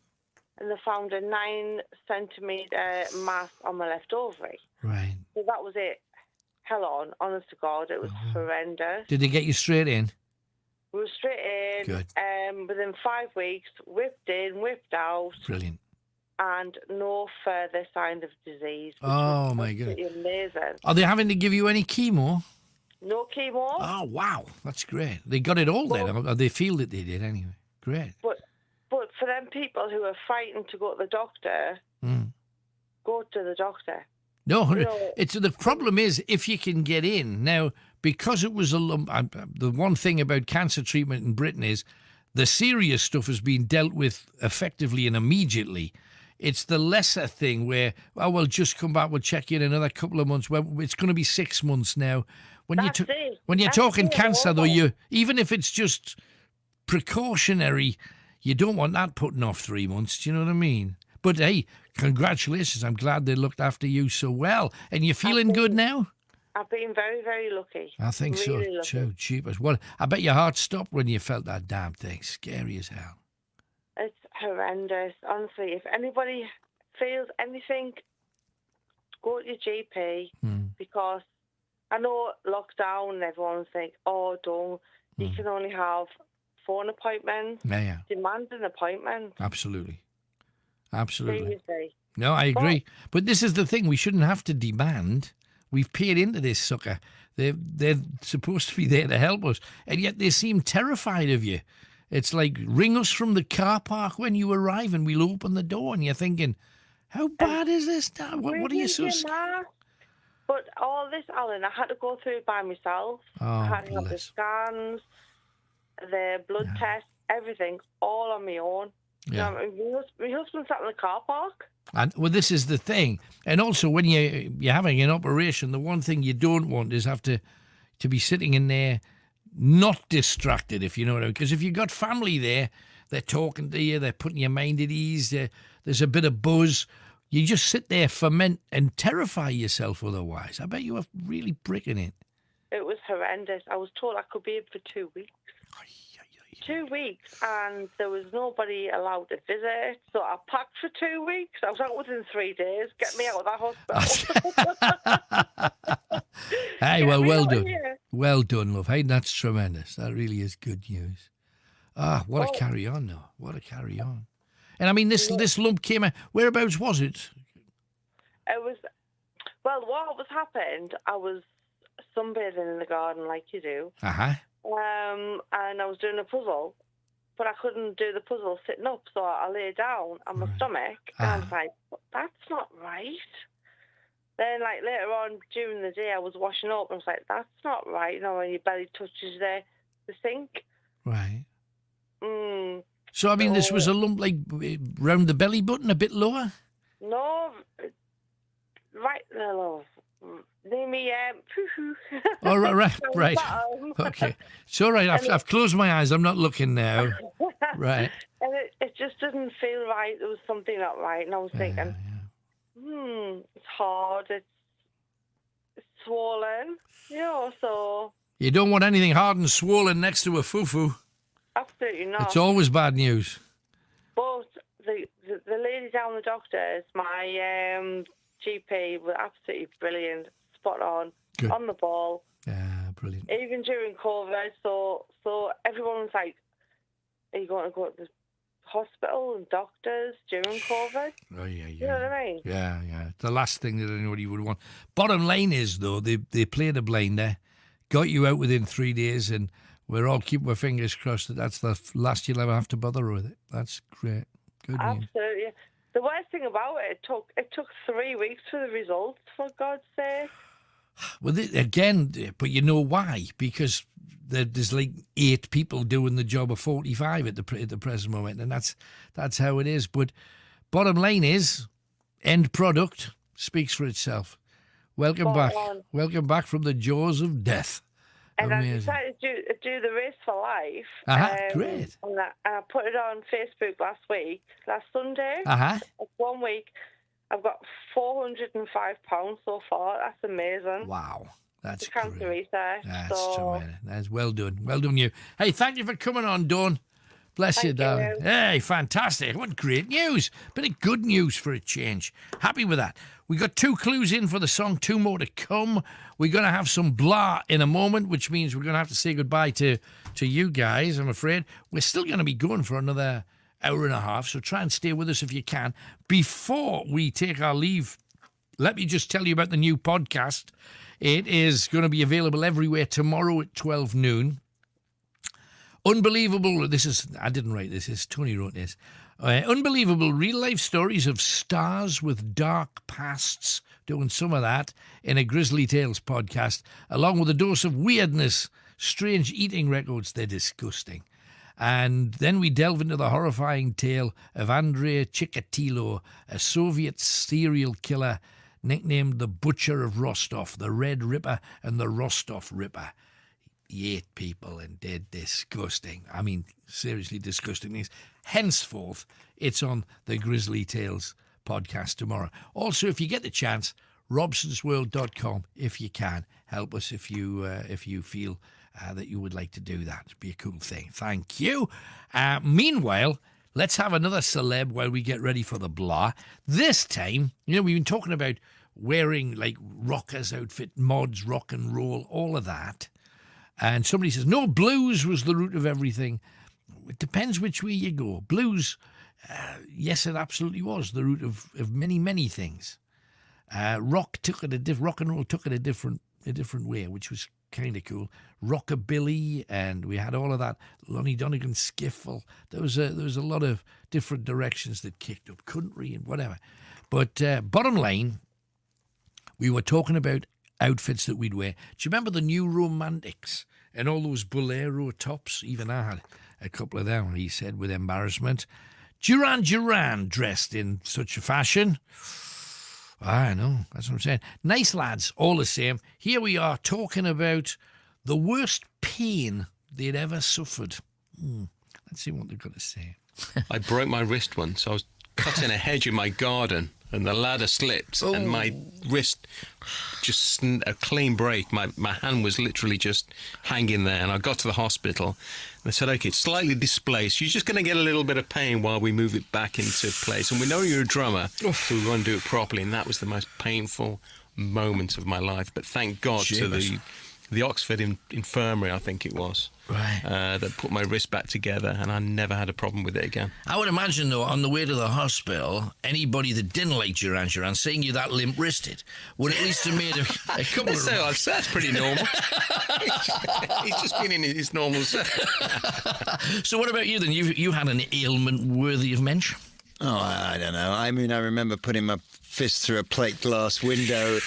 Speaker 20: and they found a 9-centimetre mass on my left ovary.
Speaker 1: Right.
Speaker 20: So that was it. Hell on, honest to God, it was horrendous.
Speaker 1: Did they get you straight in?
Speaker 20: We were straight in.
Speaker 1: Good.
Speaker 20: Within 5 weeks, whipped in, whipped out,
Speaker 1: Brilliant.
Speaker 20: and no further signs of disease. Which
Speaker 1: Oh,
Speaker 20: was
Speaker 1: my God.
Speaker 20: absolutely amazing.
Speaker 1: Are they having to give you any chemo?
Speaker 20: No chemo.
Speaker 1: Oh, wow. That's great. They got it all then. Or they feel that they did anyway. Great.
Speaker 20: But for them people who are frightened to go to the doctor, go to the doctor.
Speaker 1: No,
Speaker 20: You know,
Speaker 1: it's the problem is if you can get in now, because it was a lump. The one thing about cancer treatment in Britain is the serious stuff has been dealt with effectively and immediately. It's the lesser thing where, oh, well, just come back, we'll check you in another couple of months. Well, it's going to be 6 months now. When
Speaker 20: That's it.
Speaker 1: when you're
Speaker 20: That's
Speaker 1: talking
Speaker 20: it,
Speaker 1: cancer, though,
Speaker 20: awful.
Speaker 1: even if it's just precautionary, you don't want that putting off 3 months. Do you know what I mean? But hey, congratulations! I'm glad they looked after you so well. And you're feeling good now?
Speaker 20: I've been very, very lucky.
Speaker 1: I think
Speaker 20: really
Speaker 1: so
Speaker 20: lucky.
Speaker 1: too. Cheapers. Well, I bet your heart stopped when you felt that damn thing. Scary as hell.
Speaker 20: It's horrendous. Honestly, if anybody feels anything, go to your GP because I know lockdown and everyone's like, oh, don't. You can only have phone appointments.
Speaker 1: Yeah.
Speaker 20: Demand an appointment.
Speaker 1: Absolutely.
Speaker 20: Seriously.
Speaker 1: No, I agree. But this is the thing. We shouldn't have to demand. We've paid into this sucker. They're supposed to be there to help us. And yet they seem terrified of you. It's like, ring us from the car park when you arrive and we'll open the door. And you're thinking, how bad is this now? What are you so scared?
Speaker 20: But all this, Alan, I had to go through by myself.
Speaker 1: Oh,
Speaker 20: I had to have the
Speaker 1: bless.
Speaker 20: scans, the blood tests, everything, all on my own.
Speaker 1: Yeah.
Speaker 20: You know, my husband sat in the car park.
Speaker 1: And well, this is the thing. And also, when you're having an operation, the one thing you don't want is have to be sitting in there not distracted, if you know what I mean. Because if you've got family there, they're talking to you, they're putting your mind at ease, there's a bit of buzz. You just sit there, ferment, and terrify yourself otherwise. I bet you were really bricking it.
Speaker 20: It was horrendous. I was told I could be in for 2 weeks. 2 weeks, and there was nobody allowed to visit. So I packed for 2 weeks. I was out within 3 days. Get me out of that hospital.
Speaker 1: Hey, well, well
Speaker 20: out of
Speaker 1: done.
Speaker 20: here.
Speaker 1: Well done, love. Hey, that's tremendous. That really is good news. Ah, what a carry on, though. What a carry on. And I mean, this lump came out. Whereabouts was it?
Speaker 20: It was, well, what was happened, I was sunbathing in the garden like you do.
Speaker 1: Uh-huh.
Speaker 20: And I was doing a puzzle, but I couldn't do the puzzle sitting up, so I lay down on my stomach, and I was like, that's not right. Then, like, later on during the day, I was washing up, and I was like, that's not right, you know, when your belly touches the sink.
Speaker 1: Right. So, I mean, this was a lump, like, round the belly button, a bit lower?
Speaker 20: No, right there, love. Near me,
Speaker 1: Oh, right. Okay. It's all right. I've closed my eyes. I'm not looking now. Right.
Speaker 20: And it just didn't feel right. There was something not right. And I was thinking, it's hard. It's swollen. You know, so...
Speaker 1: You don't want anything hard and swollen next to a fufu.
Speaker 20: Absolutely not.
Speaker 1: It's always bad news.
Speaker 20: But the lady down the doctors, my GP, was absolutely brilliant. Spot on.
Speaker 1: Good.
Speaker 20: on the ball.
Speaker 1: Yeah, brilliant.
Speaker 20: Even during COVID, so everyone was like, "Are you going to go to the hospital and doctors during COVID?"
Speaker 1: Oh yeah,
Speaker 20: You know what I mean?
Speaker 1: Yeah. The last thing that anybody would want. Bottom line is though, they played a blinder, got you out within 3 days, and we're all keeping our fingers crossed that that's the last you'll ever have to bother with it. That's great. Good news.
Speaker 20: Absolutely. The worst thing about it took 3 weeks for the results. For God's sake.
Speaker 1: Well, again, but you know why? Because there's like 8 people doing the job of 45 at the present moment, and that's how it is. But bottom line is, end product speaks for itself. Welcome back. Welcome back from the jaws of death.
Speaker 20: And
Speaker 1: Amazing.
Speaker 20: I decided to do the race for life.
Speaker 1: Great.
Speaker 20: And I put it on Facebook last Sunday. It's 1 week. I've got £405 so far. That's amazing.
Speaker 1: Wow. That's
Speaker 20: cancer research.
Speaker 1: That's tremendous. That's well done. Well done, you. Hey, thank you for coming on, Dawn. Bless you, darling. Hey, fantastic. What great news. Bit of good news for a change. Happy with that. We got 2 clues in for the song, 2 more to come. We're going to have some blah in a moment, which means we're going to have to say goodbye to you guys, I'm afraid. We're still going to be going for another hour and a half, so try and stay with us if you can. Before we take our leave, let me just tell you about the new podcast. It is going to be available everywhere tomorrow at 12 noon. Unbelievable, I didn't write this, Tony wrote this. Unbelievable real-life stories of stars with dark pasts, doing some of that in a Grizzly Tales podcast, along with a dose of weirdness, strange eating records. They're disgusting. And then we delve into the horrifying tale of Andrei Chikatilo, a Soviet serial killer nicknamed the Butcher of Rostov, the Red Ripper and the Rostov Ripper. He ate people and did disgusting. I mean, seriously disgusting things. Henceforth, it's on the Grizzly Tales podcast tomorrow. Also, if you get the chance, robsonsworld.com, if you can. Help us if you feel that you would like to do that. It'd be a cool thing. Thank you. Meanwhile, let's have another celeb while we get ready for the blah. This time, we've been talking about wearing like rockers outfit, mods, rock and roll, all of that. And somebody says, no, blues was the root of everything. It depends which way you go. Blues, yes, it absolutely was the root of many, many things. Rock and roll took it a different way, which was kind of cool. Rockabilly, and we had all of that. Lonnie Donegan skiffle. There was a lot of different directions that kicked up, country and whatever. But bottom line, we were talking about outfits that we'd wear. Do you remember the New Romantics and all those bolero tops? Even I had a couple of them, he said with embarrassment. Duran Duran dressed in such a fashion. I know, that's what I'm saying. Nice lads, all the same. Here we are talking about the worst pain they'd ever suffered. Let's see what they've got to say.
Speaker 21: I broke my wrist once. I was cutting a hedge in my garden and the ladder slipped and my wrist just a clean break. My hand was literally just hanging there, and I got to the hospital and they said, okay, it's slightly displaced. You're just going to get a little bit of pain while we move it back into place. And we know you're a drummer, so we want to do it properly. And that was the most painful moment of my life. But thank God to the Oxford Infirmary, I think it was, that put my wrist back together, and I never had a problem with it again.
Speaker 15: I would imagine, though, on the way to the hospital, anybody that didn't like Duran Duran, seeing you that limp-wristed, would at least have made a couple of...
Speaker 21: That's pretty normal. He's just been in his normal set.
Speaker 15: So what about you, then? You had an ailment worthy of mention?
Speaker 22: Oh, I don't know. I mean, I remember putting my fist through a plate glass window.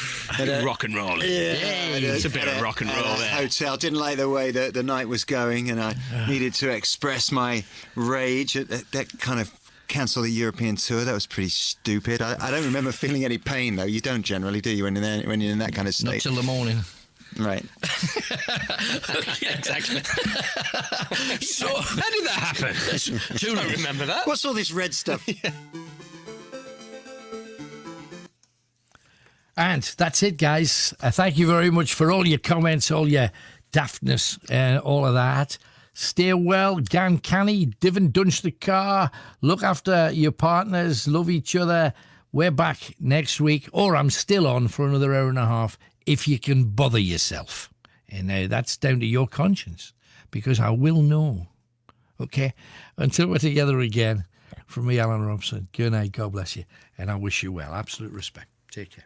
Speaker 21: Rock and roll.
Speaker 22: Yeah,
Speaker 21: it's a bit of rock and roll there.
Speaker 22: Hotel. Didn't like the way that the night was going, and I needed to express my rage. That kind of cancelled the European tour. That was pretty stupid. I don't remember feeling any pain, though. You don't generally, do you, when you're in that kind of state?
Speaker 15: Not till the morning.
Speaker 22: Right.
Speaker 21: Exactly.
Speaker 15: So
Speaker 21: how did that happen? I don't remember that.
Speaker 22: What's all this red stuff?
Speaker 1: And that's it, guys. Thank you very much for all your comments, all your daftness, and all of that. Stay well, gang canny, div and dunch the car, look after your partners, love each other, We're back next week, or I'm still on for another hour and a half if you can bother yourself. And that's down to your conscience, because I will know. Okay? Until we're together again, from me, Alan Robson, good night, God bless you, and I wish you well. Absolute respect. Take care.